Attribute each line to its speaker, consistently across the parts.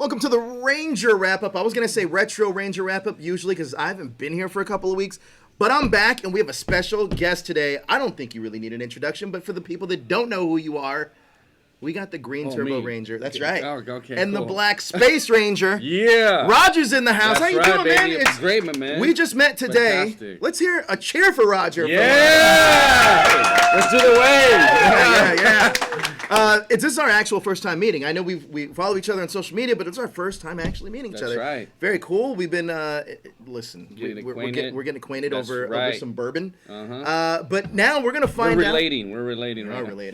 Speaker 1: Welcome to the Ranger Wrap-Up. I was going to say Retro Ranger Wrap-Up usually because I haven't been here for a couple of weeks. But I'm back, and we have a special guest today. I don't think you really need an introduction, but for the people that don't know who you are, we got the Green Turbo Ranger. That's right.
Speaker 2: Oh, okay,
Speaker 1: and
Speaker 2: cool.
Speaker 1: the Black Space Ranger.
Speaker 2: Yeah.
Speaker 1: Roger's in the house.
Speaker 2: That's
Speaker 1: How you
Speaker 2: right,
Speaker 1: doing,
Speaker 2: baby.
Speaker 1: man?
Speaker 2: It's great, my man.
Speaker 1: We just met today.
Speaker 2: Fantastic.
Speaker 1: Let's hear a cheer for Roger.
Speaker 2: Yeah. Let's do the wave.
Speaker 1: Yeah. This is our actual first time meeting. I know we follow each other on social media, but it's our first time actually meeting each other.
Speaker 2: That's right.
Speaker 1: Very cool. We've been we're getting acquainted
Speaker 2: That's
Speaker 1: over
Speaker 2: right.
Speaker 1: some bourbon. But now we're gonna find out.
Speaker 2: We're relating.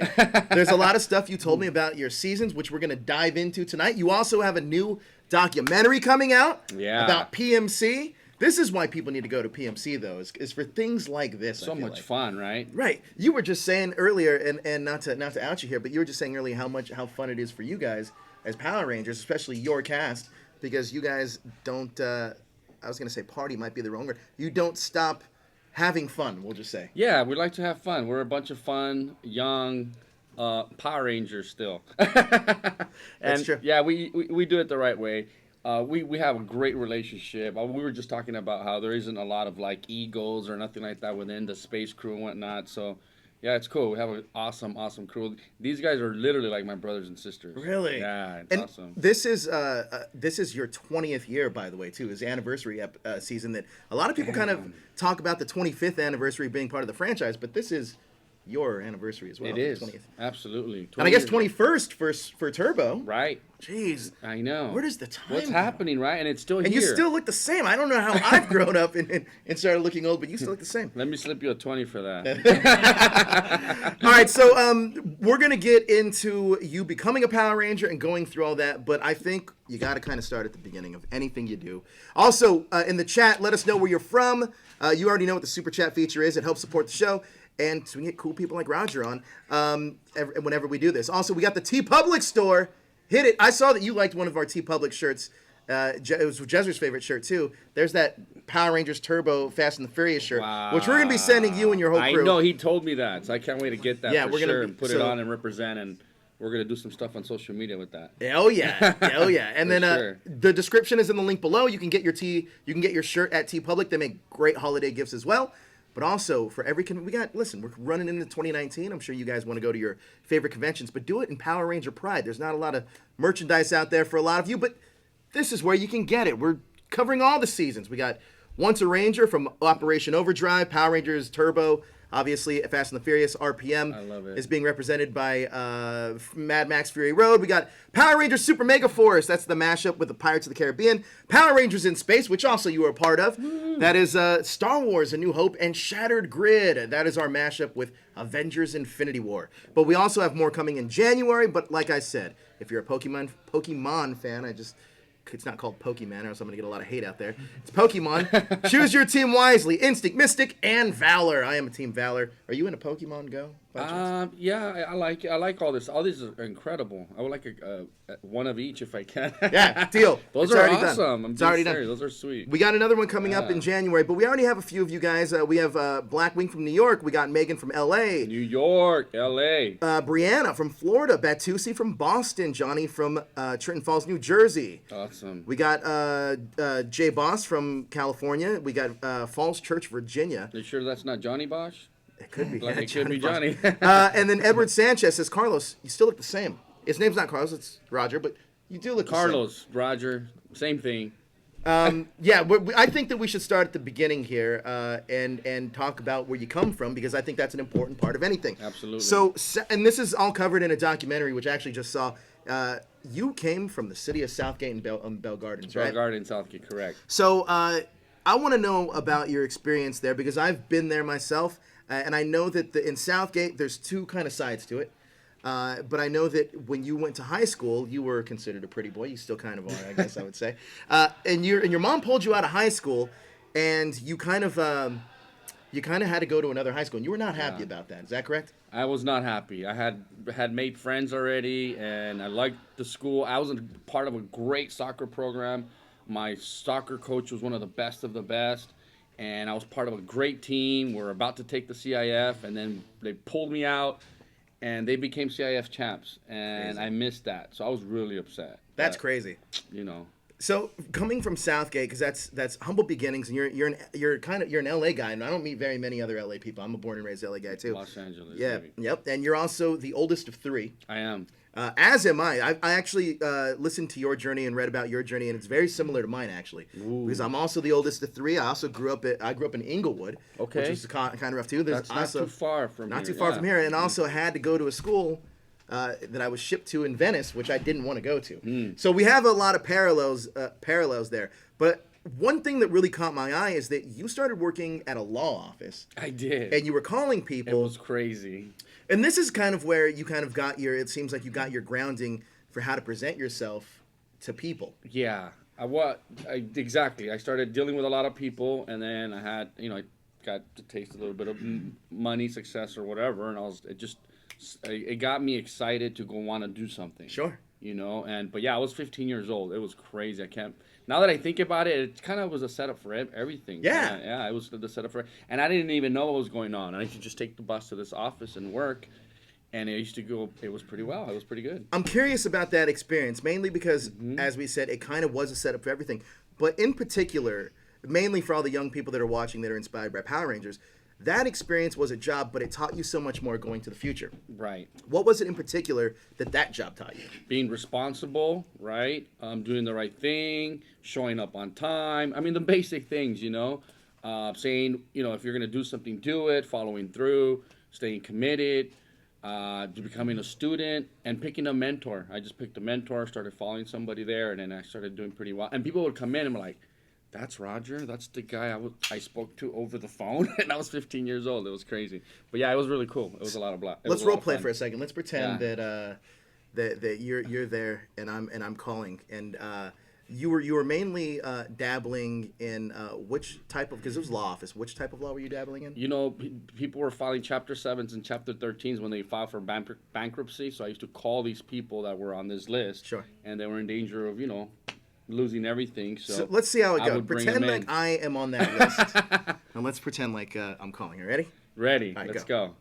Speaker 1: There's a lot of stuff you told me about your seasons, which we're gonna dive into tonight. You also have a new documentary coming out about PMC. This is why people need to go to PMC, though, is for things like this.
Speaker 2: So much fun, right?
Speaker 1: Right. You were just saying earlier, and not to out you here, but you were just saying earlier how fun it is for you guys as Power Rangers, especially your cast, because you guys don't. I was gonna say party might be the wrong word. You don't stop having fun. We'll just say.
Speaker 2: Yeah, we like to have fun. We're a bunch of fun, young Power Rangers still.
Speaker 1: That's true.
Speaker 2: Yeah, we do it the right way. We have a great relationship. We were just talking about how there isn't a lot of like egos or nothing like that within the space crew and whatnot. So, yeah, it's cool. We have an awesome crew. These guys are literally like my brothers and sisters.
Speaker 1: Really?
Speaker 2: Yeah, it's awesome.
Speaker 1: This is your 20th year, by the way, too. Is anniversary season that a lot of people kind of talk about the 25th anniversary being part of the franchise, but this is your anniversary as well.
Speaker 2: It is
Speaker 1: 20th.
Speaker 2: Absolutely.
Speaker 1: And I guess 21st for Turbo.
Speaker 2: Right.
Speaker 1: Jeez.
Speaker 2: I know.
Speaker 1: Where does the time
Speaker 2: What's
Speaker 1: go?
Speaker 2: happening, right? And it's still here.
Speaker 1: And you still look the same. I don't know how I've grown up and started looking old, but you still look the same.
Speaker 2: Let me slip you a 20 for that.
Speaker 1: All right, so we're going to get into you becoming a Power Ranger and going through all that, but I think you got to kind of start at the beginning of anything you do. Also, in the chat, let us know where you're from. You already know what the Super Chat feature is. It helps support the show. And so we get cool people like Roger on whenever we do this. Also, we got the TeePublic store. Hit it. I saw that you liked one of our TeePublic shirts. It was Jezzer's favorite shirt, too. There's that Power Rangers Turbo Fast and the Furious shirt, which we're going to be sending you and your whole crew.
Speaker 2: I know. He told me that, so I can't wait to get that for sure and put it on and represent, and we're going to do some stuff on social media with that.
Speaker 1: Oh, yeah. Oh, yeah. And then the description is in the link below. You can get your shirt at TeePublic. They make great holiday gifts as well. But also, for every we're running into 2019. I'm sure you guys want to go to your favorite conventions, but do it in Power Ranger pride. There's not a lot of merchandise out there for a lot of you, but this is where you can get it. We're covering all the seasons. We got Once a Ranger from Operation Overdrive, Power Rangers Turbo, obviously Fast and the Furious, RPM.
Speaker 2: I love it.
Speaker 1: Is being represented by Mad Max Fury Road. We got Power Rangers Super Mega Force. That's the mashup with the Pirates of the Caribbean. Power Rangers in Space, which also you were a part of. That is Star Wars A New Hope and Shattered Grid. That is our mashup with Avengers Infinity War. But we also have more coming in January. But like I said, if you're a Pokemon fan, it's not called Pokemon, or else I'm going to get a lot of hate out there. It's Pokemon. Choose your team wisely. Instinct, Mystic, and Valor. I am a Team Valor. Are you in a Pokemon Go?
Speaker 2: Yeah, I like it. I like all this. All these are incredible. I would like one of each if I can.
Speaker 1: Yeah, deal.
Speaker 2: Those are awesome. I'm already done. Those are sweet.
Speaker 1: We got another one coming up in January, but we already have a few of you guys. We have Blackwing from New York. We got Megan from L.A.
Speaker 2: New York, L.A.
Speaker 1: Brianna from Florida. Batusi from Boston. Johnny from Trenton Falls, New Jersey.
Speaker 2: Awesome.
Speaker 1: We got Jay Boss from California. We got Falls Church, Virginia.
Speaker 2: You sure that's not Johnny Bosch?
Speaker 1: It could be.
Speaker 2: Like it could be Johnny.
Speaker 1: And then Edward Sanchez says, Carlos, you still look the same. His name's not Carlos, it's Roger, but you do look
Speaker 2: Carlos,
Speaker 1: the same.
Speaker 2: Roger, same thing.
Speaker 1: I think that we should start at the beginning here and talk about where you come from, because I think that's an important part of anything.
Speaker 2: Absolutely.
Speaker 1: So, and this is all covered in a documentary, which I actually just saw. You came from the city of Southgate and Bell Gardens, right?
Speaker 2: Bell Gardens, Southgate, correct.
Speaker 1: So I want to know about your experience there, because I've been there myself. And I know that in Southgate, there's two kind of sides to it. But I know that when you went to high school, you were considered a pretty boy. You still kind of are, I guess I would say. And your mom pulled you out of high school, and you kind of had to go to another high school. And you were not happy about that. Is that correct?
Speaker 2: I was not happy. I had made friends already, and I liked the school. I was a part of a great soccer program. My soccer coach was one of the best of the best. And I was part of a great team. We're about to take the CIF, and then they pulled me out. and they became CIF champs, and
Speaker 1: Crazy.
Speaker 2: I missed that, so I was really upset.
Speaker 1: That's
Speaker 2: But,
Speaker 1: crazy.
Speaker 2: You know,
Speaker 1: So coming from Southgate, because that's humble beginnings, and you're an LA guy, and I don't meet very many other LA people. I'm a born and raised LA guy too.
Speaker 2: Los Angeles.
Speaker 1: Yeah,
Speaker 2: Baby.
Speaker 1: yep. And you're also the oldest of three.
Speaker 2: I am.
Speaker 1: As am I. I actually listened to your journey and read about your journey, and it's very similar to mine actually.
Speaker 2: Ooh.
Speaker 1: Because I'm also the oldest of three. I also grew up in Inglewood,
Speaker 2: Okay.
Speaker 1: which is kind of rough too. There's
Speaker 2: That's not
Speaker 1: also
Speaker 2: too far from
Speaker 1: not
Speaker 2: here.
Speaker 1: too far
Speaker 2: yeah.
Speaker 1: from here, and also had to go to a school that I was shipped to in Venice, which I didn't want to go to. So we have a lot of parallels there. But one thing that really caught my eye is that you started working at a law office,
Speaker 2: I did.
Speaker 1: and you were calling
Speaker 2: It
Speaker 1: people.
Speaker 2: was crazy.
Speaker 1: And this is kind of where you kind of got it seems like you got your grounding for how to present yourself to people.
Speaker 2: Yeah, exactly. I started dealing with a lot of people, and then I had, I got to taste a little bit of money, success, or whatever, and it got me excited to go want to do something.
Speaker 1: Sure.
Speaker 2: But yeah, I was 15 years old. It was crazy. Now that I think about it, it kind of was a setup for everything.
Speaker 1: Yeah.
Speaker 2: Yeah, it was the setup for, and I didn't even know what was going on. I used to just take the bus to this office and work, and I used to go, it was pretty well. It was pretty good.
Speaker 1: I'm curious about that experience, mainly because, as we said, it kind of was a setup for everything. But in particular, mainly for all the young people that are watching that are inspired by Power Rangers, that experience was a job, but it taught you so much more going to the future.
Speaker 2: Right.
Speaker 1: What was it in particular that job taught you?
Speaker 2: Being responsible, right? Doing the right thing, showing up on time. I mean, the basic things, saying, if you're going to do something, do it, following through, staying committed, to becoming a student, and picking a mentor. I just picked a mentor, started following somebody there, and then I started doing pretty well. And people would come in and be like, that's Roger. That's the guy I spoke to over the phone, and I was 15 years old. It was crazy, but yeah, it was really cool. It was a lot of
Speaker 1: Let's role play for a second. Let's pretend
Speaker 2: Yeah.
Speaker 1: that you're there and I'm calling, and you were mainly dabbling in which type of, because it was law office. Which type of law were you dabbling in?
Speaker 2: People were filing Chapter 7s and Chapter 13s when they filed for bankruptcy. So I used to call these people that were on this list,
Speaker 1: Sure.
Speaker 2: and they were in danger of losing everything. So,
Speaker 1: Let's see how it
Speaker 2: I
Speaker 1: goes.
Speaker 2: would bring
Speaker 1: Pretend
Speaker 2: them
Speaker 1: like
Speaker 2: in.
Speaker 1: I am on that list, and let's pretend like I'm calling. You ready?
Speaker 2: Ready?
Speaker 1: All right,
Speaker 2: Let's
Speaker 1: go.
Speaker 2: go.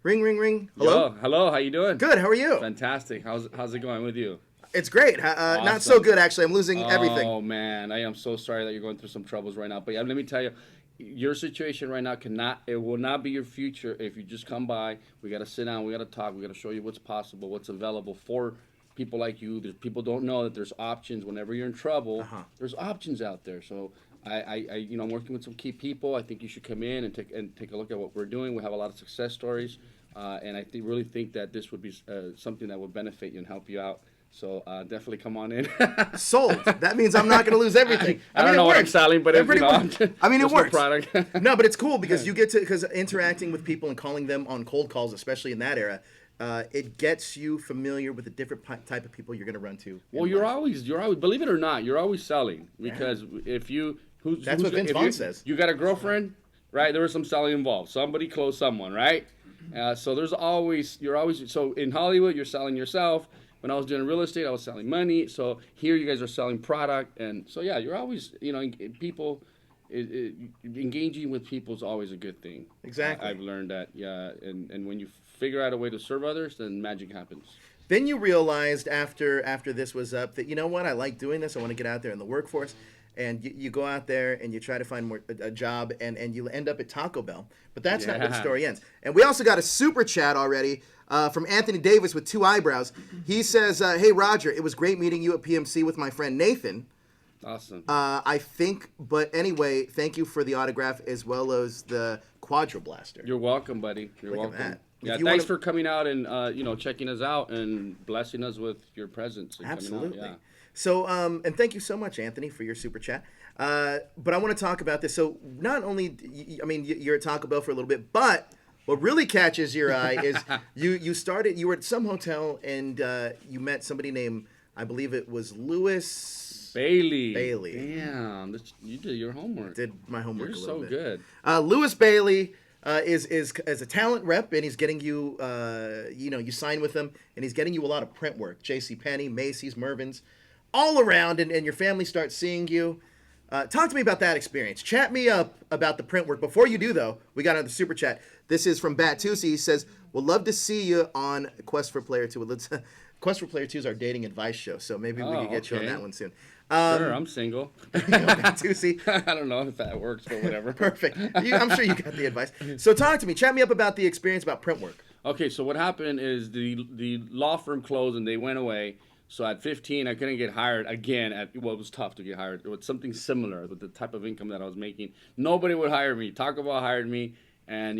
Speaker 1: Ring, ring, ring. Hello.
Speaker 2: Hello. How you doing?
Speaker 1: Good. How are you?
Speaker 2: Fantastic. How's it going with you?
Speaker 1: It's great. Not so
Speaker 2: Awesome.
Speaker 1: good actually. I'm losing everything.
Speaker 2: Oh man, I am so sorry that you're going through some troubles right now. But yeah, let me tell you, your situation right now will not be your future if you just come by. We got to sit down. We got to talk. We got to show you what's possible, what's available for people like you. People don't know that there's options. Whenever you're in trouble, there's options out there. So I'm working with some key people. I think you should come in and take a look at what we're doing. We have a lot of success stories, and I really think that this would be something that would benefit you and help you out. So definitely come on in.
Speaker 1: Sold. That means I'm not going to lose everything.
Speaker 2: I don't know what I'm selling, but
Speaker 1: It
Speaker 2: it
Speaker 1: works.
Speaker 2: Product.
Speaker 1: No, but it's cool because because interacting with people and calling them on cold calls, especially in that era, it gets you familiar with the different type of people you're going to run to.
Speaker 2: Well, you're always, believe it or not, you're always selling, because if you,
Speaker 1: That's what Vince Vaughn says.
Speaker 2: You got a girlfriend, right? There was some selling involved. Somebody close someone, right? So you're always, so in Hollywood, you're selling yourself. When I was doing real estate, I was selling money. So here you guys are selling product. And so, yeah, you're always, people, engaging with people is always a good thing.
Speaker 1: Exactly.
Speaker 2: I've learned that, yeah. And when you figure out a way to serve others, then magic happens.
Speaker 1: Then you realized after this was up that, you know what, I like doing this. I want to get out there in the workforce. And you go out there and you try to find a job and you end up at Taco Bell. But that's not where the story ends. And we also got a super chat already from Anthony Davis with 2 eyebrows. He says, hey, Roger, it was great meeting you at PMC with my friend Nathan.
Speaker 2: Awesome.
Speaker 1: I think, but anyway, thank you for the autograph as well as the Quadra Blaster.
Speaker 2: You're welcome, buddy. You're
Speaker 1: Look at
Speaker 2: welcome.
Speaker 1: that.
Speaker 2: Yeah, thanks for coming out and checking us out and blessing us with your presence. And
Speaker 1: Absolutely.
Speaker 2: Coming out.
Speaker 1: So, and thank you so much, Anthony, for your super chat. But I want to talk about this. So, not only, you're at Taco Bell for a little bit, but what really catches your eye is you were at some hotel and you met somebody named, I believe it was
Speaker 2: Bailey.
Speaker 1: Damn,
Speaker 2: you did your homework.
Speaker 1: Did my homework
Speaker 2: You're
Speaker 1: a little
Speaker 2: so
Speaker 1: bit.
Speaker 2: good.
Speaker 1: Lewis Bailey is a talent rep, and he's getting you, you sign with him, and he's getting you a lot of print work. JCPenney, Macy's, Mervyn's, all around, and your family starts seeing you. Talk to me about that experience. Chat me up about the print work. Before you do, though, we got another super chat. This is from Batusi. He says, We'll love to see you on Quest for Player 2. Let's, Quest for Player 2 is our dating advice show, so maybe we can get you on that one soon.
Speaker 2: Sure, I'm single.
Speaker 1: See?
Speaker 2: I don't know if that works, but whatever.
Speaker 1: Perfect. I'm sure you got the advice. So talk to me. Chat me up about the experience about print work.
Speaker 2: Okay, so what happened is the law firm closed and they went away. So at 15, I couldn't get hired again. It was tough to get hired. It was something similar with the type of income that I was making. Nobody would hire me. Taco Bell hired me. And,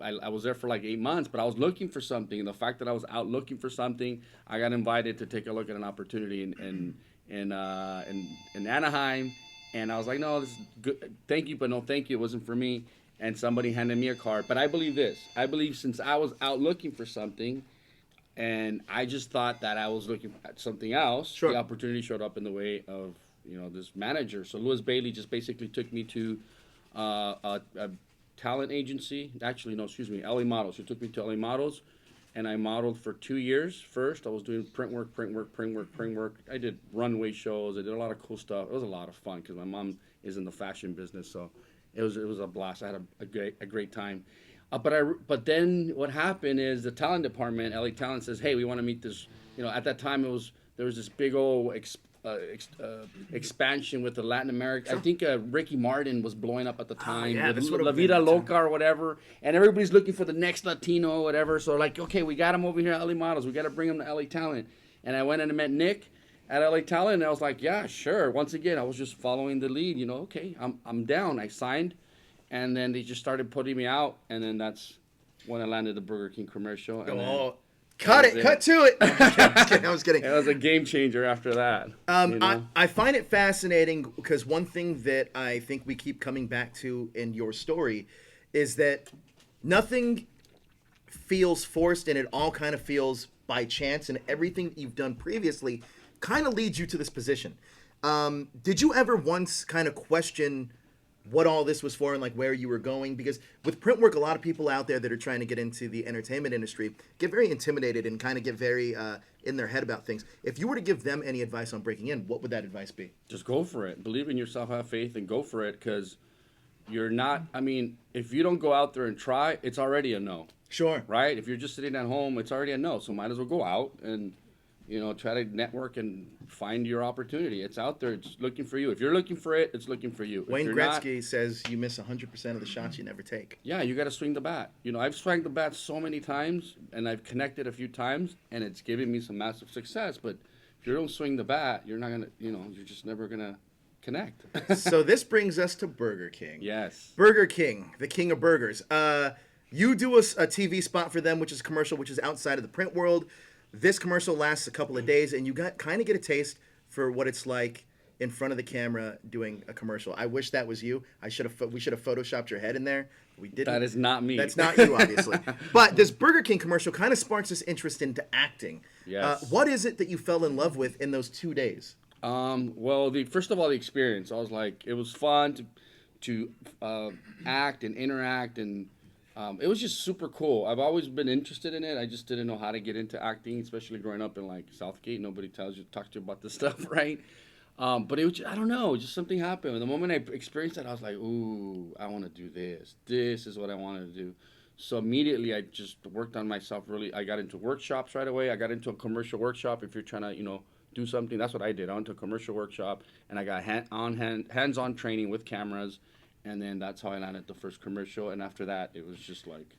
Speaker 2: I was there for like 8 months, but I was looking for something. And the fact that I was out looking for something, I got invited to take a look at an opportunity in Anaheim. And I was like, no, this is good. Thank you, but no thank you. It wasn't for me. And somebody handed me a card. But I believe this. I believe since I was out looking for something, and I just thought that I was looking at something else,
Speaker 1: sure,
Speaker 2: the opportunity showed up in the way of, this manager. So Louis Bailey just basically took me to a talent agency. Actually, no, excuse me, LA Models. He took me to LA Models, and I modeled for 2 years. First, I was doing print work. I did runway shows. I did a lot of cool stuff. It was a lot of fun because my mom is in the fashion business, so it was a blast. I had a great time. But then what happened is the talent department, LA Talent, says, hey, we want to meet this. At that time there was this big old expansion with the Latin America. I think Ricky Martin was blowing up at the time.
Speaker 1: Yeah,
Speaker 2: with La Vida Loca or whatever, and everybody's looking for the next Latino or whatever. So like, okay, we got him over here at LA Models. We got to bring him to LA Talent. And I went and met Nick at LA Talent, and I was like, yeah, sure. Once again, I was just following the lead. Okay, I'm down. I signed. And then they just started putting me out, and then that's when I landed the Burger King commercial. And
Speaker 1: cut to it. I was kidding.
Speaker 2: It was a game changer after that.
Speaker 1: I find it fascinating because one thing that I think we keep coming back to in your story is that nothing feels forced, and it all kind of feels by chance, and everything that you've done previously kind of leads you to this position. Did you ever once kind of question what all this was for and like where you were going? Because with print work, a lot of people out there that are trying to get into the entertainment industry get very intimidated and kind of get very in their head about things. If you were to give them any advice on breaking in, what would that advice be?
Speaker 2: Just go for it. Believe in yourself, have faith, and go for it, because you're not, if you don't go out there and try, it's already a no.
Speaker 1: Sure.
Speaker 2: Right? If you're just sitting at home, it's already a no. So might as well go out and try to network and find your opportunity. It's out there. It's looking for you. If you're looking for it, it's looking for you.
Speaker 1: Wayne Gretzky says you miss 100% of the shots you never take.
Speaker 2: Yeah, you got to swing the bat. I've swung the bat so many times, and I've connected a few times, and it's given me some massive success. But if you don't swing the bat, you're not going to, you're just never going to connect.
Speaker 1: So this brings us to Burger King.
Speaker 2: Yes.
Speaker 1: Burger King, the king of burgers. You do a TV spot for them, which is a commercial, which is outside of the print world. This commercial lasts a couple of days, and you kind of get a taste for what it's like in front of the camera doing a commercial. I wish that was you. We should have photoshopped your head in there. We didn't.
Speaker 2: That is not me.
Speaker 1: That's not you, obviously. But this Burger King commercial kind of sparks this interest into acting.
Speaker 2: Yes.
Speaker 1: What is it that you fell in love with in those 2 days?
Speaker 2: Well, first of all, the experience. I was like, it was fun to act and interact, and it was just super cool. I've always been interested in it. I just didn't know how to get into acting, especially growing up in like Southgate. Nobody talks to you about this stuff, right? But it was, I don't know, just something happened. The moment I experienced it, I was like, ooh, I want to do this. This is what I wanted to do. So immediately I just worked on myself really. I got into workshops right away. I got into a commercial workshop. If you're trying to, do something, that's what I did. I went to a commercial workshop, and I got hands-on training with cameras. And then that's how I landed the first commercial. And after that, it was just like...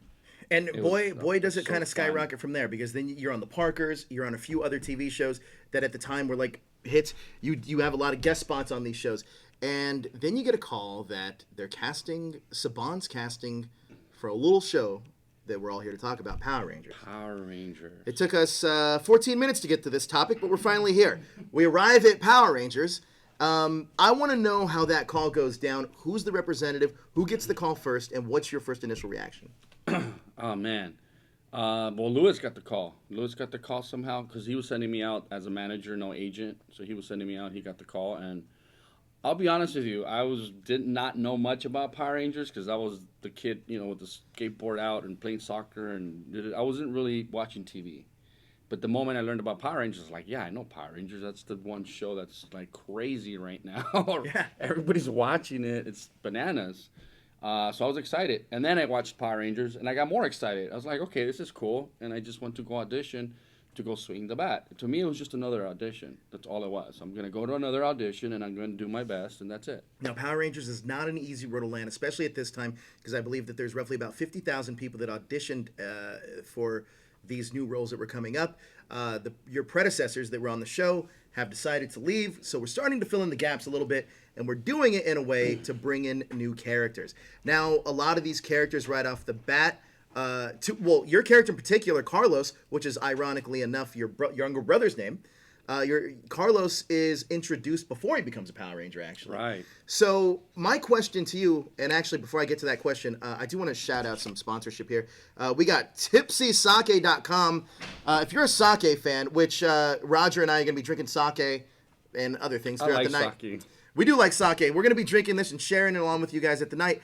Speaker 1: And boy, does it kind of skyrocket from there, because then you're on the Parkers, you're on a few other TV shows that at the time were like hits. You have a lot of guest spots on these shows. And then you get a call that they're casting, Saban's casting for a little show that we're all here to talk about, Power Rangers.
Speaker 2: Power Rangers.
Speaker 1: It took us 14 minutes to get to this topic, but we're finally here. We arrive at Power Rangers. I want to know how that call goes down. Who's the representative? Who gets the call first? And what's your first initial reaction?
Speaker 2: Oh, man. Well, Louis got the call. Louis got the call somehow because he was sending me out as a manager, no agent. So he was sending me out. He got the call. And I'll be honest with you, I did not know much about Power Rangers because I was the kid, with the skateboard out and playing soccer. And I wasn't really watching TV. But the moment I learned about Power Rangers, I was like, yeah, I know Power Rangers. That's the one show that's like crazy right now.
Speaker 1: Yeah.
Speaker 2: Everybody's watching it. It's bananas. So I was excited. And then I watched Power Rangers, and I got more excited. I was like, okay, this is cool. And I just went to go audition to go swing the bat. To me, it was just another audition. That's all it was. I'm going to go to another audition, and I'm going to do my best, and that's it.
Speaker 1: Now, Power Rangers is not an easy road to land, especially at this time, because I believe that there's roughly about 50,000 people that auditioned for these new roles that were coming up. Your predecessors that were on the show have decided to leave, so we're starting to fill in the gaps a little bit, and we're doing it in a way to bring in new characters. Now, a lot of these characters right off the bat, your character in particular, Carlos, which is ironically enough your younger brother's name, Carlos is introduced before he becomes a Power Ranger, actually.
Speaker 2: Right.
Speaker 1: So my question to you, and actually before I get to that question, I do want to shout out some sponsorship here. We got TippsySake.com. If you're a sake fan, which Roger and I are going to be drinking sake and other things throughout the night.
Speaker 2: Sake.
Speaker 1: We do like sake. We're going to be drinking this and sharing it along with you guys at the night.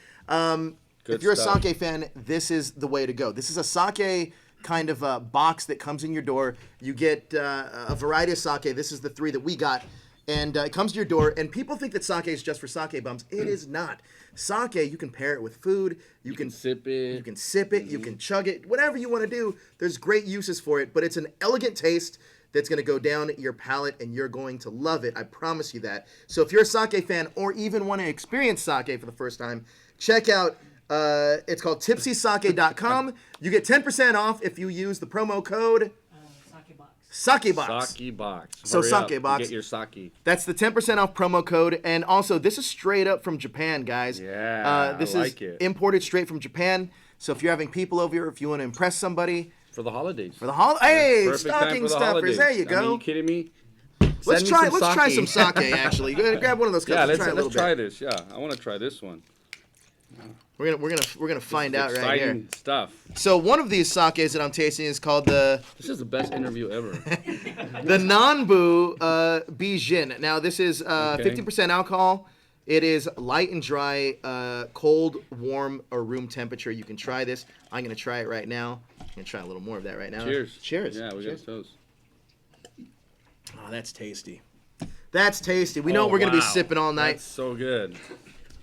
Speaker 1: If you're a sake fan, this is the way to go. This is a sake kind of a box that comes in your door. You get a variety of sake. This is the 3 that we got. And it comes to your door. And people think that sake is just for sake bums. It is not. Sake, you can pair it with food. You can
Speaker 2: sip it.
Speaker 1: You can sip it. You can chug it. Whatever you want to do. There's great uses for it. But it's an elegant taste that's going to go down your palate, and you're going to love it. I promise you that. So if you're a sake fan or even want to experience sake for the first time, check out it's called TippsySake.com. You get 10% off if you use the promo code SAKEBOX.
Speaker 2: SAKEBOX.
Speaker 1: So
Speaker 2: Hurry up,
Speaker 1: SAKEBOX.
Speaker 2: Get your sake.
Speaker 1: That's the 10% off promo code. And also, this is straight up from Japan, guys.
Speaker 2: Yeah,
Speaker 1: this
Speaker 2: I like
Speaker 1: is
Speaker 2: it.
Speaker 1: Imported straight from Japan. So if you're having people over here, if you want to impress somebody.
Speaker 2: For the holidays.
Speaker 1: Hey,
Speaker 2: Perfect time
Speaker 1: stocking
Speaker 2: for the
Speaker 1: stuffers.
Speaker 2: holidays.
Speaker 1: There you go.
Speaker 2: I mean, you kidding me?
Speaker 1: Let's try some sake, actually. Grab one of those cups.
Speaker 2: Yeah,
Speaker 1: let's
Speaker 2: try this. Yeah, I want to try this one.
Speaker 1: We're gonna find out right here.
Speaker 2: Exciting stuff.
Speaker 1: So one of these sakes that I'm tasting is called the.
Speaker 2: This is the best interview ever.
Speaker 1: The Nanbu Bijin. Now this is 50% alcohol. It is light and dry, cold, warm, or room temperature. You can try this. I'm gonna try it right now. I'm gonna try a little more of that right now.
Speaker 2: Cheers.
Speaker 1: Cheers.
Speaker 2: Yeah, we got those.
Speaker 1: Oh, that's tasty. That's tasty. We know what we're gonna be sipping all night.
Speaker 2: That's so good.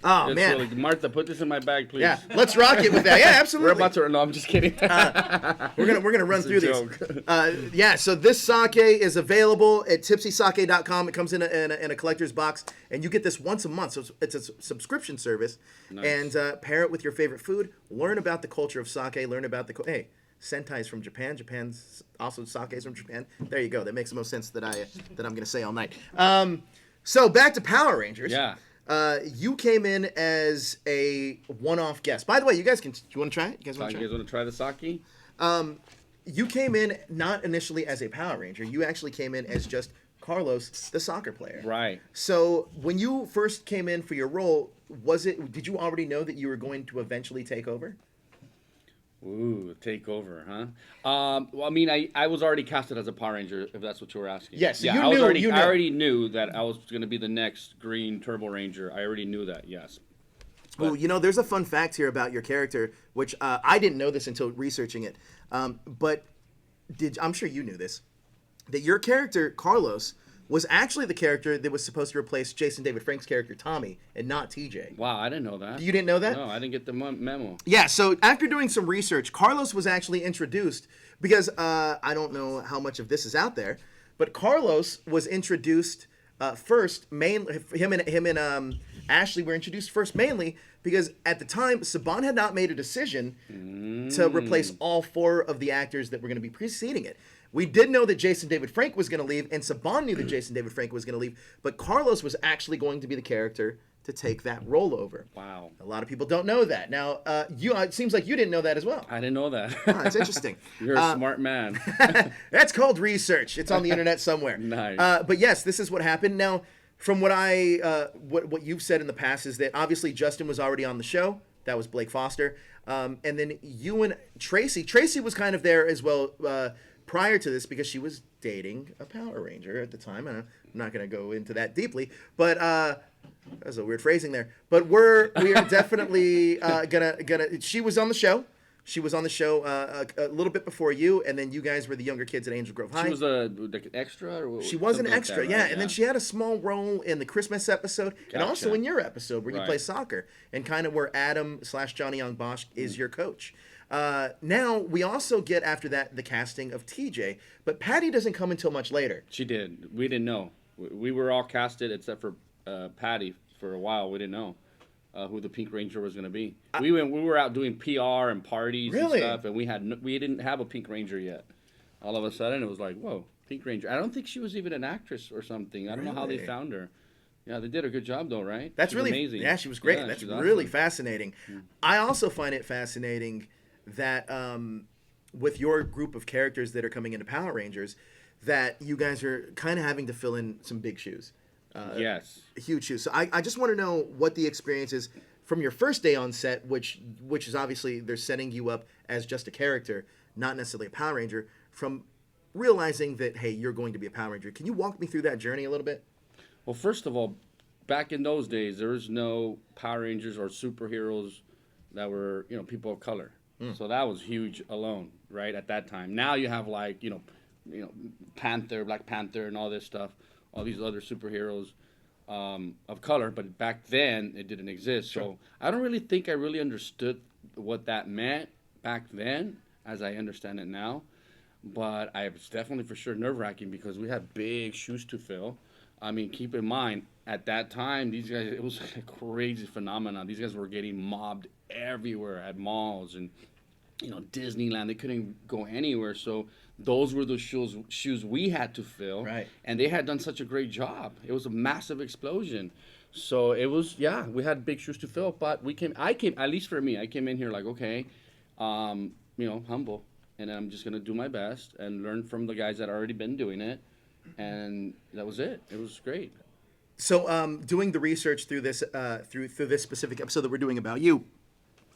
Speaker 1: Oh,
Speaker 2: It's
Speaker 1: man.
Speaker 2: Really, Martha, put this in my bag, please.
Speaker 1: Yeah, let's rock it with that. Yeah, absolutely.
Speaker 2: We're about to. No, I'm just kidding.
Speaker 1: We're gonna run through these.
Speaker 2: Joke.
Speaker 1: So this sake is available at TippsySake.com. It comes in a collector's box, and you get this once a month. So it's a subscription service,
Speaker 2: Nice.
Speaker 1: and pair it with your favorite food. Learn about the culture of sake. Learn about the Sentai's from Japan. Japan's also sake's from Japan. There you go. That makes the most sense that I'm gonna say all night. So back to Power Rangers.
Speaker 2: Yeah.
Speaker 1: You came in as a one-off guest. By the way, you guys do you want to try it? You guys want to
Speaker 2: You
Speaker 1: try
Speaker 2: guys want to try the sake?
Speaker 1: You came in not initially as a Power Ranger. You actually came in as just Carlos, the soccer player.
Speaker 2: Right.
Speaker 1: So when you first came in for your role, did you already know that you were going to eventually take over?
Speaker 2: Ooh, take over, huh? Well, I mean, I was already casted as a Power Ranger, if that's what you were asking.
Speaker 1: Yes,
Speaker 2: yeah,
Speaker 1: you
Speaker 2: I was
Speaker 1: knew-
Speaker 2: already,
Speaker 1: you knew.
Speaker 2: I already knew that I was going to be the next Green Turbo Ranger. I already knew that, yes.
Speaker 1: Well, there's a fun fact here about your character, which I didn't know this until researching it. But I'm sure you knew this, that your character, Carlos, was actually the character that was supposed to replace Jason David Frank's character, Tommy, and not TJ.
Speaker 2: Wow, I didn't know that.
Speaker 1: You didn't know that?
Speaker 2: No, I didn't get the memo.
Speaker 1: Yeah, so after doing some research, Carlos was actually introduced because I don't know how much of this is out there, but Carlos was introduced first, mainly him and Ashley were introduced first mainly because at the time Saban had not made a decision to replace all 4 of the actors that were going to be preceding it. We did know that Jason David Frank was going to leave, and Saban knew that Jason David Frank was going to leave, but Carlos was actually going to be the character to take that role over.
Speaker 2: Wow.
Speaker 1: A lot of people don't know that. Now, it seems like you didn't know that as well.
Speaker 2: I didn't know that.
Speaker 1: It's interesting.
Speaker 2: You're a smart man.
Speaker 1: That's called research. It's on the internet somewhere.
Speaker 2: Nice.
Speaker 1: But yes, this is what happened. Now, from what what you've said in the past is that obviously Justin was already on the show. That was Blake Foster. And then you and Tracy was kind of there as well prior to this because she was dating a Power Ranger at the time. I'm not going to go into that deeply, but that's a weird phrasing there. But we are definitely gonna. She was on the show. She was on the show a little bit before you, and then you guys were the younger kids at Angel Grove High.
Speaker 2: She was an extra? Or
Speaker 1: she was an
Speaker 2: something
Speaker 1: extra,
Speaker 2: like that,
Speaker 1: yeah.
Speaker 2: right?
Speaker 1: And then she had a small role in the Christmas episode, and also
Speaker 2: Gotcha.
Speaker 1: in your episode where you
Speaker 2: Right.
Speaker 1: play soccer, and kind of where Adam / Johnny Young Bosch is your coach. Now, we also get, after that, the casting of TJ, but Patty doesn't come until much later.
Speaker 2: She did. We didn't know. We were all casted except for Patty for a while. We didn't know who the Pink Ranger was going to be. We were out doing PR and parties
Speaker 1: Really?
Speaker 2: and stuff, and we didn't have a Pink Ranger yet. All of a sudden, it was like, whoa, Pink Ranger. I don't think she was even an actress or something. I don't know how they
Speaker 1: Really?
Speaker 2: found her. Yeah, they did a good job though, right?
Speaker 1: That's
Speaker 2: She's
Speaker 1: really
Speaker 2: amazing.
Speaker 1: Yeah, she was great.
Speaker 2: Yeah,
Speaker 1: That's
Speaker 2: she's
Speaker 1: really
Speaker 2: awesome.
Speaker 1: fascinating. I also find it fascinating that with your group of characters that are coming into Power Rangers, that you guys are kind of having to fill in some big shoes.
Speaker 2: Yes.
Speaker 1: Huge shoes. So I just want to know what the experience is from your first day on set, which is obviously they're setting you up as just a character, not necessarily a Power Ranger, from realizing that, hey, you're going to be a Power Ranger. Can you walk me through that journey a little bit?
Speaker 2: Well, first of all, back in those days, there was no Power Rangers or superheroes that were, people of color. So that was huge alone, right, at that time. Now you have, like, Panther, Black Panther, and all this stuff, all these other superheroes of color. But back then, it didn't exist.
Speaker 1: Sure.
Speaker 2: So I don't really think I really understood what that meant back then as I understand it now. But I was definitely for sure nerve-wracking because we had big shoes to fill. I mean, keep in mind, at that time, these guys, it was a crazy phenomenon. These guys were getting mobbed everywhere at malls and, Disneyland. They couldn't go anywhere. So those were the shoes we had to fill.
Speaker 1: Right.
Speaker 2: And they had done such a great job. It was a massive explosion. So it was, we had big shoes to fill. But at least for me, I came in here like, okay, humble. And I'm just going to do my best and learn from the guys that already been doing it. And that was it. It was great.
Speaker 1: So, doing the research through this through this specific episode that we're doing about you,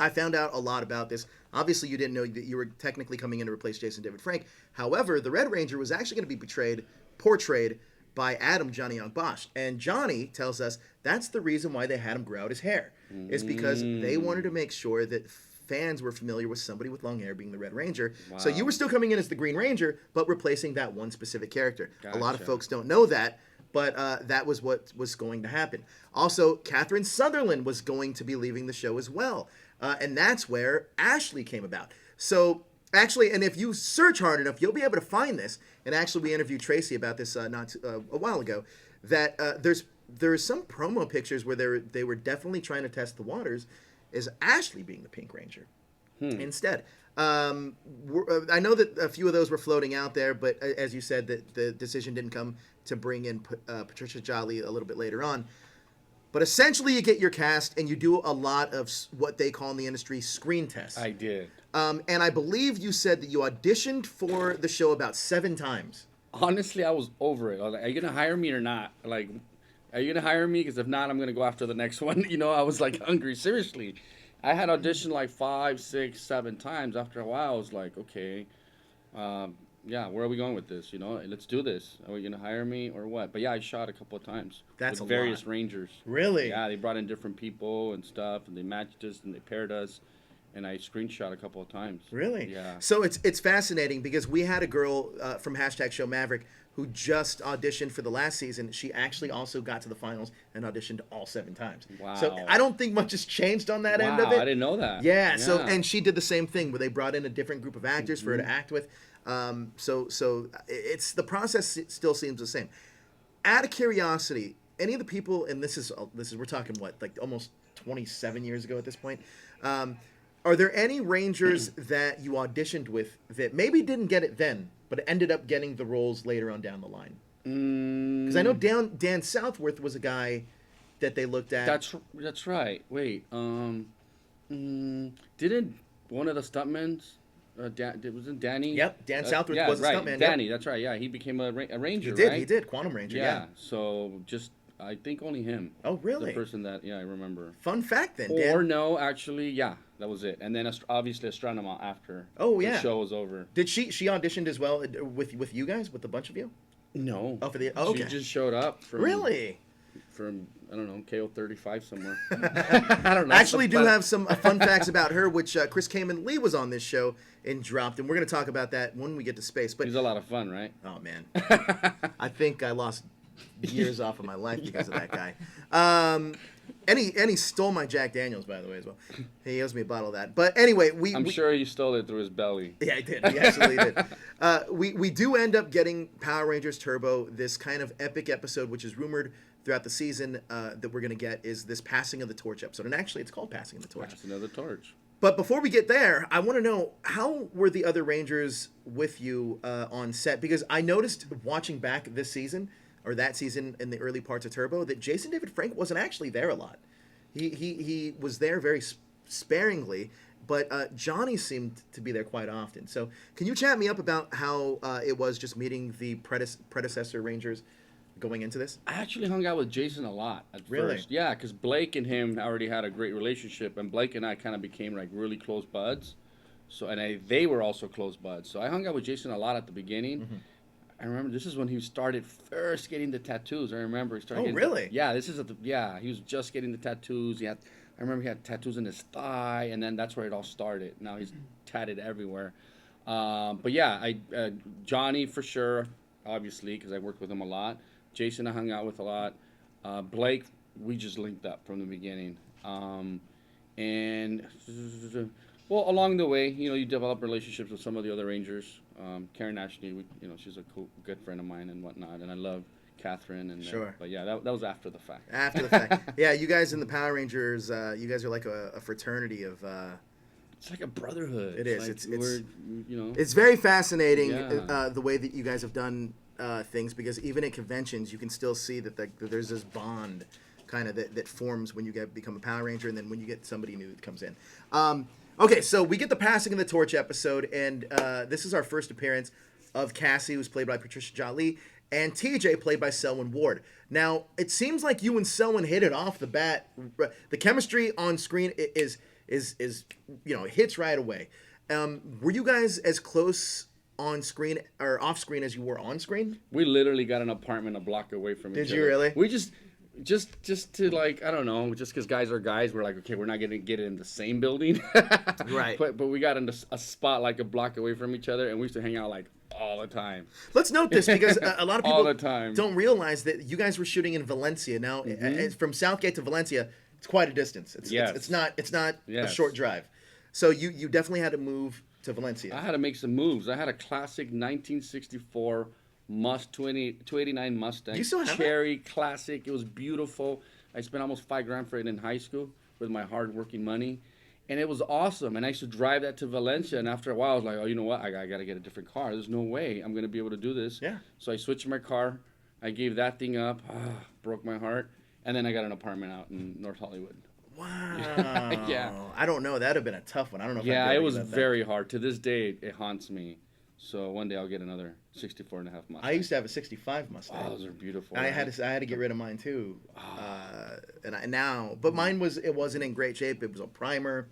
Speaker 1: I found out a lot about this. Obviously, you didn't know that you were technically coming in to replace Jason David Frank. However, the Red Ranger was actually going to be portrayed by Adam Johnny Young Bosch, and Johnny tells us that's the reason why they had him grow out his hair, is because they wanted to make sure that fans were familiar with somebody with long hair being the Red Ranger.
Speaker 2: Wow.
Speaker 1: So you were still coming in as the Green Ranger, but replacing that one specific character. A lot of
Speaker 2: Gotcha.
Speaker 1: folks don't know that, but that was what was going to happen. Also, Catherine Sutherland was going to be leaving the show as well, and that's where Ashley came about. So actually, and if you search hard enough, you'll be able to find this. And actually, we interviewed Tracy about this a while ago. That there's some promo pictures where they were definitely trying to test the waters, is Ashley being the Pink Ranger instead. I know that a few of those were floating out there, but as you said, that the decision didn't come to bring in Patricia Jolly a little bit later on. But essentially, you get your cast, and you do a lot of what they call in the industry screen tests.
Speaker 2: I did.
Speaker 1: And I believe you said that you auditioned for the show about 7 times.
Speaker 2: Honestly, I was over it. I was like, are you going to hire me or not? Like, are you going to hire me? Because if not, I'm going to go after the next one. I was like hungry. Seriously. I had auditioned like 5, 6, 7 times. After a while, I was like, okay, where are we going with this? Let's do this. Are we going to hire me or what? But yeah, I shot a couple of times.
Speaker 1: That's
Speaker 2: with
Speaker 1: a
Speaker 2: various
Speaker 1: lot.
Speaker 2: Rangers.
Speaker 1: Really?
Speaker 2: Yeah, they brought in different people and stuff, and they matched us and they paired us. And I screenshot a couple of times.
Speaker 1: Really?
Speaker 2: Yeah.
Speaker 1: So it's fascinating because we had a girl from #Show Maverick who just auditioned for the last season. She actually also got to the finals and auditioned all 7 times.
Speaker 2: Wow.
Speaker 1: So I don't think much has changed on that end of it.
Speaker 2: I didn't know that.
Speaker 1: Yeah. So and she did the same thing where they brought in a different group of actors for her to act with. So it's the process still seems the same. Out of curiosity, any of the people, and this is we're talking what, like almost 27 years ago at this point. Are there any Rangers that you auditioned with that maybe didn't get it then, but ended up getting the roles later on down the line? Because I know Dan Southworth was a guy that they looked at.
Speaker 2: That's right. Wait, didn't one of the stuntmen, wasn't Danny?
Speaker 1: Yep, Dan Southworth was a stuntman.
Speaker 2: Danny,
Speaker 1: Yep.
Speaker 2: That's right. Yeah, he became a ranger.
Speaker 1: He did, Quantum Ranger. Yeah.
Speaker 2: So just I think only him.
Speaker 1: Oh, really?
Speaker 2: The person that I remember.
Speaker 1: Fun fact then.
Speaker 2: Or no, actually, yeah, that was it. And then obviously Astronema after.
Speaker 1: Oh, yeah.
Speaker 2: The show was over.
Speaker 1: Did she auditioned as well with you guys, with a bunch of you?
Speaker 2: No.
Speaker 1: Oh, okay.
Speaker 2: She just showed up.
Speaker 1: Really?
Speaker 2: from, I don't know, KO 35 somewhere. I don't know.
Speaker 1: Actually, do have some fun facts about her, which Chris Kamen Lee was on this show and dropped, and we're going to talk about that when we get to space. But
Speaker 2: He's a lot of fun, right?
Speaker 1: oh man, I think I lost years off of my life because of that guy. And he stole my Jack Daniels, by the way, as well. He owes me a bottle of that. But anyway,
Speaker 2: I'm sure he stole it through his belly.
Speaker 1: Yeah, he did. He absolutely did. We do end up getting Power Rangers Turbo, this kind of epic episode, which is rumored throughout the season that we're going to get, is this Passing of the Torch episode. And actually, it's called Passing of the Torch.
Speaker 2: Passing of the torch.
Speaker 1: But before we get there, I want to know, how were the other Rangers with you on set? Because I noticed watching back this season, or that season in the early parts of Turbo, that Jason David Frank wasn't actually there a lot. He was there very sparingly, but Johnny seemed to be there quite often. So can you chat me up about how it was just meeting the predecessor Rangers going into this?
Speaker 2: I actually hung out with Jason a lot at
Speaker 1: Really?
Speaker 2: first. Yeah, because Blake and him already had a great relationship, and Blake and I kind of became like really close buds. So they were also close buds. So I hung out with Jason a lot at the beginning.
Speaker 1: Mm-hmm.
Speaker 2: I remember this is when he started first getting the tattoos. I remember he started.
Speaker 1: Oh, really?
Speaker 2: Yeah, this is he was just getting the tattoos. I remember he had tattoos in his thigh, and then that's where it all started. Now he's tatted everywhere. But yeah, Johnny for sure, obviously, because I worked with him a lot. Jason I hung out with a lot. Blake, we just linked up from the beginning. And well, along the way, you develop relationships with some of the other Rangers. Karen Ashley, she's a good friend of mine and whatnot, and I love Catherine. And
Speaker 1: sure.
Speaker 2: But yeah, that was after the fact.
Speaker 1: After the fact, yeah. You guys in the Power Rangers, you guys are like a fraternity of.
Speaker 2: It's like a brotherhood.
Speaker 1: It is.
Speaker 2: Like
Speaker 1: It's very fascinating
Speaker 2: Yeah.
Speaker 1: the way that you guys have done things, because even at conventions you can still see that there's this bond kind of that forms when you become a Power Ranger, and then when you get somebody new that comes in. Okay, so we get the Passing of the Torch episode, and this is our first appearance of Cassie, who's played by Patricia Jolie, and TJ, played by Selwyn Ward. Now, it seems like you and Selwyn hit it off the bat. The chemistry on screen is hits right away. Were you guys as close on screen or off screen as you were on screen?
Speaker 2: We literally got an apartment a block away from each other.
Speaker 1: Did you really?
Speaker 2: We just to like, I don't know, just because guys are guys, we're like, okay, we're not gonna get it in the same building.
Speaker 1: Right.
Speaker 2: But we got in a spot like a block away from each other, and we used to hang out like all the time.
Speaker 1: Let's note this, because a lot of
Speaker 2: All the
Speaker 1: people
Speaker 2: time.
Speaker 1: don't realize that you guys were shooting in Valencia. Now, from Southgate to Valencia, it's quite a distance. It's not a
Speaker 2: Yes.
Speaker 1: short drive. So you definitely had to move to Valencia.
Speaker 2: I had to make some moves. I had a classic 1964 289 Mustang.
Speaker 1: You still have
Speaker 2: Cherry classic. It was beautiful. I spent almost $5,000 for it in high school with my hard-working money, and it was awesome. And I used to drive that to Valencia, and after a while, I was like, oh, you know what? I got to get a different car. There's no way I'm going to be able to do this.
Speaker 1: Yeah.
Speaker 2: So I switched my car. I gave that thing up. Broke my heart. And then I got an apartment out in North Hollywood.
Speaker 1: Wow.
Speaker 2: Yeah.
Speaker 1: I don't know. That'd have been a tough one. I don't know if
Speaker 2: Yeah,
Speaker 1: I'd
Speaker 2: it
Speaker 1: be
Speaker 2: was
Speaker 1: able to do that.
Speaker 2: very hard. To this day, it haunts me. So one day I'll get another 64.5 Mustang.
Speaker 1: I used to have a 65 Mustang.
Speaker 2: Oh, those are beautiful.
Speaker 1: And I
Speaker 2: right?
Speaker 1: had to get rid of mine too. But mine wasn't in great shape. It was a primer.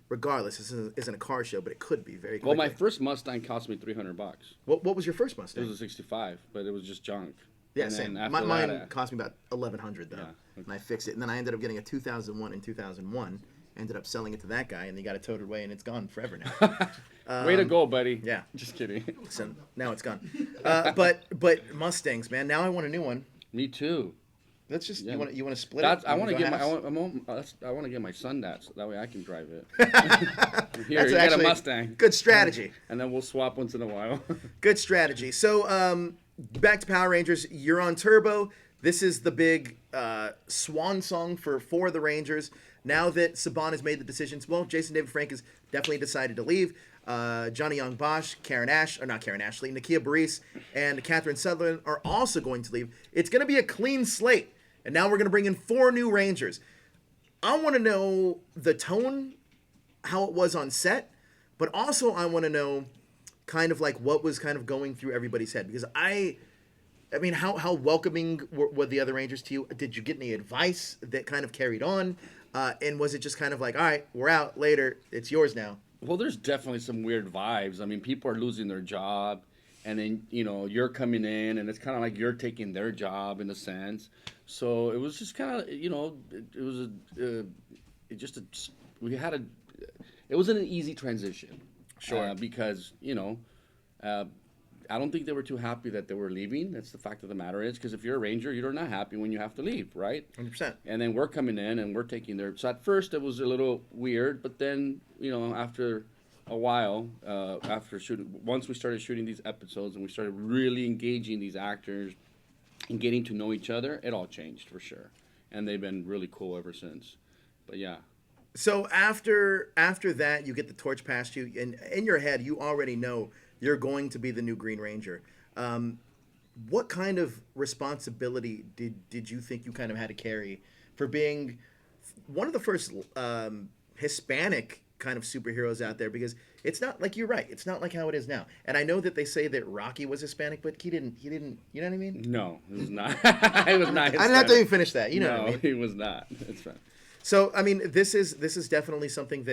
Speaker 1: Regardless, this isn't a car show, but it could be very quickly.
Speaker 2: Well, my first Mustang cost me $300.
Speaker 1: What was your first
Speaker 2: It
Speaker 1: Mustang?
Speaker 2: was a 65, but it was just junk.
Speaker 1: Yeah,
Speaker 2: And
Speaker 1: same.
Speaker 2: then after
Speaker 1: Mine
Speaker 2: that,
Speaker 1: cost me about $1,100 though,
Speaker 2: Yeah.
Speaker 1: and I fixed it. And then I ended up getting a 2001 in 2001. Ended up selling it to that guy, and he got it towed away, and it's gone forever now.
Speaker 2: way to go, buddy.
Speaker 1: Yeah.
Speaker 2: Just kidding.
Speaker 1: So now it's gone. But Mustangs, man. Now I want a new one.
Speaker 2: Me too.
Speaker 1: Let's just
Speaker 2: Yeah.
Speaker 1: you want to split
Speaker 2: That's,
Speaker 1: it?
Speaker 2: I want to
Speaker 1: go
Speaker 2: get my
Speaker 1: halves?
Speaker 2: I want to get my son that, so that way I can drive it. Here,
Speaker 1: That's
Speaker 2: you get a
Speaker 1: actually
Speaker 2: Mustang.
Speaker 1: Good strategy.
Speaker 2: And then we'll swap once in a while.
Speaker 1: Good strategy. So back to Power Rangers. You're on Turbo. This is the big swan song for four of the Rangers. Now that Saban has made the decisions, well, Jason David Frank has definitely decided to leave. Johnny Young Bosch, not Karen Ashley, Nakia Baris, and Catherine Sutherland are also going to leave. It's going to be a clean slate. And now we're going to bring in four new Rangers. I want to know the tone, how it was on set, but also I want to know kind of like what was kind of going through everybody's head. Because I mean, how welcoming were the other Rangers to you? Did you get any advice that kind of carried on? And was it just kind of like, all right, we're out later, it's yours now?
Speaker 2: Well, there's definitely some weird vibes. I mean, people are losing their job, and then you're coming in, and it's kind of like you're taking their job in a sense. So it was just kind of it was we had a it wasn't an easy transition.
Speaker 1: Sure.
Speaker 2: Because I don't think they were too happy that they were leaving. That's the fact of the matter is, because if you're a ranger, you're not happy when you have to leave, right?
Speaker 1: 100%.
Speaker 2: And then we're coming in and we're taking their. So at first it was a little weird, but then after a while, once we started shooting these episodes and we started really engaging these actors and getting to know each other, it all changed for sure. And they've been really cool ever since. But yeah.
Speaker 1: So after that, you get the torch past you, and in your head, you already know you're going to be the new Green Ranger. What kind of responsibility did you think you kind of had to carry for being one of the first Hispanic kind of superheroes out there? Because it's not like, you're right, it's not like how it is now. And I know that they say that Rocky was Hispanic, but he didn't. You know what I mean?
Speaker 2: No, it was not. It was not Hispanic.
Speaker 1: I didn't have to even finish that. You know what I mean?
Speaker 2: He was not. That's right.
Speaker 1: So, I mean, this is definitely something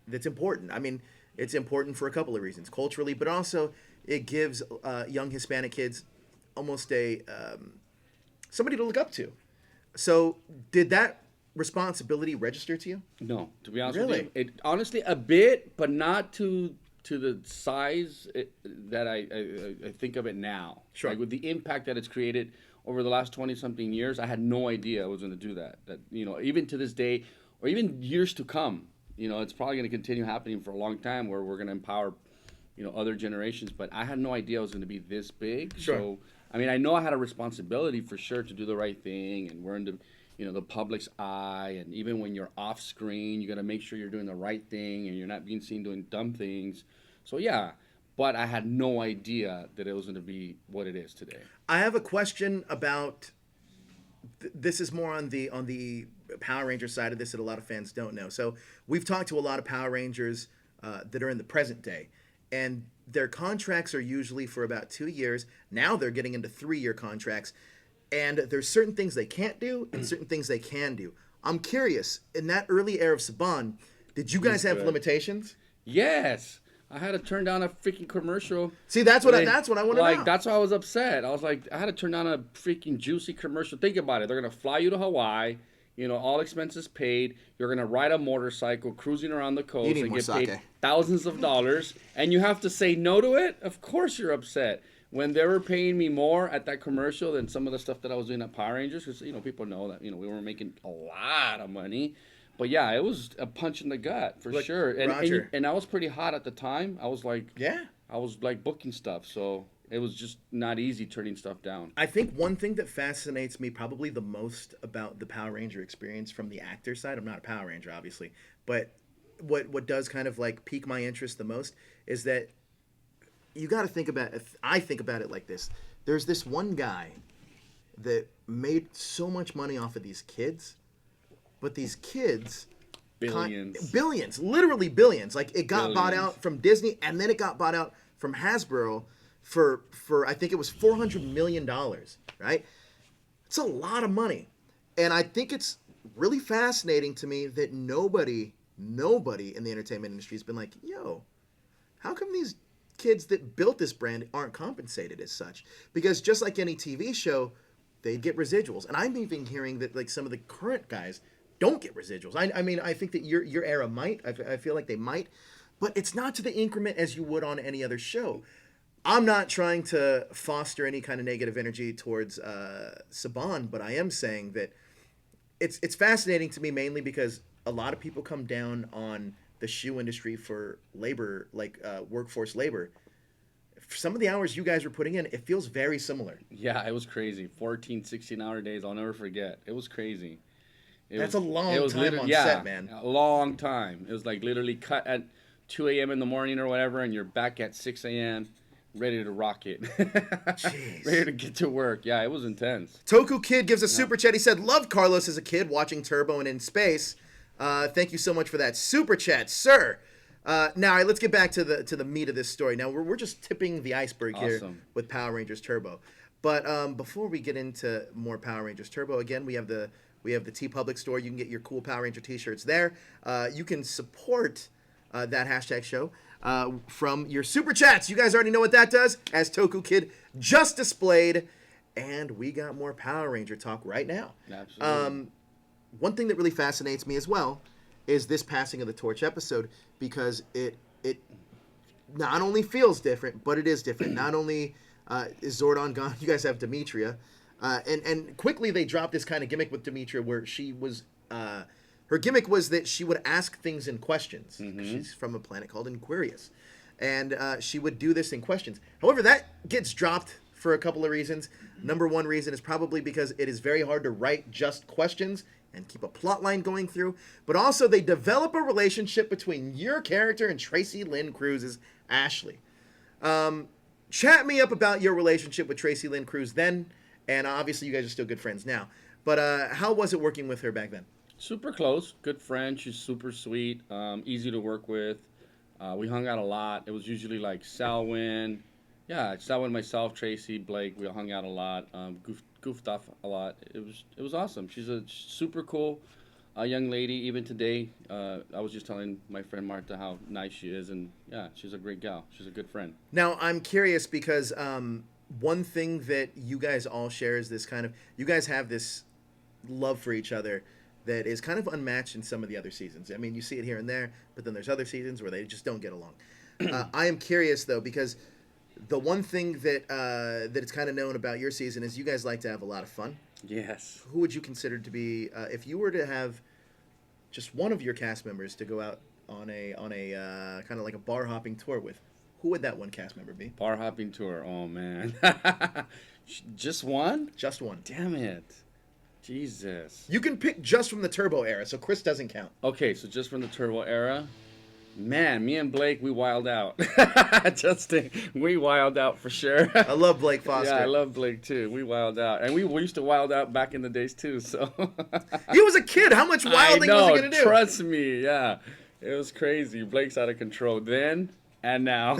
Speaker 1: that's important. I mean, it's important for a couple of reasons, culturally, but also it gives young Hispanic kids almost somebody to look up to. So, did that responsibility register to you?
Speaker 2: No, to be honest
Speaker 1: Really?
Speaker 2: with you, it honestly a bit, but not to the size that I think of it now.
Speaker 1: Sure.
Speaker 2: Like with the impact that it's created over the last 20-something years, I had no idea I was going to do that. That even to this day, or even years to come, it's probably going to continue happening for a long time, where we're going to empower, other generations. But I had no idea I was going to be this big.
Speaker 1: Sure.
Speaker 2: So, I mean, I know I had a responsibility for sure to do the right thing, and we're in the public's eye, and even when you're off screen, you got to make sure you're doing the right thing and you're not being seen doing dumb things. So yeah. But I had no idea that it was going to be what it is today.
Speaker 1: I have a question about. This is more on the Power Ranger side of this that a lot of fans don't know. So we've talked to a lot of Power Rangers that are in the present day, and their contracts are usually for about 2 years. Now they're getting into 3-year contracts, and there's certain things they can't do and certain things they can do. I'm curious, in that early era of Saban, did you guys have limitations?
Speaker 2: Yes. I had to turn down a freaking commercial.
Speaker 1: See, that's what I want to know.
Speaker 2: Like, that's why I was upset. I was like, I had to turn down a freaking juicy commercial. Think about it. They're going to fly you to Hawaii, all expenses paid. You're going to ride a motorcycle cruising around the coast and get paid thousands of dollars. And you have to say no to it? Of course you're upset. When they were paying me more at that commercial than some of the stuff that I was doing at Power Rangers, because, people know that, we weren't making a lot of money. But yeah, it was a punch in the gut for sure. And I was pretty hot at the time. I was like, booking stuff. So it was just not easy turning stuff down.
Speaker 1: I think one thing that fascinates me probably the most about the Power Ranger experience from the actor side, I'm not a Power Ranger, obviously, but what does kind of like pique my interest the most is that you got to think about it. I think about it like this. There's this one guy that made so much money off of these kids. But these kids, billions, literally billions. Like, it got bought out from Disney, and then it got bought out from Hasbro for I think it was $400 million, right? It's a lot of money. And I think it's really fascinating to me that nobody in the entertainment industry has been like, yo, how come these kids that built this brand aren't compensated as such? Because just like any TV show, they get residuals. And I'm even hearing that, like, some of the current guys don't get residuals. I mean, I think that your era might. I feel like they might. But it's not to the increment as you would on any other show. I'm not trying to foster any kind of negative energy towards Saban, but I am saying that it's fascinating to me mainly because a lot of people come down on the shoe industry for labor, like workforce labor. For some of the hours you guys were putting in, it feels very similar.
Speaker 2: Yeah, it was crazy. 14, 16-hour days, I'll never forget. It was crazy.
Speaker 1: That's a long time on set, man.
Speaker 2: A long time. It was like literally cut at 2 a.m. in the morning or whatever, and you're back at 6 a.m. ready to rock it.
Speaker 1: Jeez.
Speaker 2: Ready to get to work. Yeah, it was intense.
Speaker 1: Toku Kid gives a super chat. He said, loved Carlos as a kid watching Turbo and In Space. Thank you so much for that super chat, sir. Now, let's get back to the meat of this story. Now, we're just tipping the iceberg here with Power Rangers Turbo. But before we get into more Power Rangers Turbo, again, we have the TeePublic store. You can get your cool Power Ranger t-shirts there. You can support that hashtag show, from your super chats. You guys already know what that does, as Toku Kid just displayed. And we got more Power Ranger talk right now.
Speaker 2: Absolutely.
Speaker 1: One thing that really fascinates me as well is this passing of the torch episode, because it not only feels different, but it is different. Not only is Zordon gone, you guys have Demetria, and quickly they dropped this kind of gimmick with Demetria where she was her gimmick was that she would ask things in questions. She's from a planet called Inquirius, and she would do this in questions. However, that gets dropped for a couple of reasons. Number one reason is probably because it is very hard to write just questions and keep a plot line going through. But also, they develop a relationship between your character and Tracy Lynn Cruz's Ashley. Chat me up about your relationship with Tracy Lynn Cruz then, and obviously you guys are still good friends now. But how was it working with her back then?
Speaker 2: Super close, good friend. She's super sweet, easy to work with. We hung out a lot. It was usually like Salwin. Yeah, Salwin, myself, Tracy, Blake. We hung out a lot. Goofed off a lot. It was awesome. She's a super cool young lady. Even today, I was just telling my friend Marta how nice she is, and yeah, she's a great gal. She's a good friend.
Speaker 1: Now I'm curious because one thing that you guys all share is this kind of, you guys have this love for each other that is kind of unmatched in some of the other seasons. I mean, you see it here and there, but then there's other seasons where they just don't get along. I am curious though, because the one thing that that it's kind of known about your season is you guys like to have a lot of fun.
Speaker 2: Yes.
Speaker 1: Who would you consider to be, if you were to have just one of your cast members to go out on a kind of like a bar hopping tour with, who would that one cast member be?
Speaker 2: Bar hopping tour. Oh man. Just one?
Speaker 1: Just one.
Speaker 2: Damn it. Jesus.
Speaker 1: You can pick just from the Turbo era, so Chris doesn't count.
Speaker 2: Okay, so just from the Turbo era. Man, me and Blake, we wild out. We wild out for sure.
Speaker 1: I love Blake Foster.
Speaker 2: Yeah, I love Blake too. We wild out, and we used to wild out back in the days too. So
Speaker 1: he was a kid. How much wilding was he gonna do?
Speaker 2: Trust me. Yeah, it was crazy. Blake's out of control then and now.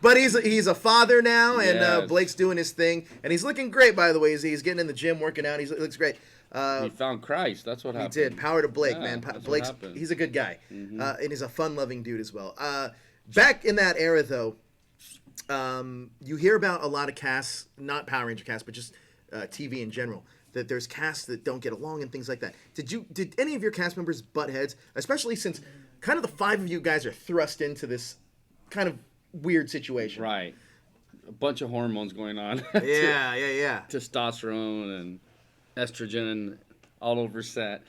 Speaker 1: But he's a father now, and
Speaker 2: Yes.
Speaker 1: Blake's doing his thing, and he's looking great. By the way, he's getting in the gym, working out. He looks great.
Speaker 2: He found Christ. That's what happened.
Speaker 1: He did. Power to Blake,
Speaker 2: Yeah,
Speaker 1: man.
Speaker 2: that's what
Speaker 1: Blake's
Speaker 2: happened.
Speaker 1: he's a good guy, and he's a fun-loving dude as well. Back in that era, though, you hear about a lot of casts, not Power Ranger casts, but just TV in general. That there's casts that don't get along and things like that. Did any of your cast members butt heads, especially since kind of the five of you guys are thrust into this kind of weird situation?
Speaker 2: Right. A bunch of hormones going on.
Speaker 1: Yeah.
Speaker 2: Testosterone and estrogen all over set.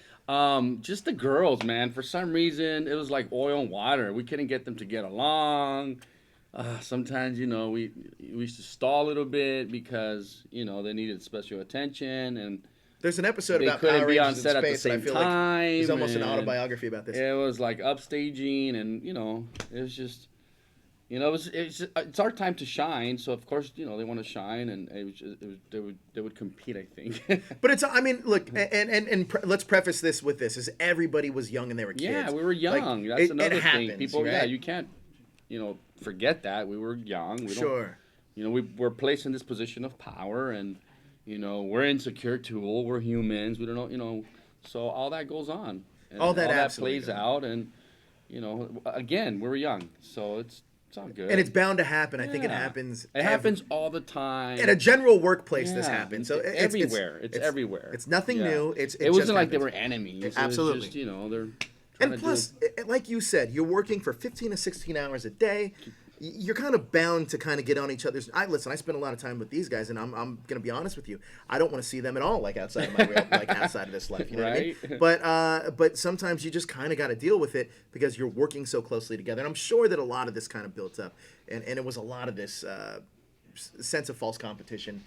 Speaker 2: Just the girls, man. For some reason, it was like oil and water. We couldn't get them to get along. Sometimes, we used to stall a little bit because, they needed special attention, and
Speaker 1: There's an episode
Speaker 2: they
Speaker 1: about
Speaker 2: couldn't
Speaker 1: Power
Speaker 2: be on
Speaker 1: Rangers in
Speaker 2: set at the
Speaker 1: space, and I
Speaker 2: same
Speaker 1: feel like
Speaker 2: time.
Speaker 1: there's almost an
Speaker 2: and
Speaker 1: autobiography about this.
Speaker 2: It was like upstaging, and, it was just... it's our time to shine, so of course they want to shine, and they would compete, I think.
Speaker 1: But it's, I mean, look, and let's preface this with this: is everybody was young and they were kids.
Speaker 2: Yeah, we were young.
Speaker 1: Like,
Speaker 2: That's another
Speaker 1: it
Speaker 2: thing.
Speaker 1: happens,
Speaker 2: People,
Speaker 1: right?
Speaker 2: yeah, you can't, forget that we were young.
Speaker 1: Sure.
Speaker 2: We're placed in this position of power, and we're insecure too. We're humans. We don't know, so all that goes on. And
Speaker 1: All that
Speaker 2: plays
Speaker 1: goes on.
Speaker 2: out, and again, we're young, so it's all good.
Speaker 1: And it's bound to happen. I think it
Speaker 2: Yeah.
Speaker 1: happens.
Speaker 2: It happens all the time.
Speaker 1: In a general workplace, this
Speaker 2: Yeah,
Speaker 1: happens. So it's
Speaker 2: everywhere. It's everywhere.
Speaker 1: It's nothing
Speaker 2: Yeah.
Speaker 1: new. It
Speaker 2: wasn't
Speaker 1: just
Speaker 2: like they
Speaker 1: happens.
Speaker 2: were enemies. It
Speaker 1: Absolutely.
Speaker 2: was just, they're trying
Speaker 1: And
Speaker 2: to
Speaker 1: plus, like you said, you're working for 15 to 16 hours a day. You're kind of bound to kind of get on each other's. I spend a lot of time with these guys, and I'm gonna be honest with you. I don't want to see them at all, like outside of my real, like outside of this life. You know what I mean? But sometimes you just kind of got to deal with it because you're working so closely together. And I'm sure that a lot of this kind of built up, and it was a lot of this sense of false competition,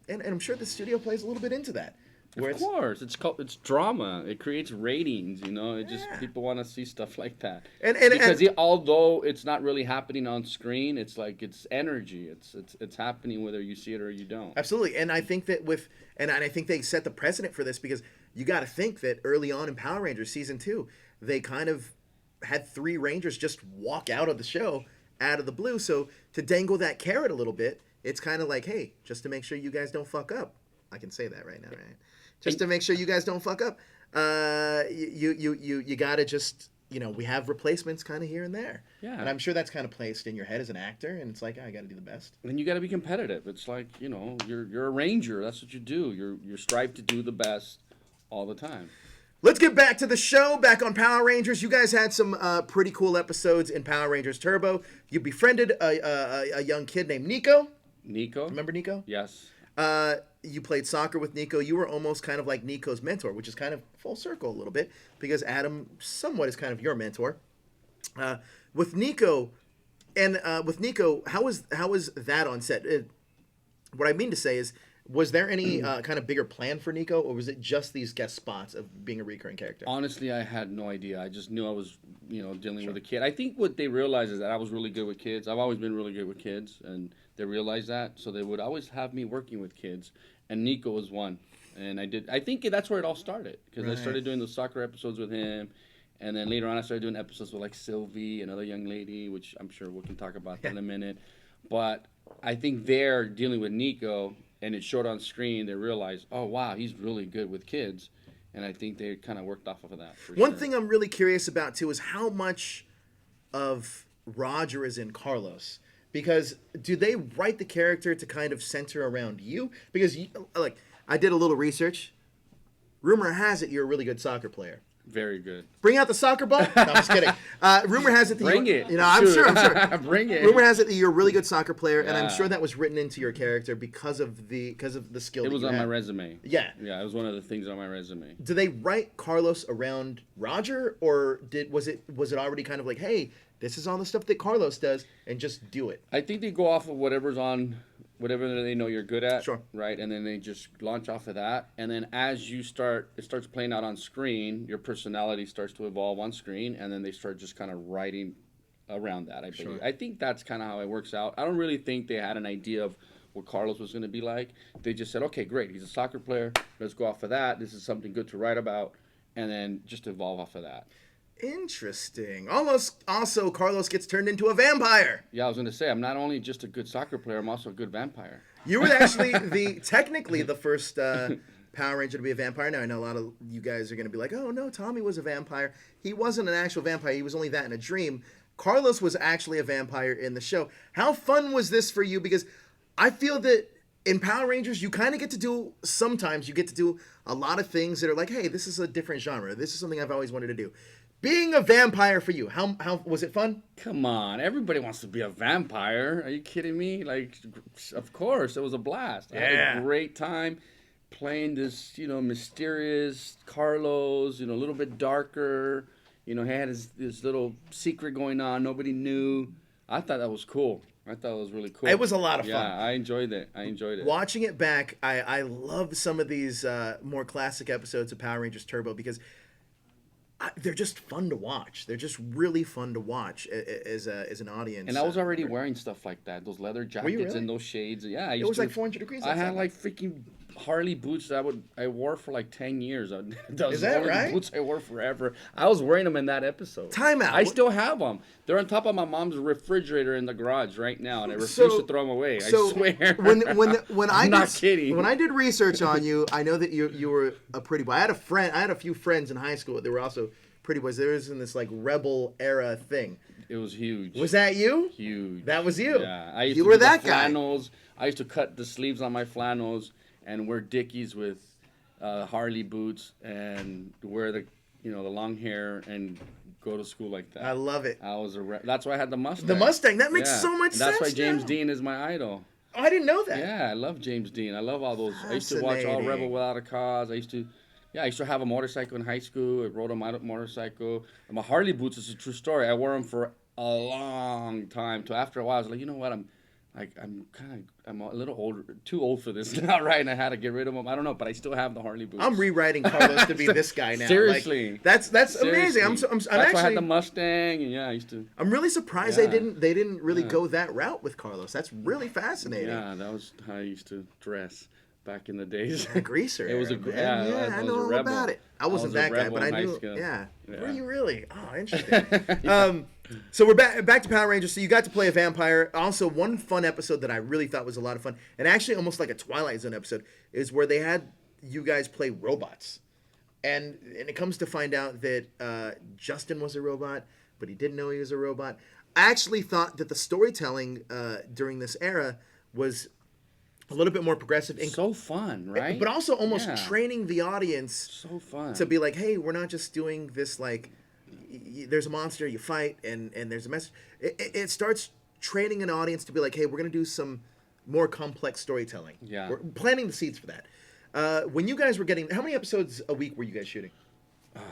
Speaker 1: and I'm sure the studio plays a little bit into that.
Speaker 2: Of course, it's drama. It creates ratings. It just people want to see stuff like that. Because although it's not really happening on screen, it's like it's energy. It's happening whether you see it or you don't.
Speaker 1: Absolutely, and I think that I think they set the precedent for this because you got to think that early on in Power Rangers season 2, they kind of had 3 Rangers just walk out of the show out of the blue. So to dangle that carrot a little bit, it's kind of like, hey, just to make sure you guys don't fuck up. I can say that right now, right? Just to make sure you guys don't fuck up, you got to just we have replacements kind of here and there.
Speaker 2: Yeah.
Speaker 1: And I'm sure that's kind of placed in your head as an actor, and it's like, I got to do the best.
Speaker 2: And you got to be competitive. It's like, you're a ranger. That's what you do. You strive to do the best all the time.
Speaker 1: Let's get back to the show, back on Power Rangers. You guys had some pretty cool episodes in Power Rangers Turbo. You befriended a young kid named Nico.
Speaker 2: Nico?
Speaker 1: Remember Nico?
Speaker 2: Yes.
Speaker 1: You played soccer with Nico. You were almost kind of like Nico's mentor, which is kind of full circle a little bit, because Adam somewhat is kind of your mentor. With Nico, how was that on set? What I mean to say is, was there any kind of bigger plan for Nico, or was it just these guest spots of being a recurring character?
Speaker 2: Honestly, I had no idea. I just knew I was, dealing with a kid. I think what they realized is that I was really good with kids. I've always been really good with kids, and they realized that, so they would always have me working with kids, and Nico was one. And I think that's where it all started, because I started doing the soccer episodes with him, and then later on I started doing episodes with like Sylvie, another young lady, which I'm sure we can talk about that in a minute. But I think they're dealing with Nico, and it showed on screen, they realized, oh, wow, he's really good with kids. And I think they kind of worked off of that.
Speaker 1: One thing I'm really curious about, too, is how much of Roger is in Carlos. Because do they write the character to kind of center around you? Because, I did a little research. Rumor has it you're a really good soccer player.
Speaker 2: Very good.
Speaker 1: Bring out the soccer ball? No, I'm just kidding. Rumor has it that
Speaker 2: Bring it.
Speaker 1: I'm sure.
Speaker 2: Bring it.
Speaker 1: Rumor has it that you're a really good soccer player, and I'm sure that was written into your character because of the skill.
Speaker 2: It was on my resume.
Speaker 1: Yeah.
Speaker 2: Yeah, it was one of the things on my resume.
Speaker 1: Do they write Carlos around Roger, or was it already kind of like, hey, this is all the stuff that Carlos does, and just do it?
Speaker 2: I think they go off of whatever they know you're good at,
Speaker 1: sure,
Speaker 2: right? And then they just launch off of that. And then as it starts playing out on screen, your personality starts to evolve on screen, and then they start just kind of writing around that, I believe. Sure. I think that's kind of how it works out. I don't really think they had an idea of what Carlos was going to be like. They just said, okay, great, he's a soccer player. Let's go off of that. This is something good to write about, and then just evolve off of that.
Speaker 1: Interesting. Also, Carlos gets turned into a vampire.
Speaker 2: Yeah, I was going to say, I'm not only just a good soccer player, I'm also a good vampire.
Speaker 1: You were actually technically the first Power Ranger to be a vampire. Now, I know a lot of you guys are going to be like, oh, no, Tommy was a vampire. He wasn't an actual vampire. He was only that in a dream. Carlos was actually a vampire in the show. How fun was this for you? Because I feel that in Power Rangers, you kind of get to do a lot of things that are like, hey, this is a different genre. This is something I've always wanted to do. Being a vampire for you, how was it fun?
Speaker 2: Come on, everybody wants to be a vampire. Are you kidding me? Like, of course, it was a blast. I had a great time playing this, mysterious Carlos, a little bit darker. He had his little secret going on. Nobody knew. I thought that was cool. I thought it was really cool.
Speaker 1: It was a lot of fun.
Speaker 2: Yeah, I enjoyed it.
Speaker 1: Watching it back, I love some of these more classic episodes of Power Rangers Turbo because they're just fun to watch. They're just really fun to watch as an audience.
Speaker 2: And I was already wearing stuff like that. Those leather jackets and those shades. Yeah,
Speaker 1: it was like 400 degrees outside.
Speaker 2: I had like freaking Harley boots that I wore for like 10 years.
Speaker 1: Is that right?
Speaker 2: Boots I wore forever. I was wearing them in that episode.
Speaker 1: Time out.
Speaker 2: I still have them. They're on top of my mom's refrigerator in the garage right now, and I refuse to throw them away. I swear.
Speaker 1: I'm
Speaker 2: not kidding.
Speaker 1: When I did research on you, I know that you were a pretty boy. I had a few friends in high school. They were also pretty boys. They were in this like rebel era thing.
Speaker 2: It was huge.
Speaker 1: Was that you?
Speaker 2: Huge.
Speaker 1: That was you.
Speaker 2: Yeah.
Speaker 1: You were that guy.
Speaker 2: I used to cut the sleeves on my flannels and wear Dickies with Harley boots and wear the long hair and go to school like that.
Speaker 1: I love it.
Speaker 2: That's why I had the Mustang.
Speaker 1: The Mustang. That makes so much sense.
Speaker 2: That's why James Dean is my idol.
Speaker 1: Oh, I didn't know that.
Speaker 2: Yeah, I love James Dean. I love all those. I used to watch all Rebel Without a Cause. I used to have a motorcycle in high school. I rode a motorcycle. And my Harley boots is a true story. I wore them for a long time. So after a while, I was like, you know what? I'm a little older, too old for this now, right? And I had to get rid of them. I don't know, but I still have the Harley boots.
Speaker 1: I'm rewriting Carlos to be this guy now.
Speaker 2: Seriously,
Speaker 1: like, that's amazing. That's why
Speaker 2: I had the Mustang, and I used to.
Speaker 1: I'm really surprised they didn't really go that route with Carlos. That's really fascinating.
Speaker 2: Yeah, that was how I used to dress back in the days.
Speaker 1: A greaser.
Speaker 2: It was
Speaker 1: I know all about it. I wasn't that guy, but I knew. Yeah. Were you really? Oh, interesting. So we're back to Power Rangers. So you got to play a vampire. Also, one fun episode that I really thought was a lot of fun, and actually almost like a Twilight Zone episode, is where they had you guys play robots. and it comes to find out that Justin was a robot, but he didn't know he was a robot. I actually thought that the storytelling during this era was a little bit more progressive.
Speaker 2: So fun, right?
Speaker 1: But also almost training the audience
Speaker 2: so fun
Speaker 1: to be like, hey, we're not just doing this like, there's a monster, you fight, and there's a message. It starts training an audience to be like, hey, we're going to do some more complex storytelling.
Speaker 2: Yeah.
Speaker 1: We're planting the seeds for that. When you guys were getting, how many episodes a week were you guys shooting?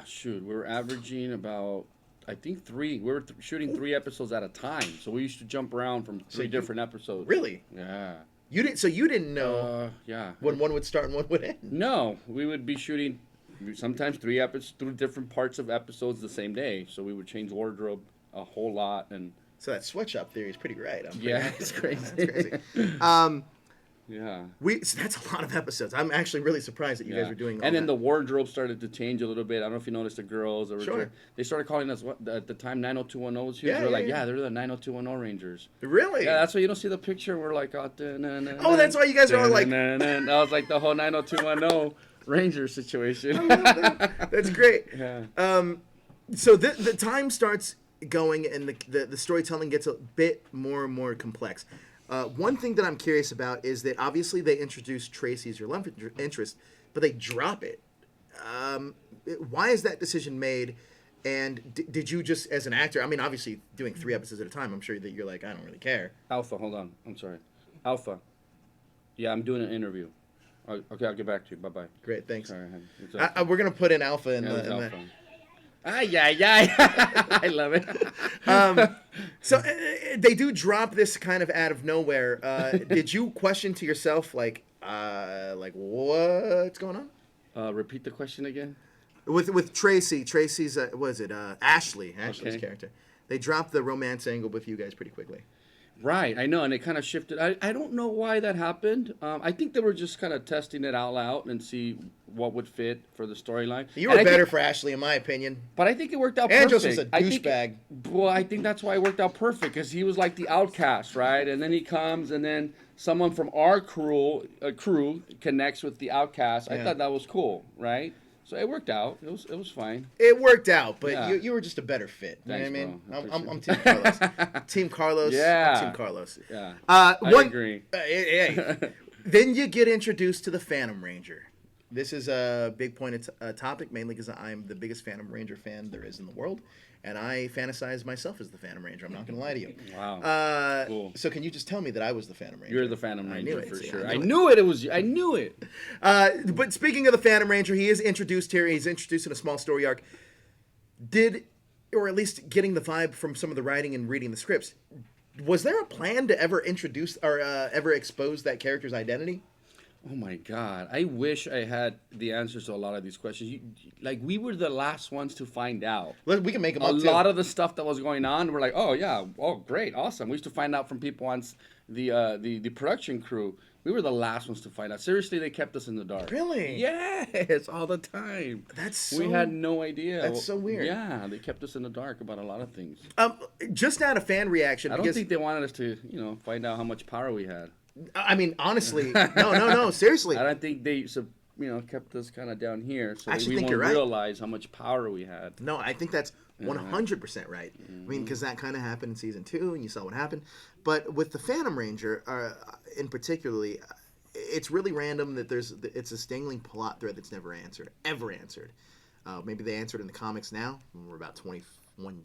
Speaker 2: Shoot, we were averaging about, I think 3. We were shooting 3 episodes at a time. So we used to jump around from 3 different episodes.
Speaker 1: Really?
Speaker 2: Yeah.
Speaker 1: You didn't know when one would start and one would end?
Speaker 2: No, we would be shooting sometimes 3 episodes, 3 different parts of episodes the same day. So we would change wardrobe a whole lot. And
Speaker 1: so that switch up theory is pretty great.
Speaker 2: It's crazy.
Speaker 1: That's crazy.
Speaker 2: Yeah.
Speaker 1: So that's a lot of episodes. I'm actually really surprised that you guys were doing all
Speaker 2: And then
Speaker 1: that.
Speaker 2: the wardrobe started to change a little bit. I don't know if you noticed the girls.
Speaker 1: Sure.
Speaker 2: They started calling us, at the time, 90210 was huge.
Speaker 1: Yeah,
Speaker 2: They were like,
Speaker 1: yeah.
Speaker 2: they're the 90210 Rangers.
Speaker 1: Really?
Speaker 2: Yeah, that's why you don't see the picture. We're like, oh,
Speaker 1: that's why you guys are all like...
Speaker 2: That was like the whole 90210 Ranger situation.
Speaker 1: That's great.
Speaker 2: Yeah.
Speaker 1: So the time starts going and the storytelling gets a bit more and more complex. One thing that I'm curious about is that obviously they introduce Tracy as your love interest, but they drop it. Why is that decision made? And did you just, as an actor, I mean, obviously doing 3 episodes at a time, I'm sure that you're like, I don't really care.
Speaker 2: Alpha, hold on. I'm sorry. Alpha. Yeah, I'm doing an interview. Okay, I'll get back to you. Bye-bye.
Speaker 1: Great, thanks.
Speaker 2: Sorry,
Speaker 1: we're going to put in Alpha in the...
Speaker 2: Alpha. I love it.
Speaker 1: So they do drop this kind of out of nowhere. Did you question to yourself, like what's going on?
Speaker 2: Repeat the question again.
Speaker 1: With Tracy's Ashley's
Speaker 2: Okay.
Speaker 1: character. They dropped the romance angle with you guys pretty quickly.
Speaker 2: Right, I know, and it kind of shifted. I don't know why that happened. I think they were just kind of testing it out and see what would fit for the storyline.
Speaker 1: You were better for Ashley, in my opinion.
Speaker 2: But I think it worked out
Speaker 1: Andros
Speaker 2: perfect.
Speaker 1: was a douchebag.
Speaker 2: Well, I think that's why it worked out perfect, because he was like the outcast, right? And then he comes, and then someone from our crew connects with the outcast. I thought that was cool, right? So it worked out. It was fine.
Speaker 1: It worked out, but you were just a better fit.
Speaker 2: Thanks,
Speaker 1: you know what I mean?
Speaker 2: bro.
Speaker 1: I'm Team Carlos. Team Carlos.
Speaker 2: Yeah.
Speaker 1: I'm Team Carlos.
Speaker 2: Yeah. I agree.
Speaker 1: Then you get introduced to the Phantom Ranger. This is a big point of topic, mainly because I'm the biggest Phantom Ranger fan there is in the world, and I fantasize myself as the Phantom Ranger. I'm not going to lie to you.
Speaker 2: Wow. Cool.
Speaker 1: So can you just tell me that I was the Phantom Ranger?
Speaker 2: You're the Phantom Ranger
Speaker 1: I knew it,
Speaker 2: for
Speaker 1: see,
Speaker 2: sure.
Speaker 1: I
Speaker 2: knew it. It was. I knew it.
Speaker 1: But speaking of the Phantom Ranger, he is introduced here. He's introduced in a small story arc. Or at least getting the vibe from some of the writing and reading the scripts, was there a plan to ever introduce or ever expose that character's identity?
Speaker 2: Oh my God! I wish I had the answers to a lot of these questions. We were the last ones to find out.
Speaker 1: We can make them
Speaker 2: a
Speaker 1: up too.
Speaker 2: lot of the stuff that was going on. We're like, oh yeah, oh great, awesome. We used to find out from people on the production crew. We were the last ones to find out. Seriously, they kept us in the dark.
Speaker 1: Really?
Speaker 2: Yes, all the time. We had no idea.
Speaker 1: That's so weird.
Speaker 2: Yeah, they kept us in the dark about a lot of things.
Speaker 1: Just out of fan reaction.
Speaker 2: I don't think they wanted us to, find out how much power we had.
Speaker 1: I mean, honestly, no, seriously.
Speaker 2: I don't think they, kept us kind of down here, so we won't
Speaker 1: right.
Speaker 2: realize how much power we had.
Speaker 1: No, I think that's 100% right. I mean, because that kind of happened in season 2, and you saw what happened. But with the Phantom Ranger, in particularly, it's really random that it's a dangling plot thread that's never answered, ever answered. Maybe they answered in the comics now. We're about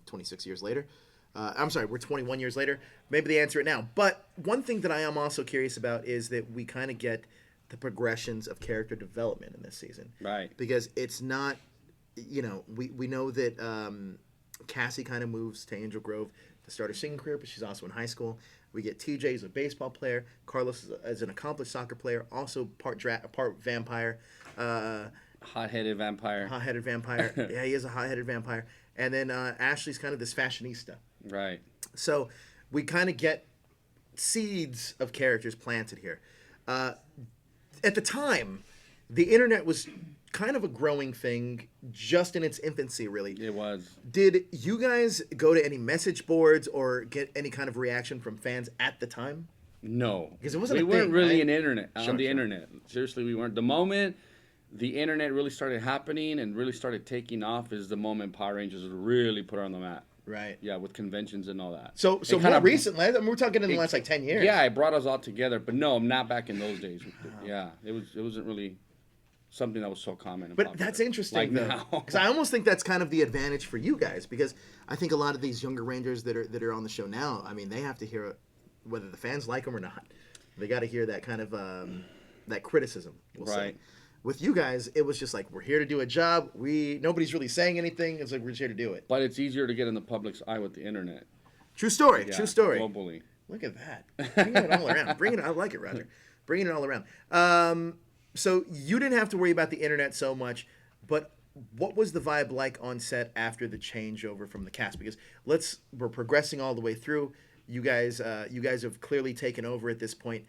Speaker 1: 26 years later. I'm sorry, we're 21 years later. Maybe they answer it now. But one thing that I am also curious about is that we kind of get the progressions of character development in this season.
Speaker 2: Right.
Speaker 1: Because it's not, we know that Cassie kind of moves to Angel Grove to start her singing career, but she's also in high school. We get TJ as a baseball player. Carlos as an accomplished soccer player, also part vampire.
Speaker 2: Hot-headed vampire.
Speaker 1: Hot-headed vampire. Yeah, he is a hot-headed vampire. And then Ashley's kind of this fashionista.
Speaker 2: Right.
Speaker 1: So we kind of get seeds of characters planted here. At the time, the internet was kind of a growing thing, just in its infancy, really.
Speaker 2: It was.
Speaker 1: Did you guys go to any message boards or get any kind of reaction from fans at the time?
Speaker 2: No.
Speaker 1: Because it wasn't
Speaker 2: we weren't really
Speaker 1: right?
Speaker 2: on the internet. Seriously, we weren't. The moment the internet really started happening and really started taking off is the moment Power Rangers really put her on the map.
Speaker 1: Right.
Speaker 2: Yeah, with conventions and all that.
Speaker 1: So more recently, I mean, we're talking in the last like 10 years.
Speaker 2: Yeah, it brought us all together, but no, not back in those days. Yeah, it wasn't really something that was so common.
Speaker 1: But that's interesting,
Speaker 2: like
Speaker 1: though,
Speaker 2: now.
Speaker 1: because I almost think that's kind of the advantage for you guys, because I think a lot of these younger Rangers that are on the show now, I mean, they have to hear whether the fans like them or not. They got to hear that kind of that criticism. We'll say. With you guys, it was just like, we're here to do a job. Nobody's really saying anything. It's like, we're just here to do it.
Speaker 2: But it's easier to get in the public's eye with the internet.
Speaker 1: True story.
Speaker 2: Yeah,
Speaker 1: true story.
Speaker 2: Globally.
Speaker 1: Look at that. Bringing it all around. I like it, Roger. Bringing it all around. So you didn't have to worry about the internet so much, but what was the vibe like on set after the changeover from the cast? Because we're progressing all the way through. You guys have clearly taken over at this point.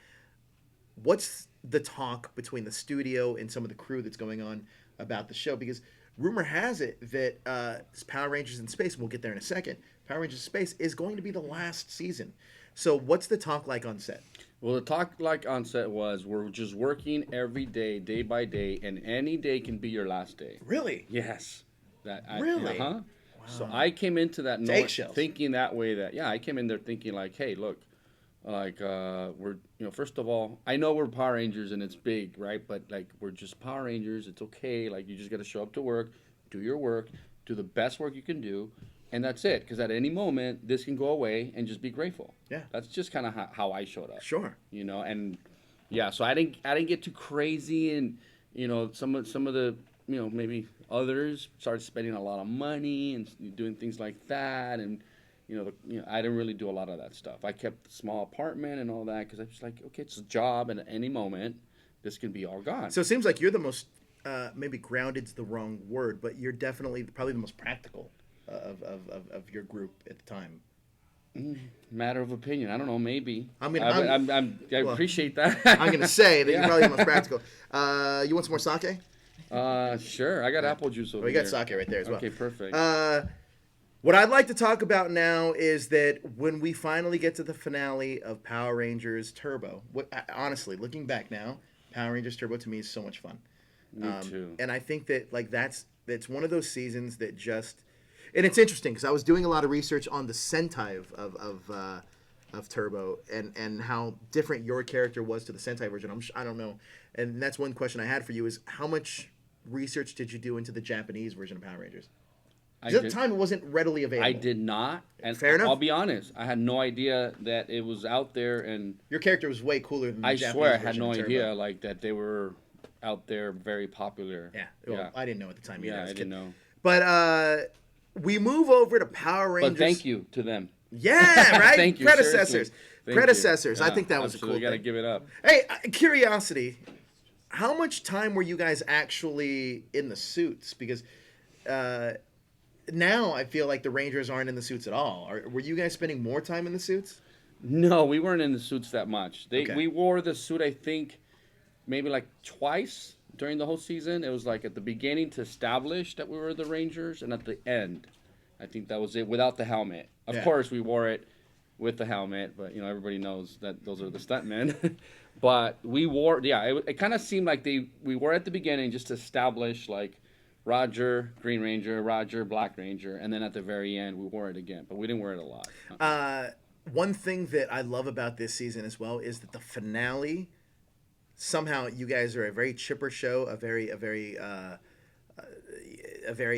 Speaker 1: What's the talk between the studio and some of the crew that's going on about the show? Because rumor has it that Power Rangers in Space, and we'll get there in a second, Power Rangers in Space is going to be the last season. So what's the talk like on set?
Speaker 2: Well, the talk like on set was we're just working every day, day by day, and any day can be your last day.
Speaker 1: Really?
Speaker 2: Yes.
Speaker 1: Really?
Speaker 2: Wow. So I came into that thinking that way. I came in there thinking like, hey, look, like we're first of all, I know we're Power Rangers and it's big, right? But like we're just Power Rangers. It's okay. Like you just got to show up to work, do your work, do the best work you can do. And that's it, because at any moment, this can go away and just be grateful.
Speaker 1: Yeah.
Speaker 2: That's just kind of how I showed up.
Speaker 1: Sure.
Speaker 2: And yeah, so I didn't get too crazy, and some of the maybe others started spending a lot of money and doing things like that, and I didn't really do a lot of that stuff. I kept a small apartment and all that because I was like, okay, it's a job, and at any moment, this can be all gone.
Speaker 1: So it seems like you're the most maybe grounded's the wrong word, but you're definitely probably the most practical of your group at the time.
Speaker 2: Matter of opinion. I don't know. Maybe. I appreciate that.
Speaker 1: I'm gonna say that you're probably the most practical. You want some more sake?
Speaker 2: Sure. I got apple juice over here.
Speaker 1: You got sake right there as well.
Speaker 2: Okay, perfect.
Speaker 1: What I'd like to talk about now is that when we finally get to the finale of Power Rangers Turbo, honestly, looking back now, Power Rangers Turbo to me is so much fun.
Speaker 2: Me too.
Speaker 1: And I think that that's one of those seasons that just. And it's interesting because I was doing a lot of research on the Sentai of Turbo and how different your character was to the Sentai version. I don't know, and that's one question I had for you: is how much research did you do into the Japanese version of Power Rangers? At the time, it wasn't readily available.
Speaker 2: I did not, and
Speaker 1: fair enough.
Speaker 2: I'll be honest, I had no idea that it was out there, and
Speaker 1: your character was way cooler than the Japanese
Speaker 2: swear I
Speaker 1: version
Speaker 2: had no
Speaker 1: of Turbo.
Speaker 2: idea like that they were out there, very popular.
Speaker 1: Yeah, well, I didn't know at the time.
Speaker 2: Yeah, I didn't know.
Speaker 1: But we move over to Power Rangers.
Speaker 2: But thank you to them.
Speaker 1: Yeah, right.
Speaker 2: Thank you.
Speaker 1: Predecessors.
Speaker 2: Yeah,
Speaker 1: I think that was a cool thing.
Speaker 2: You got to give it up.
Speaker 1: Hey, curiosity. How much time were you guys actually in the suits? Because now I feel like the Rangers aren't in the suits at all. Were you guys spending more time in the suits?
Speaker 2: No, we weren't in the suits that much.
Speaker 1: Okay.
Speaker 2: We wore the suit, I think, maybe like twice during the whole season. It was like at the beginning to establish that we were the Rangers, and at the end, I think that was it, without the helmet. Of course, we wore it with the helmet, but everybody knows that those are the stuntmen. But we wore, it kind of seemed like we wore at the beginning just to establish like Roger, Green Ranger, Roger, Black Ranger, and then at the very end we wore it again, but we didn't wear it a lot.
Speaker 1: One thing that I love about this season as well is that the finale. Somehow, you guys are a very chipper show, a very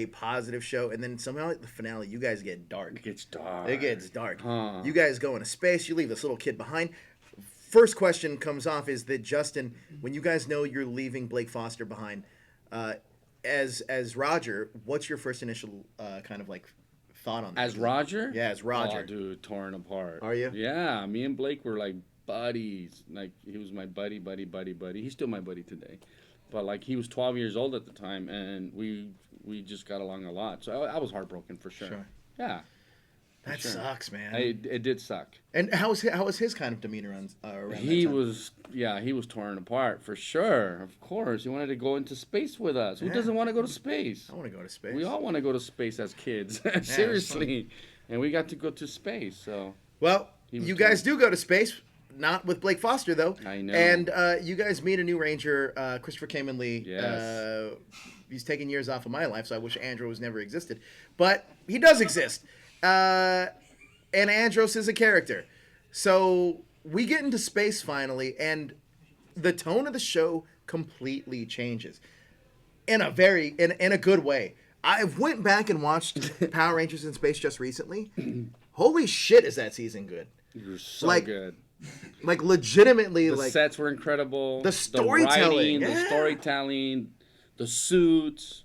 Speaker 1: positive show, and then somehow at the finale, you guys get dark.
Speaker 2: It gets dark.
Speaker 1: It gets dark. You guys go into space. You leave this little kid behind. First question comes off is that Justin, when you guys know you're leaving Blake Foster behind, as Roger, what's your first initial kind of like thought on that?
Speaker 2: As Roger?
Speaker 1: Yeah, as Roger.
Speaker 2: Oh, dude, torn apart.
Speaker 1: Are you?
Speaker 2: Yeah, me and Blake were like buddies. Like he was my buddy. He's still my buddy today, but like he was 12 years old at the time, and we just got along a lot. So I was heartbroken for sure. Yeah,
Speaker 1: that sucks, man.
Speaker 2: It did suck.
Speaker 1: And how was his kind of demeanor around
Speaker 2: he
Speaker 1: that time?
Speaker 2: He was torn apart for sure. Of course, he wanted to go into space with us. Who doesn't want to go to space?
Speaker 1: I want to go to space.
Speaker 2: We all want to go to space as kids. Seriously, and we got to go to space. So
Speaker 1: well, you guys do go to space. not with Blake Foster though.
Speaker 2: I know.
Speaker 1: And you guys meet a new Ranger, Christopher Kamen Lee.
Speaker 2: Yes.
Speaker 1: He's taken years off of my life, so I wish Andros never existed, but he does exist. And Andros is a character. So we get into space finally, and the tone of the show completely changes in a good way. I went back and watched Power Rangers in Space just recently. Holy shit, is that season good?
Speaker 2: You're so good.
Speaker 1: Like legitimately,
Speaker 2: The sets were incredible.
Speaker 1: The storytelling,
Speaker 2: the storytelling, the suits.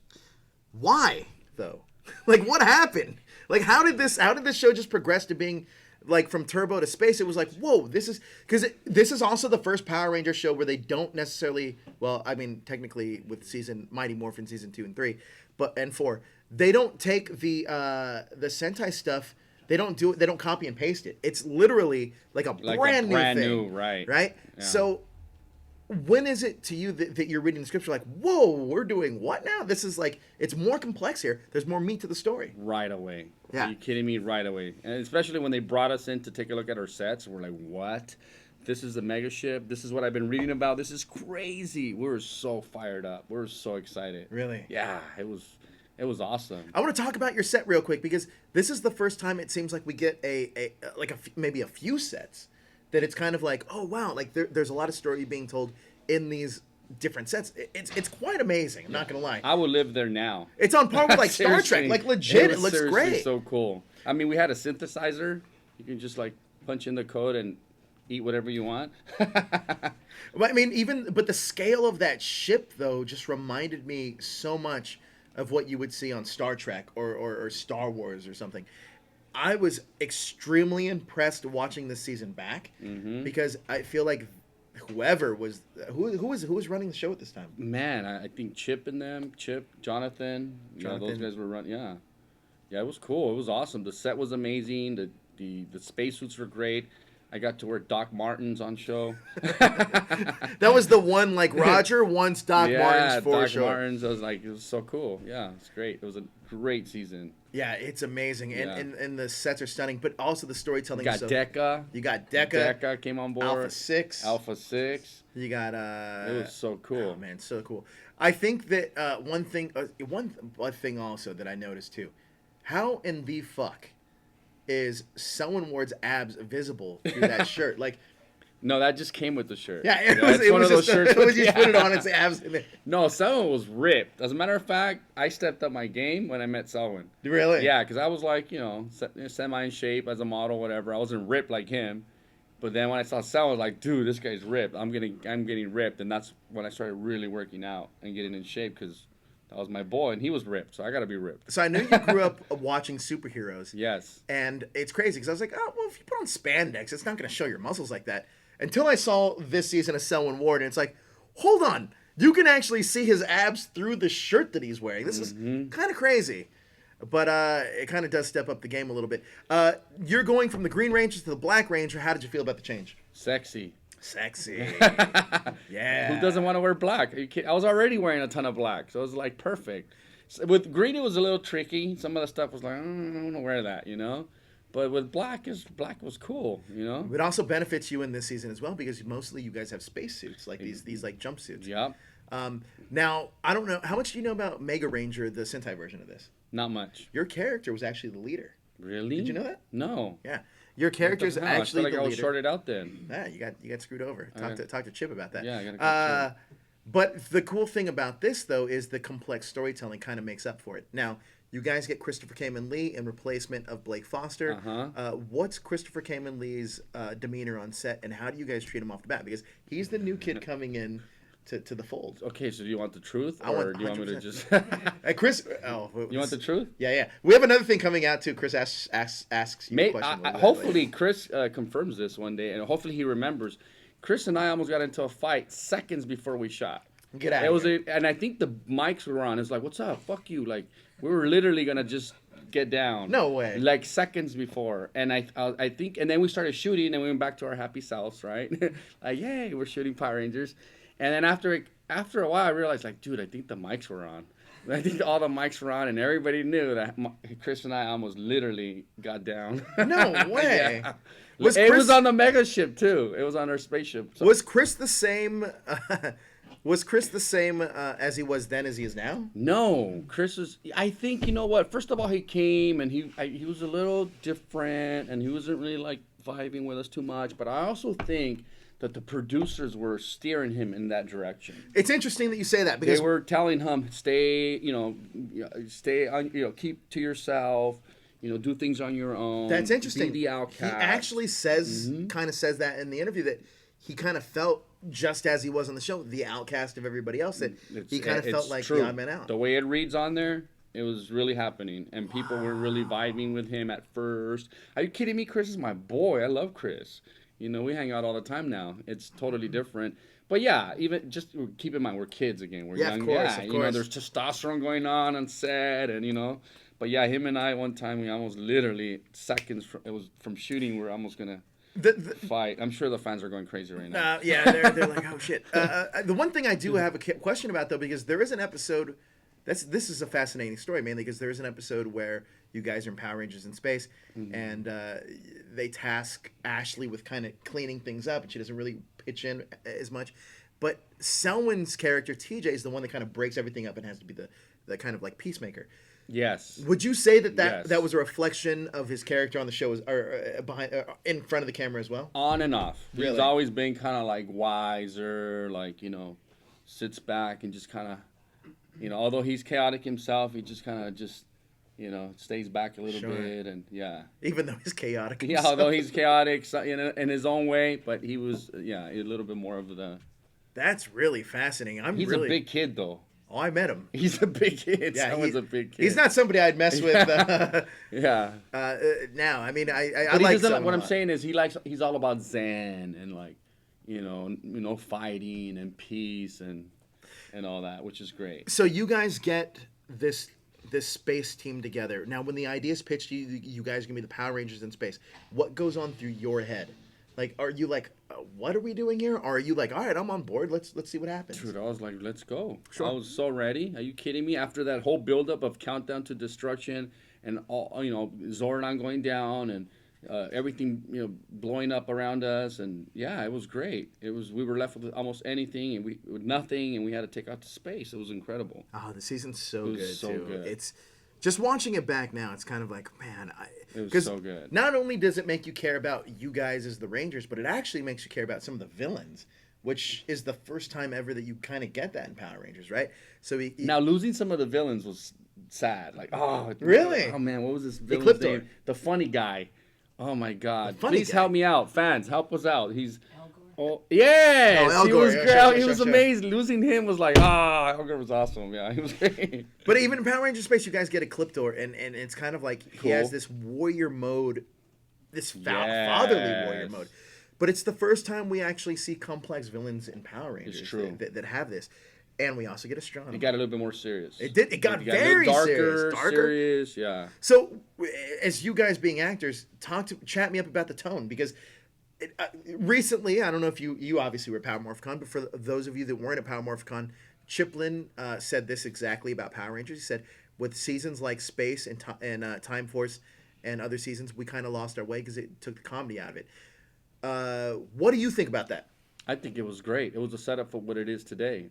Speaker 1: Why though? Like, what happened? Like, how did this show just progress to being like from Turbo to Space? It was like, whoa, this is also the first Power Ranger show where they don't necessarily, well, I mean, technically with Mighty Morphin season 2 and 3, and 4, they don't take the Sentai stuff. They don't do it. They don't copy and paste it. It's literally like a brand new thing.
Speaker 2: Right?
Speaker 1: Yeah. So, when is it to you that you're reading the scripture like, whoa, we're doing what now? This is like, it's more complex here. There's more meat to the story.
Speaker 2: Right away.
Speaker 1: Yeah.
Speaker 2: Are you kidding me? Right away. And especially when they brought us in to take a look at our sets, we're like, what? This is the mega ship. This is what I've been reading about. This is crazy. We were so fired up. We were so excited.
Speaker 1: Really?
Speaker 2: Yeah, it was awesome.
Speaker 1: I want to talk about your set real quick because this is the first time it seems like we get maybe a few sets that it's kind of like, oh wow, like there's a lot of story being told in these different sets. It's quite amazing. I'm not gonna lie.
Speaker 2: I would live there now.
Speaker 1: It's on par with like Star Trek. Like legit, it looks great.
Speaker 2: So cool. I mean, we had a synthesizer. You can just like punch in the code and eat whatever you want.
Speaker 1: I mean, but the scale of that ship though just reminded me so much of what you would see on Star Trek or Star Wars or something. I was extremely impressed watching this season back because I feel like who was running the show at this time?
Speaker 2: Man, I think Chip, Jonathan, those guys were running. Yeah, it was cool. It was awesome. The set was amazing. The spacesuits were great. I got to wear Doc Martens on show.
Speaker 1: That was the one, like, Roger wants Doc Martens for
Speaker 2: Doc
Speaker 1: sure.
Speaker 2: Martens. I was like, it was so cool. Yeah, it's great. It was a great season.
Speaker 1: Yeah, it's amazing. And the sets are stunning, but also the storytelling.
Speaker 2: You got Deca.
Speaker 1: You got Deca.
Speaker 2: Deca came on board.
Speaker 1: Alpha 6.
Speaker 2: You
Speaker 1: got,
Speaker 2: it was so cool.
Speaker 1: Oh, man, so cool. I think that one thing also that I noticed, too. How in the fuck is Selwyn Ward's abs visible through that shirt? Like,
Speaker 2: no, that just came with the shirt.
Speaker 1: Yeah, it was just shirts. It was just put it on and say abs in there.
Speaker 2: No, Selwyn was ripped. As a matter of fact, I stepped up my game when I met Selwyn.
Speaker 1: Really?
Speaker 2: Yeah, because I was like, semi in shape as a model, whatever. I wasn't ripped like him. But then when I saw Selwyn, I was like, dude, this guy's ripped. I'm getting ripped, and that's when I started really working out and getting in shape because that was my boy, and he was ripped, so I got to be ripped.
Speaker 1: So I know you grew up watching superheroes.
Speaker 2: Yes.
Speaker 1: And it's crazy because I was like, oh, well, if you put on spandex, it's not going to show your muscles like that. Until I saw this season of Selwyn Ward, and it's like, hold on. You can actually see his abs through the shirt that he's wearing. This is kind of crazy. But it kind of does step up the game a little bit. You're going from the Green Ranger to the Black Ranger. How did you feel about the change?
Speaker 2: Sexy.
Speaker 1: Yeah.
Speaker 2: Who doesn't want to wear black? Are you kidding? I was already wearing a ton of black, so it was like perfect. So with green, it was a little tricky. Some of the stuff was like, I don't want to wear that, But with black was cool,
Speaker 1: It also benefits you in this season as well because mostly you guys have spacesuits, like these like jumpsuits.
Speaker 2: Yep.
Speaker 1: Now, I don't know. How much do you know about Mega Ranger, the Sentai version of this?
Speaker 2: Not much.
Speaker 1: Your character was actually the leader.
Speaker 2: Really?
Speaker 1: Did you know that?
Speaker 2: No.
Speaker 1: Yeah. Your character's actually
Speaker 2: I feel like
Speaker 1: the
Speaker 2: I was
Speaker 1: leader.
Speaker 2: shorted out then.
Speaker 1: Yeah, you got screwed over. Talk to Chip about that.
Speaker 2: Yeah, I got to go Chip.
Speaker 1: But the cool thing about this, though, is the complex storytelling kind of makes up for it. Now, you guys get Christopher Kamen Lee in replacement of Blake Foster. What's Christopher Kamen Lee's demeanor on set, and how do you guys treat him off the bat? Because he's the new kid coming in to the fold.
Speaker 2: Okay, so do you want the truth,
Speaker 1: or
Speaker 2: do you want me to just?
Speaker 1: Chris,
Speaker 2: you want the truth?
Speaker 1: Yeah. We have another thing coming out too. Chris asks you a question.
Speaker 2: Hopefully, Chris confirms this one day, and hopefully he remembers. Chris and I almost got into a fight seconds before we shot.
Speaker 1: Get out of here.
Speaker 2: And I think the mics were on. It's like, what's up? Fuck you! Like we were literally gonna just get down.
Speaker 1: No way.
Speaker 2: Like seconds before, and I think, and then we started shooting, and we went back to our happy selves, right? Like, yay, we're shooting Power Rangers. And then after a while, I realized, like, dude, I think the mics were on. I think all the mics were on, and everybody knew that Chris and I almost literally got down.
Speaker 1: No way.
Speaker 2: Yeah.
Speaker 1: Was
Speaker 2: It
Speaker 1: Chris-
Speaker 2: was on the mega ship too. It was on our spaceship. So.
Speaker 1: Was Chris the same? Was Chris the same as he was then as he is now?
Speaker 2: No, Chris is. I think you know what. First of all, he came and he was a little different, and he wasn't really like vibing with us too much. But I also think that the producers were steering him in that direction.
Speaker 1: It's interesting that you say that because
Speaker 2: They were telling him, stay on, keep to yourself, do things on your own.
Speaker 1: that's interesting.
Speaker 2: Be the outcast.
Speaker 1: He actually says, kind of says that in the interview that he kind of felt just as he was on the show, the outcast of everybody else. That he kind of felt like
Speaker 2: true.
Speaker 1: the odd man out.
Speaker 2: The way it reads on there, it was really happening, and people were really vibing with him at first. Are you kidding me? Chris is my boy. I love Chris. We hang out all the time now. It's totally different. But yeah, even just keep in mind, we're kids again. We're young.
Speaker 1: Of course.
Speaker 2: There's testosterone going on set, and But yeah, him and I, one time, we almost literally, seconds from shooting, we're almost going to fight. I'm sure the fans are going crazy right now.
Speaker 1: Yeah, they're like, oh shit. The one thing I do have a question about though, because there is an episode. This is a fascinating story, mainly because there is an episode where you guys are in Power Rangers in space, and they task Ashley with kind of cleaning things up, and she doesn't really pitch in as much. But Selwyn's character TJ is the one that kind of breaks everything up and has to be the kind of like peacemaker.
Speaker 2: Yes.
Speaker 1: Would you say that
Speaker 2: Yes.
Speaker 1: that was a reflection of his character on the show, or behind, in front of the camera as well?
Speaker 2: On and off.
Speaker 1: Really?
Speaker 2: He's always been kind of like wiser, like, sits back and just kind of, although he's chaotic himself, he just kind of stays back a little bit, and yeah.
Speaker 1: Even though he's chaotic.
Speaker 2: Yeah, although he's chaotic, in his own way, but he was, a little bit more of the.
Speaker 1: That's really fascinating.
Speaker 2: He's a big kid, though.
Speaker 1: Oh, I met him.
Speaker 2: He's a big kid.
Speaker 1: Yeah,
Speaker 2: Someone's a big kid.
Speaker 1: He's not somebody I'd mess with.
Speaker 2: Yeah.
Speaker 1: Now, I mean, I
Speaker 2: But
Speaker 1: like
Speaker 2: what I'm saying is he's all about Zen and like, fighting and peace and all that, which is great.
Speaker 1: So you guys get this space team together. Now, when the idea is pitched, you guys are gonna be the Power Rangers in space. What goes on through your head? Like, are you like, what are we doing here? Or are you like, all right, I'm on board. Let's see what happens.
Speaker 2: Dude, I was like, let's go.
Speaker 1: Sure.
Speaker 2: I was so ready. Are you kidding me? After that whole buildup of Countdown to Destruction and all, Zordon going down and everything, blowing up around us, and yeah, it was great. We were left with almost anything and with nothing, and we had to take off to space. It was incredible.
Speaker 1: Oh, the season's so good
Speaker 2: so
Speaker 1: too.
Speaker 2: good.
Speaker 1: It's just watching it back now. It's kind of like, man,
Speaker 2: it was so good.
Speaker 1: Not only does it make you care about you guys as the Rangers, but it actually makes you care about some of the villains, which is the first time ever that you kind of get that in Power Rangers, right? So
Speaker 2: now losing some of the villains was sad. Like, oh,
Speaker 1: really?
Speaker 2: Oh man, what was this villain's
Speaker 1: Ecliptor.
Speaker 2: name? The funny guy. Oh my God!
Speaker 1: funny
Speaker 2: Please
Speaker 1: guy.
Speaker 2: help me out, fans. Help us out. He's. Oh yes,
Speaker 1: Oh,
Speaker 2: he
Speaker 1: Elgor,
Speaker 2: was
Speaker 1: yeah,
Speaker 2: great.
Speaker 1: sure,
Speaker 2: He was
Speaker 1: sure.
Speaker 2: amazing. Losing him was like, Elgor was awesome. Yeah, he was great.
Speaker 1: But even in Power Rangers Space, you guys get Ecliptor, and it's kind of like he
Speaker 2: Cool.
Speaker 1: has this warrior mode, this fatherly warrior mode. But it's the first time we actually see complex villains in Power Rangers
Speaker 2: true.
Speaker 1: that have this. And we also get Astronomy.
Speaker 2: It got a little bit more serious.
Speaker 1: It did. It got
Speaker 2: a
Speaker 1: very
Speaker 2: little
Speaker 1: serious. Darker.
Speaker 2: serious. Yeah.
Speaker 1: So, as you guys being actors, chat me up about the tone, because recently, I don't know if you obviously were at Power Morphicon, but for those of you that weren't at Power Morphicon, Chiplin said this exactly about Power Rangers. He said, with seasons like Space and Time Force and other seasons, we kind of lost our way because it took the comedy out of it. What do you think about that?
Speaker 2: I think it was great. It was a setup for what it is today.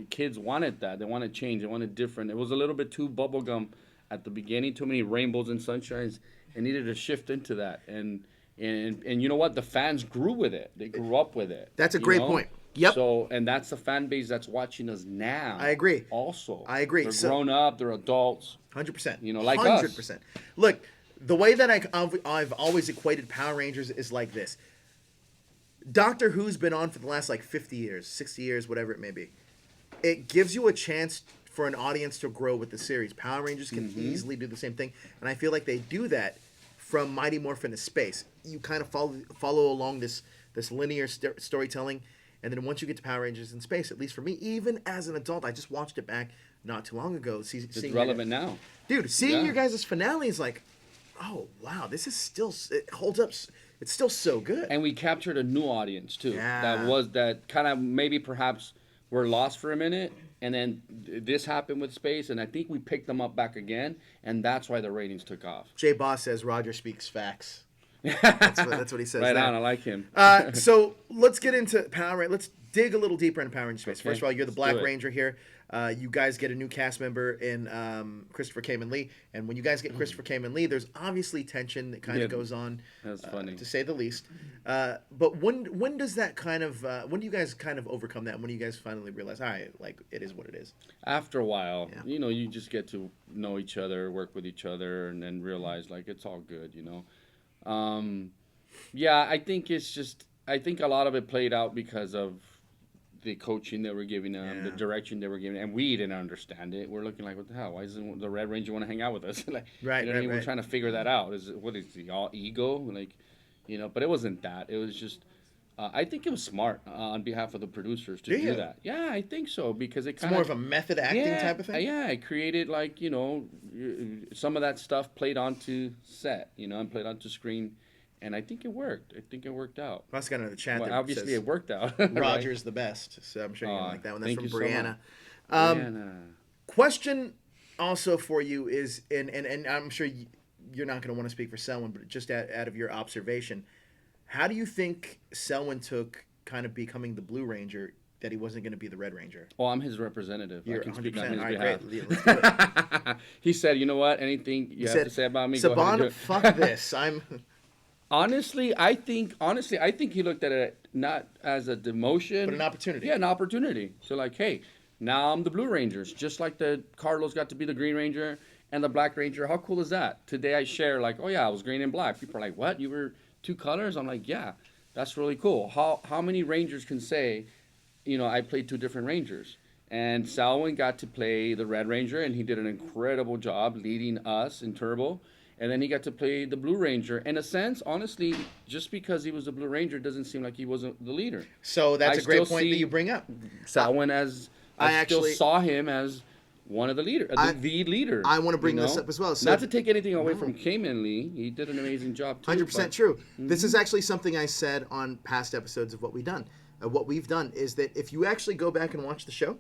Speaker 2: Kids wanted that. They wanted change. They wanted different. It was a little bit too bubblegum at the beginning. Too many rainbows and sunshines. It needed to shift into that. And you know what? The fans grew with it. They grew up with it.
Speaker 1: That's a great point. Yep.
Speaker 2: So, and that's the fan base that's watching us now.
Speaker 1: I agree.
Speaker 2: Also.
Speaker 1: I agree.
Speaker 2: They're grown up. They're adults.
Speaker 1: 100%.
Speaker 2: Like us.
Speaker 1: 100%. Look, the way that I've always equated Power Rangers is like this. Doctor Who's been on for the last 50 years, 60 years, whatever it may be. It gives you a chance for an audience to grow with the series. Power Rangers can easily do the same thing, and I feel like they do that from Mighty Morphin to Space. You kind of follow along this linear storytelling, and then once you get to Power Rangers in Space, at least for me, even as an adult, I just watched it back not too long ago.
Speaker 2: It's relevant now.
Speaker 1: Dude, seeing your guys' finale is like, oh, wow, this is still, it holds up. It's still so good.
Speaker 2: And we captured a new audience, too.
Speaker 1: Yeah.
Speaker 2: That kind of maybe perhaps were lost for a minute. and then this happened with space, and I think we picked them up back again, and that's why the ratings took off.
Speaker 1: Jay Boss says Roger speaks facts. That's what he says.
Speaker 2: Right
Speaker 1: there.
Speaker 2: on, I like him.
Speaker 1: So let's get into Power Rangers. Let's dig a little deeper into Power Rangers space.
Speaker 2: Okay,
Speaker 1: First of all, you're the
Speaker 2: let's
Speaker 1: Black
Speaker 2: do it.
Speaker 1: Ranger here. You guys get a new cast member in Christopher Kamen Lee, and when you guys get Christopher Kamen Lee, there's obviously tension that kind of goes on.
Speaker 2: That's funny,
Speaker 1: to say the least. But when does that kind of when do you guys kind of overcome that? When do you guys finally realize, all right, like it is what it is?
Speaker 2: After a while,
Speaker 1: Yeah.
Speaker 2: you know, you just get to know each other, work with each other, and then realize like it's all good, you know. Yeah, I think it's just I think a lot of it played out because of the coaching that we're giving them, the direction that we're giving, and we didn't understand it. We're looking like, what the hell? Why doesn't the Red Ranger want to hang out with us? Like,
Speaker 1: Right,
Speaker 2: you know what I mean?
Speaker 1: right.
Speaker 2: We're trying to figure that out. Is he all ego? Like, you know, but it wasn't that. It was just, I think it was smart on behalf of the producers to do that. Yeah, I think so because it
Speaker 1: It's
Speaker 2: kind
Speaker 1: more of a method acting type of thing.
Speaker 2: Yeah, it created like you know, some of that stuff played onto set, you know, and played onto screen. And I think it worked. I think it worked out.
Speaker 1: I also got another chat
Speaker 2: Well,
Speaker 1: that
Speaker 2: obviously,
Speaker 1: says
Speaker 2: it worked out.
Speaker 1: Roger's the best, so I'm sure you're gonna like that one. That's
Speaker 2: thank
Speaker 1: from
Speaker 2: you so
Speaker 1: Brianna.
Speaker 2: much. Brianna.
Speaker 1: Question also for you is, and I'm sure you're not going to want to speak for Selwyn, but just out of your observation, how do you think Selwyn took kind of becoming the Blue Ranger that he wasn't going to be the Red Ranger?
Speaker 2: Oh, I'm his representative.
Speaker 1: You're
Speaker 2: I can speak
Speaker 1: 100%.
Speaker 2: on his
Speaker 1: All right,
Speaker 2: behalf.
Speaker 1: great. Let's do it.
Speaker 2: He said, "You know what? Anything you have to say about me, go ahead and do
Speaker 1: Saban,
Speaker 2: it."
Speaker 1: fuck this. I'm.
Speaker 2: Honestly, I think he looked at it not as a demotion,
Speaker 1: But an opportunity.
Speaker 2: Yeah, an opportunity. So like, hey, now I'm the Blue Rangers, just like the Carlos got to be the Green Ranger and the Black Ranger. How cool is that? Today I share like, oh yeah, I was green and black. People are like, what? You were two colors? I'm like, yeah, that's really cool. How many Rangers can say, you know, I played two different Rangers? And Selwyn got to play the Red Ranger, and he did an incredible job leading us in Turbo. And then he got to play the Blue Ranger. In a sense, honestly, just because he was the Blue Ranger doesn't seem like he wasn't the leader.
Speaker 1: So that's
Speaker 2: I
Speaker 1: a great
Speaker 2: still
Speaker 1: point that
Speaker 2: see
Speaker 1: you bring up.
Speaker 2: Selwyn as I still
Speaker 1: actually-
Speaker 2: saw him as one of the leaders, the leader.
Speaker 1: I want to bring
Speaker 2: you
Speaker 1: this
Speaker 2: know?
Speaker 1: up as well. So
Speaker 2: Not to take anything away from Cayman Lee, he did an amazing job too.
Speaker 1: 100% true. This is actually something I said on past episodes of what we've done. What we've done is that if you actually go back and watch the show,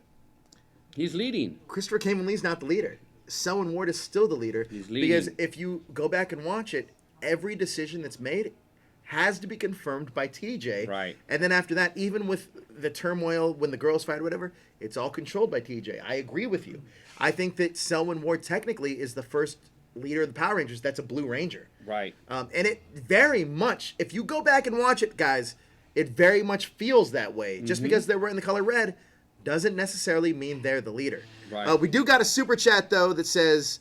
Speaker 2: He's leading.
Speaker 1: Christopher Kamen Lee's not the leader. Selwyn Ward is still the leader.
Speaker 2: He's leading.
Speaker 1: Because if you go back and watch it, every decision that's made has to be confirmed by TJ.
Speaker 2: Right.
Speaker 1: And then after that, even with the turmoil when the girls fight or whatever, it's all controlled by TJ. I agree with you. I think that Selwyn Ward technically is the first leader of the Power Rangers that's a Blue Ranger.
Speaker 2: Right.
Speaker 1: And it very much, if you go back and watch it, guys, it very much feels that way. Just because they're wearing the color red doesn't necessarily mean they're the leader.
Speaker 2: Right.
Speaker 1: We do got a super chat, though, that says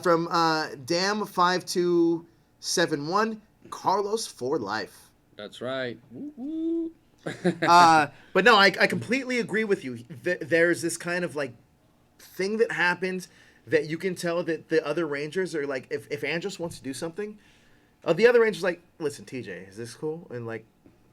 Speaker 1: from Dam5271, Carlos for life.
Speaker 2: That's right. Woo woo.
Speaker 1: But no, I completely agree with you. There's this kind of like thing that happens that you can tell that the other Rangers are like, if Andros wants to do something, the other Rangers like, listen, TJ, is this cool? And like,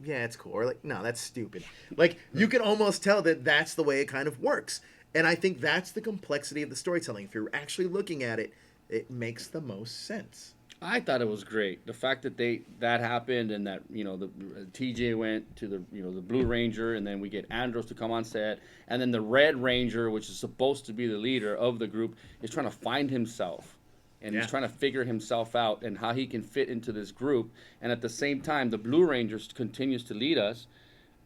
Speaker 1: yeah, it's cool. Or like, no, that's stupid. Like, you can almost tell that that's the way it kind of works. And I think that's the complexity of the storytelling. If you're actually looking at it, it makes the most sense.
Speaker 2: I thought it was great. The fact that that happened and that, you know, the TJ went to the, you know, the Blue Ranger, and then we get Andros to come on set, and then the Red Ranger, which is supposed to be the leader of the group, is trying to find himself. And he's trying to figure himself out and how he can fit into this group. And at the same time, the Blue Ranger continues to lead us.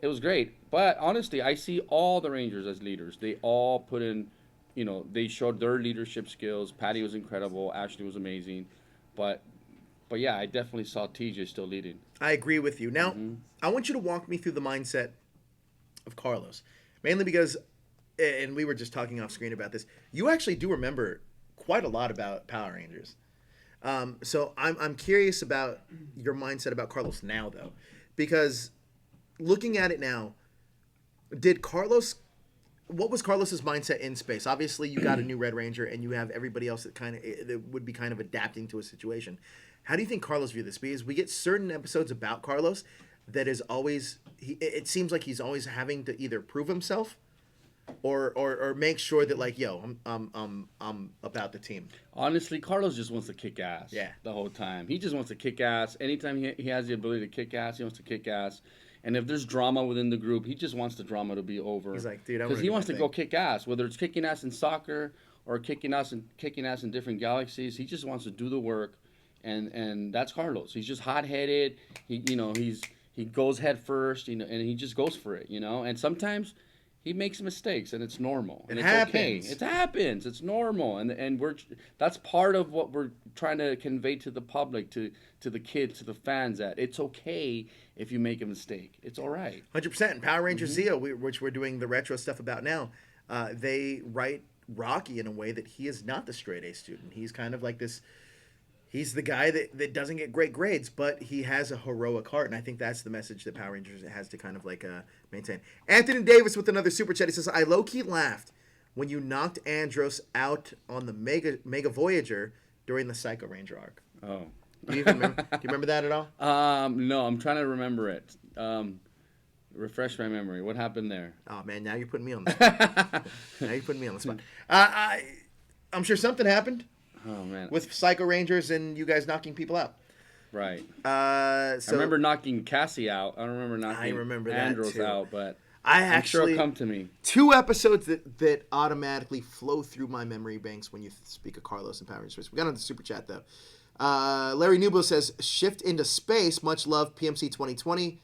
Speaker 2: It was great. But honestly, I see all the Rangers as leaders. They all put in, you know, they showed their leadership skills. Patty was incredible. Ashley was amazing. But yeah, I definitely saw TJ still leading.
Speaker 1: I agree with you. Now, I want you to walk me through the mindset of Carlos. Mainly because, and we were just talking off screen about this, you actually do remember quite a lot about Power Rangers. So I'm curious about your mindset about Carlos now, though. Because looking at it now, what was Carlos's mindset in space? Obviously, you got a new Red Ranger, and you have everybody else that would be kind of adapting to a situation. How do you think Carlos viewed this? Because we get certain episodes about Carlos that is always it seems like he's always having to either prove himself or make sure that like, yo, I'm about the team.
Speaker 2: Honestly, Carlos just wants to kick ass.
Speaker 1: Yeah.
Speaker 2: The whole time. He just wants to kick ass. Anytime he has the ability to kick ass, he wants to kick ass. And if there's drama within the group, he just wants the drama to be over.
Speaker 1: He's like, dude,
Speaker 2: because he wants to go kick ass, whether it's kicking ass in soccer or kicking ass in different galaxies. He just wants to do the work, and that's Carlos. He's just hot headed. He goes head first, and he just goes for it, And sometimes he makes mistakes, and it's normal. And
Speaker 1: it
Speaker 2: it's
Speaker 1: happens.
Speaker 2: Okay. It happens. It's normal, and that's part of what we're trying to convey to the public, to the kids, to the fans, that it's okay if you make a mistake. It's all right.
Speaker 1: 100%. And Power Rangers Zeo, which we're doing the retro stuff about now, they write Rocky in a way that he is not the straight A student. He's kind of like this. He's the guy that doesn't get great grades, but he has a heroic heart, and I think that's the message that Power Rangers has to kind of like maintain. Anthony Davis with another super chat. He says, "I low-key laughed when you knocked Andros out on the Mega Voyager during the Psycho Ranger arc."
Speaker 2: Oh,
Speaker 1: do you remember that at all?
Speaker 2: No, I'm trying to remember it. Refresh my memory. What happened there?
Speaker 1: Oh man, now you're putting me on the spot. I'm sure something happened.
Speaker 2: Oh man,
Speaker 1: with Psycho Rangers and you guys knocking people out.
Speaker 2: Right.
Speaker 1: So
Speaker 2: I remember knocking Cassie out. I don't remember knocking Andros out, but I'm sure it'll come to me.
Speaker 1: 2 episodes that automatically flow through my memory banks when you speak of Carlos and Power Rangers. We got on the super chat though. Larry Newbill says, "Shift into space. Much love, PMC 2020.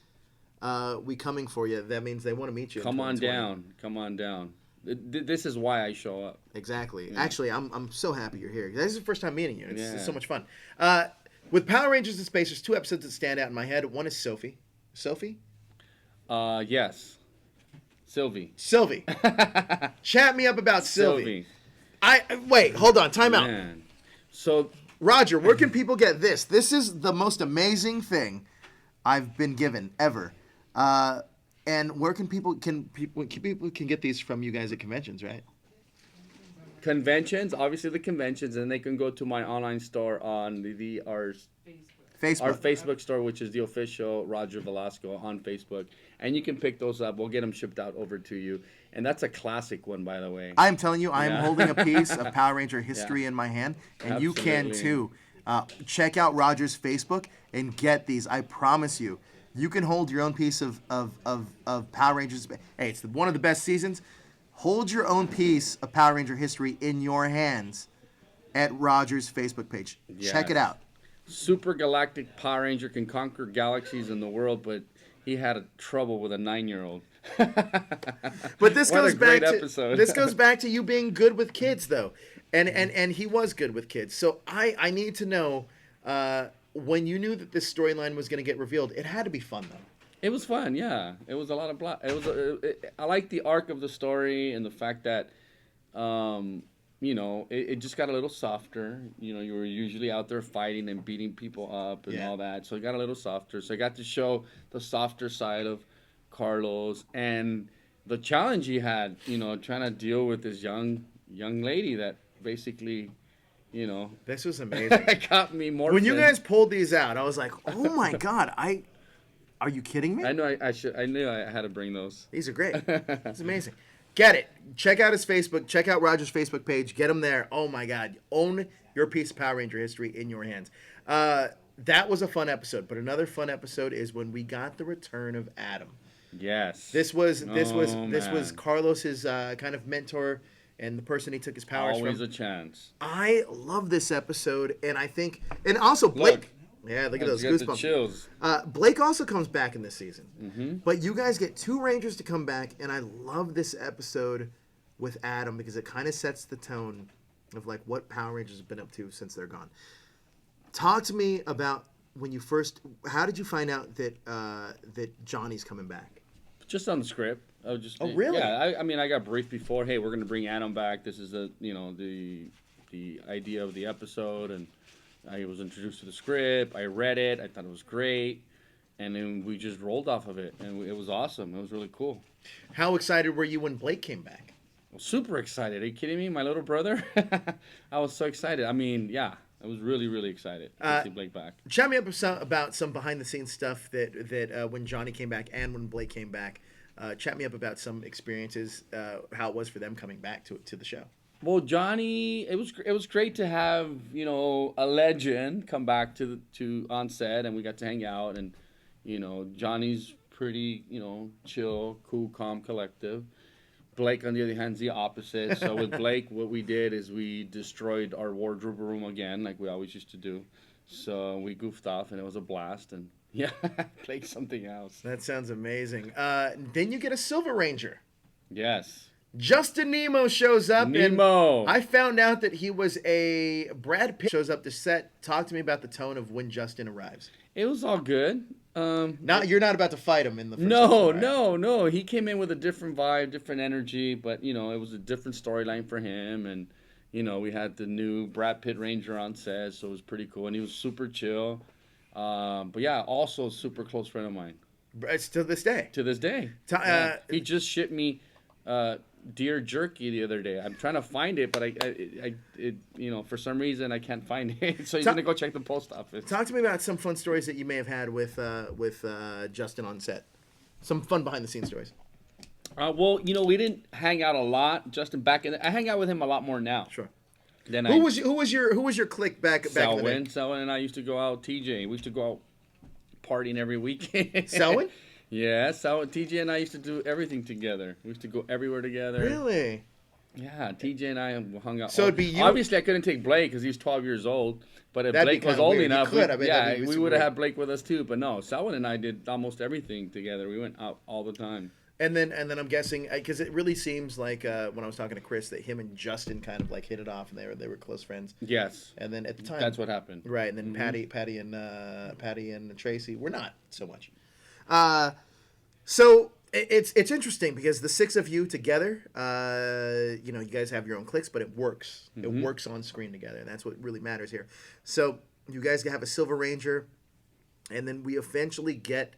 Speaker 1: We coming for you." That means they want to meet you.
Speaker 2: Come on down. This is why I show up.
Speaker 1: Exactly.
Speaker 2: Yeah.
Speaker 1: Actually, I'm so happy you're here. This is the first time meeting you. It's so much fun. With Power Rangers in Space, there's 2 episodes that stand out in my head. One is Sophie. Sophie?
Speaker 2: Yes. Sylvie.
Speaker 1: Chat me up about Sylvie. Wait, hold on. Time out.
Speaker 2: So,
Speaker 1: Roger, where can people get this? This is the most amazing thing I've been given ever. And where can people get these from you guys at conventions, right?
Speaker 2: Conventions, obviously the conventions, and they can go to my online store on our Facebook store, which is the official Roger Velasco on Facebook, and you can pick those up. We'll get them shipped out over to you, and that's a classic one, by the way.
Speaker 1: I'm telling you, I am holding a piece of Power Ranger history in my hand, and you can too. Check out Roger's Facebook and get these. I promise you. You can hold your own piece of Power Rangers. Hey, it's one of the best seasons. Hold your own piece of Power Ranger history in your hands at Roger's Facebook page. Yes. Check it out.
Speaker 2: Super galactic Power Ranger can conquer galaxies in the world, but he had trouble with a 9-year-old.
Speaker 1: But this goes back to you being good with kids, though, and he was good with kids. So I need to know. When you knew that this storyline was going to get revealed, it had to be fun, though.
Speaker 2: It was fun, yeah. It was a lot of I like the arc of the story and the fact that, it just got a little softer. You were usually out there fighting and beating people up and all that, so it got a little softer. So I got to show the softer side of Carlos and the challenge he had, trying to deal with this young lady that basically...
Speaker 1: this was amazing.
Speaker 2: It got me more.
Speaker 1: When you guys pulled these out, I was like, "Oh my god! Are you kidding me?"
Speaker 2: I know. I knew I had to bring those.
Speaker 1: These are great. It's amazing. Get it. Check out his Facebook. Check out Roger's Facebook page. Get him there. Oh my god! Own your piece of Power Ranger history in your hands. That was a fun episode. But another fun episode is when we got the return of Adam.
Speaker 2: Yes.
Speaker 1: This was Carlos's kind of mentor. And the person he took his powers from.
Speaker 2: Always a chance.
Speaker 1: I love this episode, and I think, and also Blake. Look at those goosebumps. The chills. Blake also comes back in this season, but you guys get 2 Rangers to come back, and I love this episode with Adam because it kind of sets the tone of like what Power Rangers have been up to since they're gone. Talk to me about when you first. How did you find out that Johnny's coming back?
Speaker 2: Just on the script.
Speaker 1: Oh, really?
Speaker 2: Yeah, I got briefed before. Hey, we're gonna bring Adam back. This is the idea of the episode, and I was introduced to the script. I read it. I thought it was great, and then we just rolled off of it, and it was awesome. It was really cool.
Speaker 1: How excited were you when Blake came back?
Speaker 2: Super excited. Are you kidding me? My little brother. I was so excited. I was really, really excited to see Blake back.
Speaker 1: Chat me up about some behind the scenes stuff that when Johnny came back and when Blake came back. Chat me up about some experiences, how it was for them coming back to the show.
Speaker 2: Well, Johnny, it was great to have a legend come back to on set, and we got to hang out, and Johnny's pretty, chill, cool, calm, collective. Blake, on the other hand, is the opposite. So with Blake, what we did is we destroyed our wardrobe room again, like we always used to do. So we goofed off, and it was a blast. And yeah, Blake's something else.
Speaker 1: That sounds amazing. Then you get a Silver Ranger.
Speaker 2: Yes.
Speaker 1: Justin Nemo shows up.
Speaker 2: Nemo.
Speaker 1: And I found out that he was a Brad Pitt. Shows up to set. Talk to me about the tone of when Justin arrives.
Speaker 2: It was all good.
Speaker 1: Now you're not about to fight him in the first
Speaker 2: No,
Speaker 1: episode, right?
Speaker 2: no. He came in with a different vibe, different energy, but it was a different storyline for him, and we had the new Brad Pitt Ranger on set, so it was pretty cool, and he was super chill. But yeah, also a super close friend of mine.
Speaker 1: It's to this day.
Speaker 2: To this day. He just shipped me deer jerky the other day. I'm trying to find it, but for some reason I can't find it. So he's gonna go check the post office.
Speaker 1: Talk to me about some fun stories that you may have had with Justin on set. Some fun behind the scenes stories.
Speaker 2: Well, we didn't hang out a lot. Justin I hang out with him a lot more now.
Speaker 1: Sure.
Speaker 2: Who
Speaker 1: was your clique back in the day?
Speaker 2: Selwyn and I used to go out. TJ, we used to go out partying every weekend.
Speaker 1: Selwyn?
Speaker 2: Yeah, TJ and I used to do everything together. We used to go everywhere together.
Speaker 1: Really?
Speaker 2: Yeah, TJ and I hung out.
Speaker 1: So it'd be you.
Speaker 2: Obviously, I couldn't take Blake because he's 12 years old. But if
Speaker 1: That'd
Speaker 2: Blake
Speaker 1: be
Speaker 2: was old
Speaker 1: weird.
Speaker 2: enough, we would have had Blake with us too. But no, Selwyn and I did almost everything together. We went out all the time.
Speaker 1: And then I'm guessing, because it really seems like when I was talking to Chris that him and Justin kind of like hit it off, and they were close friends.
Speaker 2: Yes.
Speaker 1: And then at the time,
Speaker 2: that's what happened.
Speaker 1: Right. And then Patty and Tracy were not so much. So it's interesting because the six of you together, you guys have your own cliques, but it works. It works on screen together, and that's what really matters here. So you guys have a Silver Ranger, and then we eventually get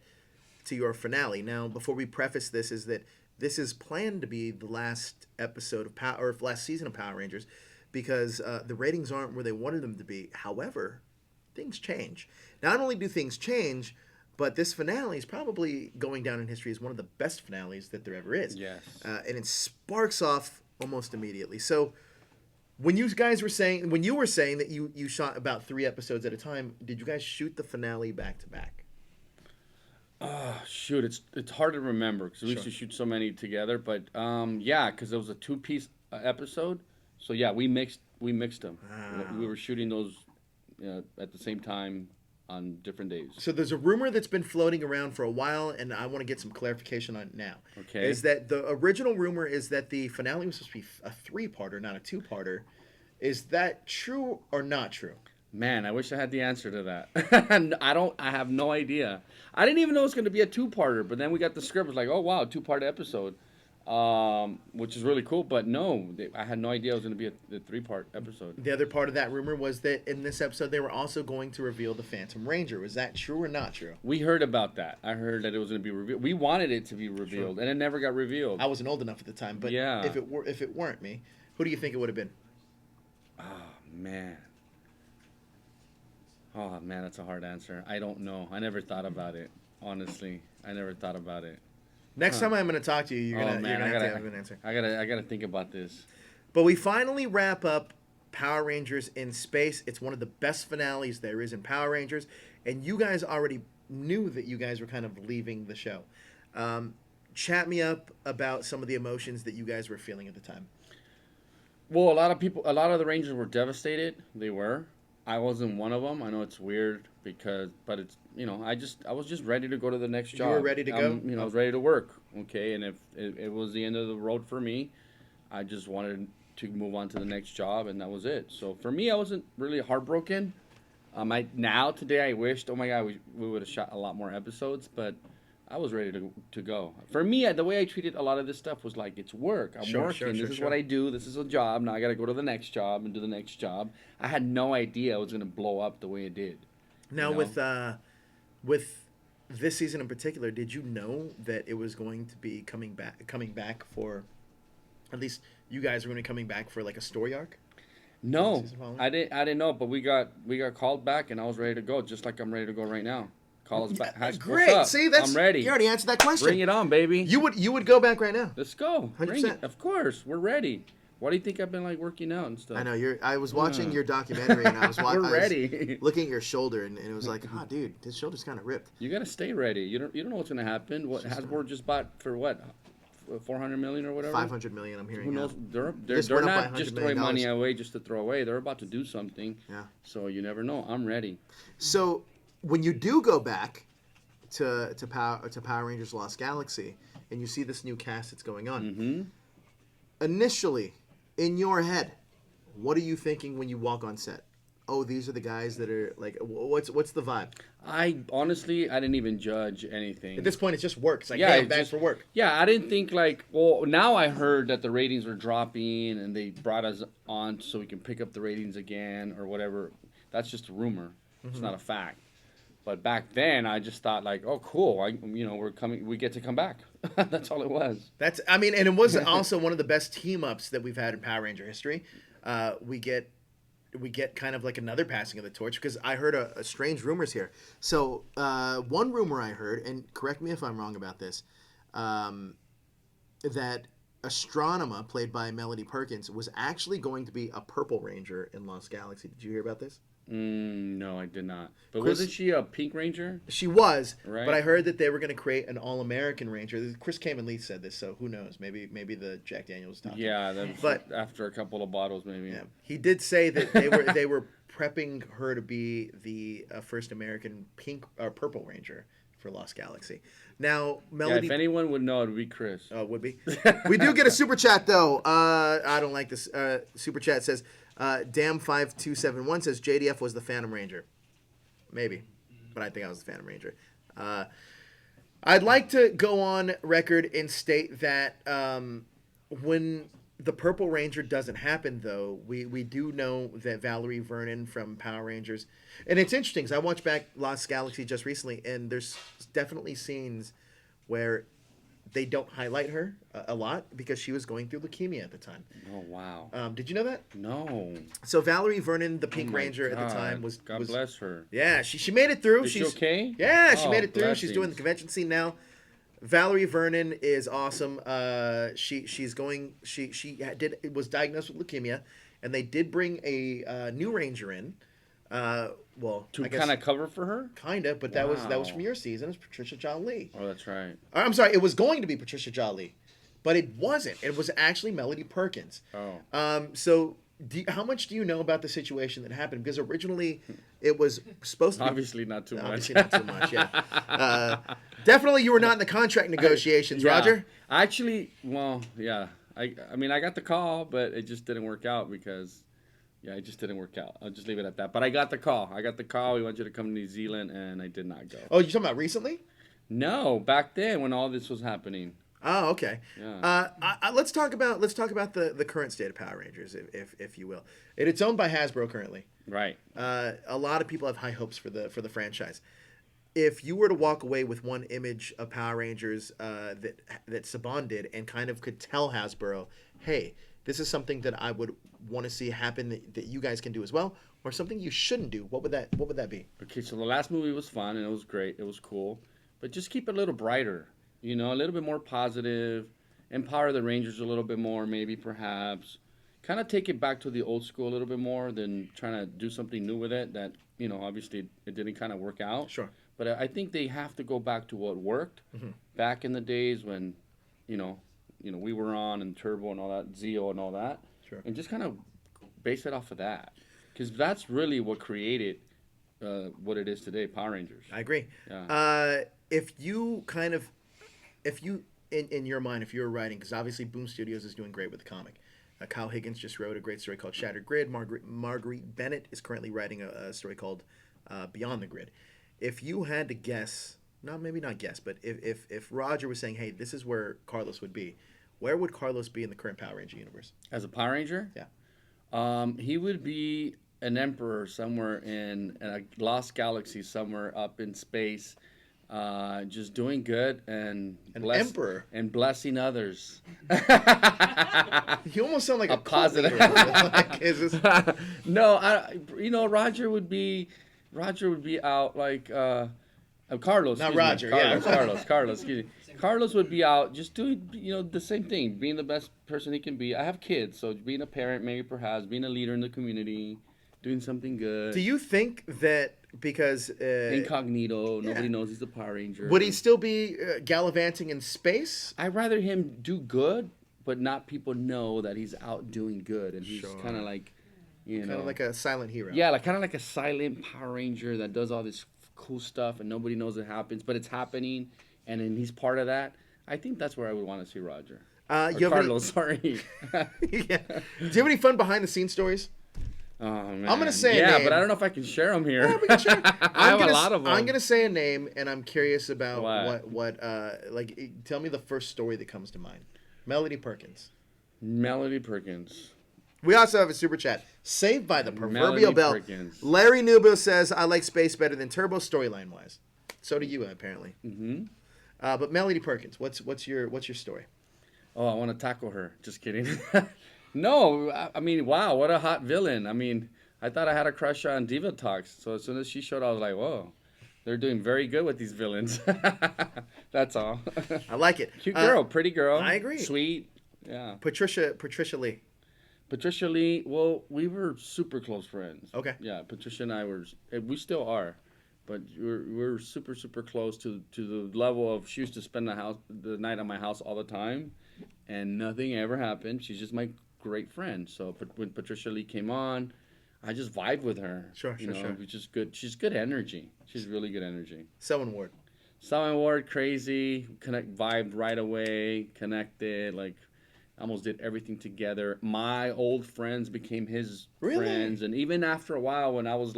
Speaker 1: to your finale. Now, before we preface this, is that this is planned to be the last episode of last season of Power Rangers, because the ratings aren't where they wanted them to be. However, things change. Not only do things change, but this finale is probably going down in history as one of the best finales that there ever is.
Speaker 2: Yes.
Speaker 1: And it sparks off almost immediately. So when you were saying that you shot about 3 episodes at a time, did you guys shoot the finale back to back?
Speaker 2: Shoot, it's hard to remember because we used to shoot so many together. But yeah, because it was a 2-piece episode. So yeah, we mixed them. We were shooting those at the same time on different days. So there's a rumor that's been floating around for a while, and I want to get some clarification on it now. Okay. Is that the original rumor is that the finale was supposed to be a 3-parter, not a 2-parter. Is that true or not true? Man, I wish I had the answer to that. I have no idea. I didn't even know it was going to be a 2-parter, but then we got the script. It was like, oh, wow, 2-part episode, which is really cool. But no, I had no idea it was going to be a 3-part episode. The other part of that rumor was that in this episode, they were also going to reveal the Phantom Ranger. Was that true or not true? We heard about that. I heard that it was going to be revealed. We wanted it to be revealed, and it never got revealed. I wasn't old enough at the time, but yeah. If it weren't me, who do you think it would have been? Oh, man. Oh, man, that's a hard answer. I don't know. I never thought about it, honestly. I never thought about it. Next time I'm going to talk to you, you're going to have an answer. I gotta think about this. But we finally wrap up Power Rangers in Space. It's one of the best finales there is in Power Rangers, and you guys already knew that you guys were kind of leaving the show. Chat me up about some of the emotions that you guys were feeling at the time. Well, a lot of the Rangers were devastated. They were. I wasn't one of them. I know it's weird but it's, I was just ready to go to the next job. You were ready to go? I was ready to work. Okay. And if it was the end of the road for me, I just wanted to move on to the next job, and that was it. So for me, I wasn't really heartbroken. Today I wished, oh my God, we would have shot a lot more episodes, but I was ready to go. For me, the way I treated a lot of this stuff was like, it's work. I'm working. This is what I do. This is a job. Now I got to go to the next job and do the next job. I had no idea it was going to blow up the way it did. Now, with this season in particular, did you know that it was going to be coming back for, at least you guys were going to be coming back for like a story arc? No, I didn't know, but we got called back, and I was ready to go, just like I'm ready to go right now. Call us back. Great. See, I'm ready. You already answered that question. Bring it on, baby. You would go back right now. Let's go. 100%. Of course, we're ready. Why do you think I've been like working out and stuff?
Speaker 1: I know I was watching your documentary and I was
Speaker 2: We're ready.
Speaker 1: looking at your shoulder and it was like, oh, dude, his shoulder's kind of ripped.
Speaker 2: You gotta stay ready. You don't know what's gonna happen. What Hasbro just bought for what? 400 million or whatever.
Speaker 1: 500 million. I'm hearing.
Speaker 2: Who knows?
Speaker 1: Now.
Speaker 2: They're not just throwing money away just to throw away. They're about to do something.
Speaker 1: Yeah.
Speaker 2: So you never know. I'm ready.
Speaker 1: So when you do go back to Power Rangers Lost Galaxy and you see this new cast that's going on, initially in your head, what are you thinking when you walk on set? Oh, these are the guys that are like. What's the vibe?
Speaker 2: I didn't even judge anything.
Speaker 1: At this point, it's just work. It's like, yeah, back for work.
Speaker 2: Yeah, I didn't think like. Well, now I heard that the ratings were dropping, and they brought us on so we can pick up the ratings again or whatever. That's just a rumor. It's not a fact. But back then, I just thought like, oh, cool. We're coming. We get to come back. That's all it was.
Speaker 1: And it was also one of the best team ups that we've had in Power Ranger history. We get kind of like another passing of the torch because I heard a strange rumors here. So one rumor I heard, and correct me if I'm wrong about this, that Astronema, played by Melody Perkins, was actually going to be a Purple Ranger in Lost Galaxy. Did you hear about this?
Speaker 2: No, I did not. But wasn't she a Pink Ranger?
Speaker 1: She was,
Speaker 2: right?
Speaker 1: But I heard that they were going to create an All-American Ranger. Chris Kamen Lee said this, so who knows? Maybe the Jack Daniels talking.
Speaker 2: Yeah, but after a couple of bottles, maybe. Yeah,
Speaker 1: he did say that they were prepping her to be the first American Pink or Purple Ranger for Lost Galaxy. Now, Melody.
Speaker 2: Yeah, if anyone would know, it would be Chris.
Speaker 1: Oh, it would be. We do get a super chat though. I don't like this. Super chat says. Dam5271 says JDF was the Phantom Ranger. Maybe. But I think I was the Phantom Ranger. I'd like to go on record and state that when the Purple Ranger doesn't happen, though, we do know that Valerie Vernon from Power Rangers... And it's interesting, because I watched back Lost Galaxy just recently, and there's definitely scenes where they don't highlight her a lot because she was going through leukemia at the time.
Speaker 2: Oh, wow.
Speaker 1: Did you know that?
Speaker 2: No.
Speaker 1: So Valerie Vernon, the Pink Ranger at the time, was...
Speaker 2: God bless her.
Speaker 1: Yeah, she made it through.
Speaker 2: Is she okay?
Speaker 1: Yeah, she made it through.
Speaker 2: Blessings.
Speaker 1: She's doing the convention scene now. Valerie Vernon is awesome. She was diagnosed with leukemia, and they did bring a new Ranger in.
Speaker 2: To kind of cover for her?
Speaker 1: Kind of, but that was from your season. It was Patricia Jolie.
Speaker 2: Oh, that's right.
Speaker 1: I'm sorry, it was going to be Patricia Jolie, but it wasn't. It was actually Melody Perkins.
Speaker 2: Oh.
Speaker 1: So how much do you know about the situation that happened? Because originally it was supposed to be...
Speaker 2: Obviously not too much.
Speaker 1: Obviously not too much, yeah. Definitely you were not in the contract negotiations, Roger.
Speaker 2: Actually, well, yeah. I got the call, but it just didn't work out because... Yeah, it just didn't work out. I'll just leave it at that. But I got the call. We want you to come to New Zealand, and I did not go.
Speaker 1: Oh, you're talking about recently?
Speaker 2: No, back then when all this was happening.
Speaker 1: Oh, okay.
Speaker 2: Yeah.
Speaker 1: Let's talk about the current state of Power Rangers, if you will. It's owned by Hasbro currently.
Speaker 2: Right.
Speaker 1: A lot of people have high hopes for the franchise. If you were to walk away with one image of Power Rangers that Saban did and kind of could tell Hasbro, hey, this is something that I would want to see happen that you guys can do as well, or something you shouldn't do, what would that be?
Speaker 2: Okay, so the last movie was fun and it was great. It was cool. But just keep it a little brighter, a little bit more positive, empower the Rangers a little bit more, maybe perhaps. Kind of take it back to the old school a little bit more than trying to do something new with it that, obviously it didn't kind of work out.
Speaker 1: Sure.
Speaker 2: But I think they have to go back to what worked back in the days when, we were on and Turbo and all that, Zeo and all that.
Speaker 1: Sure.
Speaker 2: And just kind of base it off of that. Because that's really what created what it is today, Power Rangers.
Speaker 1: I agree.
Speaker 2: Yeah.
Speaker 1: If you in your mind, if you were writing, because obviously Boom Studios is doing great with the comic. Kyle Higgins just wrote a great story called Shattered Grid. Marguerite Bennett is currently writing a story called Beyond the Grid. If you had to guess, maybe not guess, but if Roger was saying, hey, this is where Carlos would be, where would Carlos be in the current Power Ranger universe?
Speaker 2: As a Power Ranger?
Speaker 1: Yeah.
Speaker 2: He would be an emperor somewhere in a lost galaxy, somewhere up in space, just doing good and
Speaker 1: emperor
Speaker 2: and blessing others.
Speaker 1: You almost sound like a
Speaker 2: positive. No, Roger would be out like Carlos.
Speaker 1: Not Roger.
Speaker 2: Carlos. Excuse me. Carlos would be out just doing, the same thing, being the best person he can be. I have kids, so being a parent, maybe perhaps, being a leader in the community, doing something good.
Speaker 1: Do you think that because
Speaker 2: Incognito, nobody knows he's the Power Ranger.
Speaker 1: Would he still be gallivanting in space?
Speaker 2: I'd rather him do good, but not people know that he's out doing good, and he's kind of like,
Speaker 1: kind of like a silent hero.
Speaker 2: Yeah, kind of like a silent Power Ranger that does all this cool stuff, and nobody knows it happens, but it's happening, and then he's part of that. I think that's where I would want to see Roger. Carlos, sorry.
Speaker 1: Yeah. Do you have any fun behind the scenes stories?
Speaker 2: Oh, man.
Speaker 1: I'm gonna say
Speaker 2: a name. But I don't know if I can share them here.
Speaker 1: Yeah, we can share.
Speaker 2: I have a lot of them.
Speaker 1: I'm gonna say a name, and I'm curious about what tell me the first story that comes to mind. Melody Perkins.
Speaker 2: Melody Perkins.
Speaker 1: We also have a super chat. Saved by the proverbial
Speaker 2: Melody
Speaker 1: bell.
Speaker 2: Perkins.
Speaker 1: Larry Nubo says, I like space better than Turbo storyline wise. So do you, apparently.
Speaker 2: Mm-hmm.
Speaker 1: But Melody Perkins, what's your story?
Speaker 2: Oh, I want to tackle her. Just kidding. No, I mean, wow, what a hot villain. I mean, I thought I had a crush on Diva Talks. So as soon as she showed, I was like, whoa, they're doing very good with these villains. That's all.
Speaker 1: I like it.
Speaker 2: Cute girl, pretty girl.
Speaker 1: I agree.
Speaker 2: Sweet. Yeah.
Speaker 1: Patricia Lee.
Speaker 2: Patricia Lee, well, we were super close friends.
Speaker 1: Okay.
Speaker 2: Yeah, Patricia and I we still are, but we're super, super close to the level of she used to spend the night at my house all the time, and nothing ever happened. She's just my great friend. So when Patricia Lee came on, I just vibed with her.
Speaker 1: Sure.
Speaker 2: Which is good. She's good energy. She's really good energy.
Speaker 1: Selwyn Ward.
Speaker 2: Selwyn Ward, crazy, vibed right away, connected, almost did everything together. My old friends became his friends, and even after a while, when I was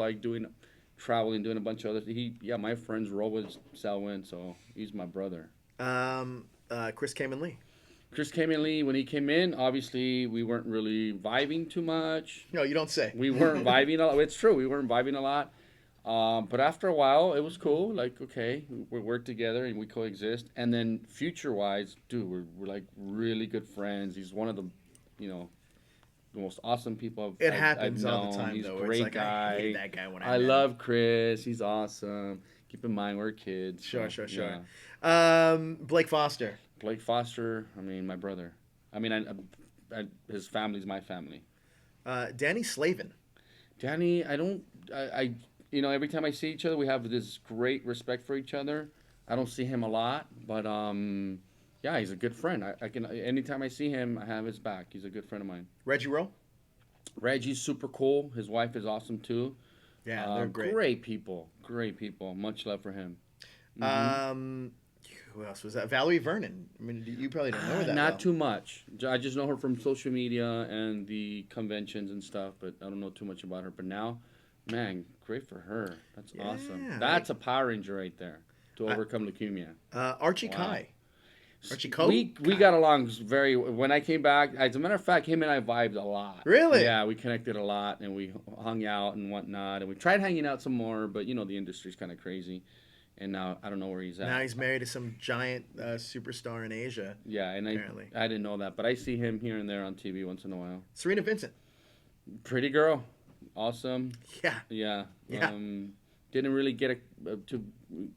Speaker 2: traveling, doing a bunch of other, my friends roll with Selwyn, so he's my brother.
Speaker 1: Chris Kamen Lee.
Speaker 2: Chris Kamen Lee, when he came in, obviously we weren't really vibing too much.
Speaker 1: No, you don't say.
Speaker 2: We weren't vibing a lot. It's true, we weren't vibing a lot. But after a while, it was cool. Okay, we work together and we coexist. And then future-wise, dude, we're really good friends. He's one of the, the most awesome people
Speaker 1: It happens
Speaker 2: I've
Speaker 1: all
Speaker 2: known.
Speaker 1: the time,
Speaker 2: He's
Speaker 1: though.
Speaker 2: a great
Speaker 1: It's
Speaker 2: guy.
Speaker 1: I hate that guy when
Speaker 2: I love Chris. He's awesome. Keep in mind, we're kids.
Speaker 1: Sure.
Speaker 2: Yeah.
Speaker 1: Blake Foster.
Speaker 2: Blake Foster, my brother. His family's my family.
Speaker 1: Danny Slavin.
Speaker 2: Danny, every time I see each other, we have this great respect for each other. I don't see him a lot, but he's a good friend. I can anytime I see him, I have his back. He's a good friend of mine.
Speaker 1: Reggie Rowe.
Speaker 2: Reggie's super cool. His wife is awesome too.
Speaker 1: Yeah, they're great.
Speaker 2: Great people. Much love for him.
Speaker 1: Mm-hmm. Who else was that? Valerie Vernon. You probably don't know her that
Speaker 2: Not
Speaker 1: well.
Speaker 2: too much. I just know her from social media and the conventions and stuff, but I don't know too much about her. But now, man, great for her. That's awesome. That's a Power Ranger right there to overcome leukemia.
Speaker 1: Archie Kai. Archie Kai.
Speaker 2: We got along when I came back, as a matter of fact, him and I vibed a lot.
Speaker 1: Really?
Speaker 2: Yeah, we connected a lot, and we hung out and whatnot, and we tried hanging out some more, but the industry's kind of crazy. And now I don't know where he's at.
Speaker 1: Now he's married to some giant superstar in Asia.
Speaker 2: Yeah, and
Speaker 1: apparently.
Speaker 2: I didn't know that, but I see him here and there on TV once in a while.
Speaker 1: Serena Vincent.
Speaker 2: Pretty girl. Awesome.
Speaker 1: Yeah.
Speaker 2: Yeah. Didn't really get to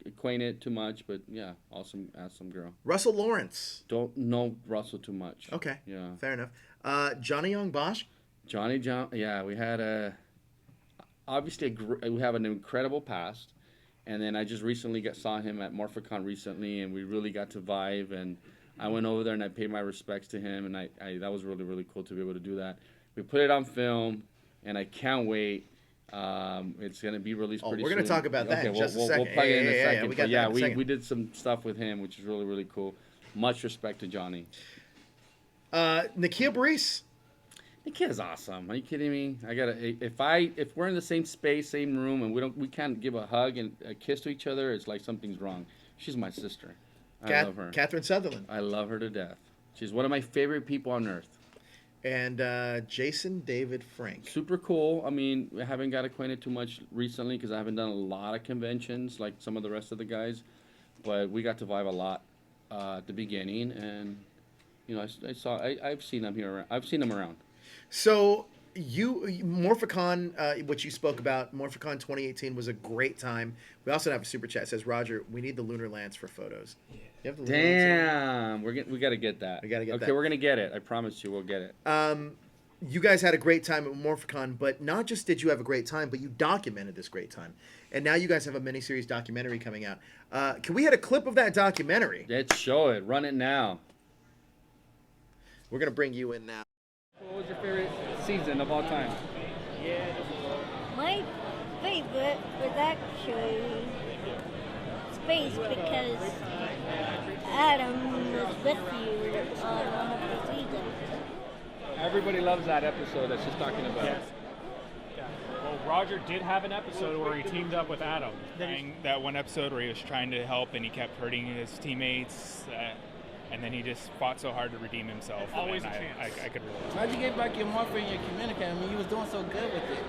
Speaker 2: acquainted too much, but yeah, awesome girl.
Speaker 1: Russell Lawrence.
Speaker 2: Don't know Russell too much.
Speaker 1: Okay.
Speaker 2: Yeah.
Speaker 1: Fair enough. Johnny Young Bosch.
Speaker 2: Yeah, we had we have an incredible past. And then I just recently saw him at Morphicon recently, and we really got to vibe. And I went over there and I paid my respects to him, and I that was really, really cool to be able to do that. We put it on film, and I can't wait. It's going to be released pretty soon.
Speaker 1: We're going to talk about that in just a second.
Speaker 2: We'll plug it in a second.
Speaker 1: Yeah,
Speaker 2: we did some stuff with him, which is really, really cool. Much respect to Johnny.
Speaker 1: Nakia Burress.
Speaker 2: The kid is awesome. Are you kidding me? If we're in the same space, same room, and we can't give a hug and a kiss to each other, it's like something's wrong. She's my sister. I love her.
Speaker 1: Catherine Sutherland.
Speaker 2: I love her to death. She's one of my favorite people on earth.
Speaker 1: And Jason David Frank.
Speaker 2: Super cool. I haven't got acquainted too much recently because I haven't done a lot of conventions like some of the rest of the guys, but we got to vibe a lot at the beginning, and I've seen them here. I've seen them around.
Speaker 1: So Morphicon, what you spoke about, Morphicon 2018 was a great time. We also have a super chat. It says, Roger, we need the lunar lance for photos. You have the little lightsaber?
Speaker 2: Damn, we gotta get that.
Speaker 1: We gotta get
Speaker 2: okay,
Speaker 1: that.
Speaker 2: we're gonna get it. I promise you, we'll get it.
Speaker 1: You guys had a great time at Morphicon, but not just did you have a great time, but you documented this great time. And now you guys have a miniseries documentary coming out. Can we hit a clip of that documentary?
Speaker 2: Let's show it. Run it now.
Speaker 1: We're going to bring you in now.
Speaker 2: What was your favorite season of all time?
Speaker 3: My favorite was actually space because Adam was with you on one of the seasons.
Speaker 2: Everybody loves that episode that she's talking about.
Speaker 4: Yes. Yeah. Well, Roger did have an episode where he teamed up with Adam. That one episode where he was trying to help and he kept hurting his teammates, and then he just fought so hard to redeem himself.
Speaker 5: Always
Speaker 4: and
Speaker 5: a chance.
Speaker 4: I could relate.
Speaker 5: How'd you get back your morpher and your communicator? I mean, you was doing so good with it.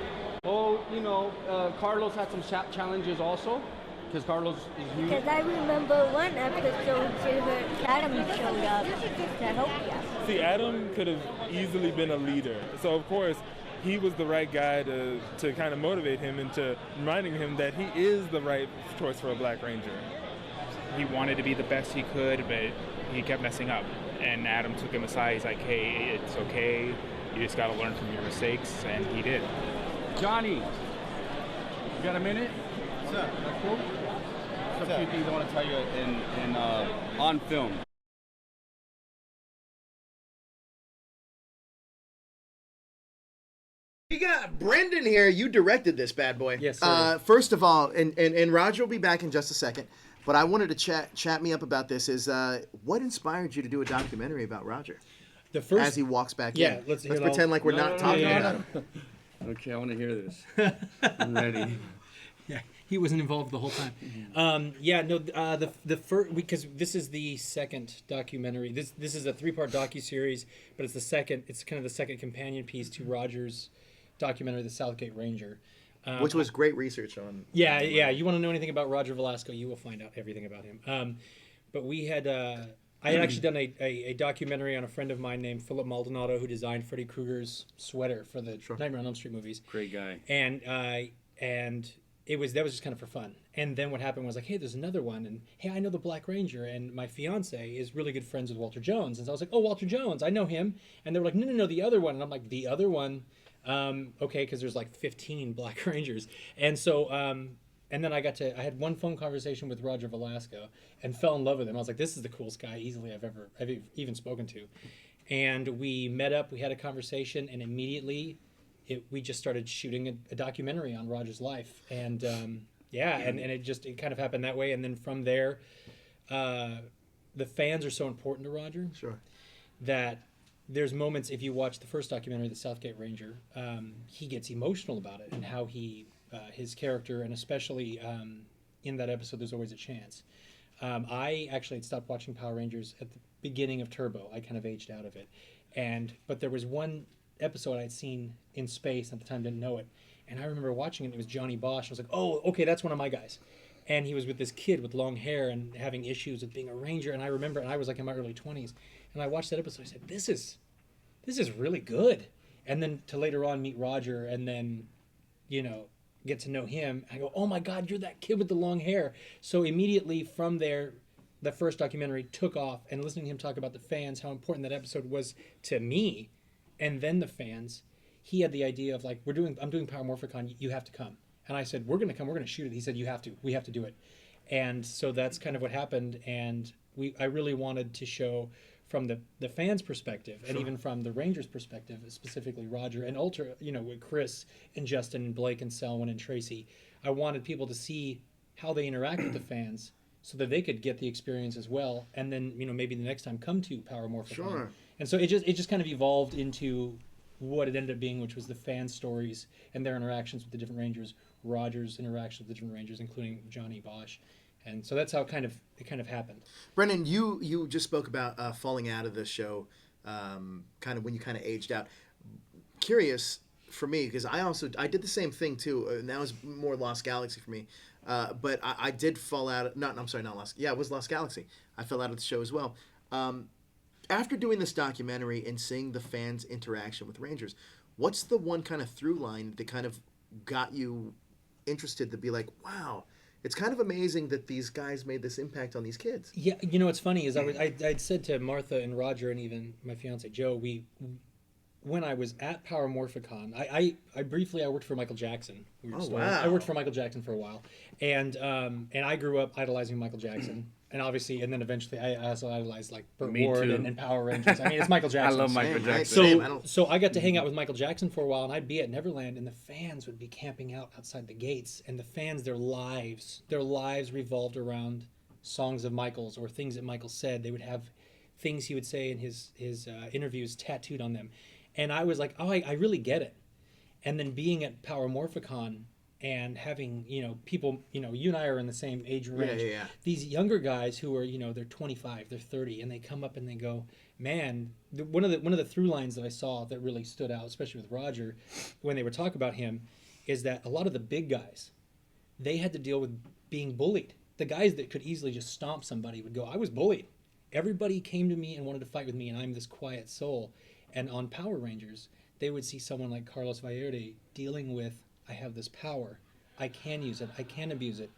Speaker 2: Oh, Carlos had some challenges also, because Carlos is new.
Speaker 3: Because I remember one episode where Adam showed up to help you.
Speaker 6: See, Adam could have easily been a leader. So, of course, he was the right guy to kind of motivate him into reminding him that he is the right choice for a Black Ranger.
Speaker 4: He wanted to be the best he could, but he kept messing up. And Adam took him aside. He's like, hey, it's okay. You just got to learn from your mistakes. And he did.
Speaker 2: Johnny, you got a minute?
Speaker 5: What's up?
Speaker 2: That's cool. Some few things I want to tell you on film.
Speaker 1: We got Brendan here. You directed this bad boy.
Speaker 7: Yes, sir.
Speaker 1: First of all, and Roger will be back in just a second, but I wanted to chat me up about this. Is what inspired you to do a documentary about Roger?
Speaker 7: The first,
Speaker 1: As he walks back
Speaker 7: yeah,
Speaker 1: in.
Speaker 7: let's
Speaker 1: pretend like we're not talking about him.
Speaker 2: Okay, I want to hear this. I'm ready.
Speaker 7: Yeah, he wasn't involved the whole time. The first, because this is the second documentary. This is a 3-part docuseries, but it's the second. It's kind of the second companion piece to Roger's documentary, The Southgate Ranger,
Speaker 1: Which was great research on.
Speaker 7: Yeah. You want to know anything about Roger Velasco, you will find out everything about him. But we had, I had actually done a documentary on a friend of mine named Philip Maldonado, who designed Freddy Krueger's sweater for the Nightmare on Elm Street movies.
Speaker 2: Great guy.
Speaker 7: And that was just kind of for fun. And then what happened was like, hey, there's another one, and hey, I know the Black Ranger, and my fiance is really good friends with Walter Jones, and so I was like, oh, Walter Jones, I know him. And they were like, no, the other one, and I'm like, the other one. Okay, because there's like 15 Black Rangers, and so and then I had one phone conversation with Roger Velasco and fell in love with him. I was like, this is the coolest guy easily I've even spoken to, and we met up, we had a conversation, and immediately we just started shooting a documentary on Roger's life, and and it kind of happened that way, and then from there, the fans are so important to Roger,
Speaker 1: Sure.
Speaker 7: that there's moments, if you watch the first documentary, The Southgate Ranger, he gets emotional about it and how his character, and especially in that episode, There's Always a Chance. I actually had stopped watching Power Rangers at the beginning of Turbo. I kind of aged out of it. But there was one episode I'd seen in space, at the time didn't know it, and I remember watching it, it was Johnny Bosch. I was like, oh, okay, that's one of my guys. And he was with this kid with long hair and having issues with being a ranger, and I remember, and I was like in my early 20s, and I watched that episode. I said, this is really good. And then to later on meet Roger, and then, get to know him. I go, oh my God, you're that kid with the long hair. So immediately from there, the first documentary took off, and listening to him talk about the fans, how important that episode was to me, and then the fans, he had the idea of like, I'm doing Power Morphicon, you have to come. And I said, we're going to come, we're going to shoot it. He said, we have to do it. And so that's kind of what happened. And I really wanted to show from the fans' perspective, and even from the Rangers' perspective, specifically Roger and with Chris and Justin and Blake and Selwyn and Tracy. I wanted people to see how they interact with the fans, so that they could get the experience as well, and then maybe the next time come to Power Morphicon.
Speaker 1: Sure.
Speaker 7: And so it just kind of evolved into what it ended up being, which was the fan stories and their interactions with the different Rangers, Roger's interaction with the different Rangers, including Johnny Bosch. And so that's how it kind of happened.
Speaker 1: Brendan, you just spoke about falling out of the show, kind of when you kind of aged out. Curious for me, because I did the same thing too, and that was more Lost Galaxy for me. But I did fall out. Not Lost. Yeah, it was Lost Galaxy. I fell out of the show as well. After doing this documentary and seeing the fans' interaction with Rangers, what's the one kind of through line that kind of got you interested to be like, wow, it's kind of amazing that these guys made this impact on these kids.
Speaker 7: Yeah, you know what's funny is I'd said to Martha and Roger and even my fiance Joe, when I was at Power Morphicon, I briefly worked for Michael Jackson. Weird story.
Speaker 1: Wow.
Speaker 7: I worked for Michael Jackson for a while, and I grew up idolizing Michael Jackson, and obviously, and then eventually I also idolized like Burt
Speaker 2: Me
Speaker 7: Ward
Speaker 2: too.
Speaker 7: and Power Rangers. I mean, it's Michael Jackson.
Speaker 2: I love
Speaker 7: so-
Speaker 2: Michael
Speaker 1: Same, right?
Speaker 2: Jackson.
Speaker 1: Same. I don't-
Speaker 7: So I got to hang out with Michael Jackson for a while, and I'd be at Neverland, and the fans would be camping out outside the gates, and the fans, their lives revolved around songs of Michael's or things that Michael said. They would have things he would say in his interviews tattooed on them, and I was like, oh, I really get it. And then being at Power Morphicon and having, people, you and I are in the same age range.
Speaker 1: Yeah.
Speaker 7: These younger guys who are, they're 25, they're 30, and they come up and they go, man, one of the through lines that I saw that really stood out, especially with Roger, when they were talking about him, is that a lot of the big guys, they had to deal with being bullied. The guys that could easily just stomp somebody would go, I was bullied. Everybody came to me and wanted to fight with me, and I'm this quiet soul. And on Power Rangers, they would see someone like Carlos Vallerte dealing with, I have this power, I can use it, I can abuse it.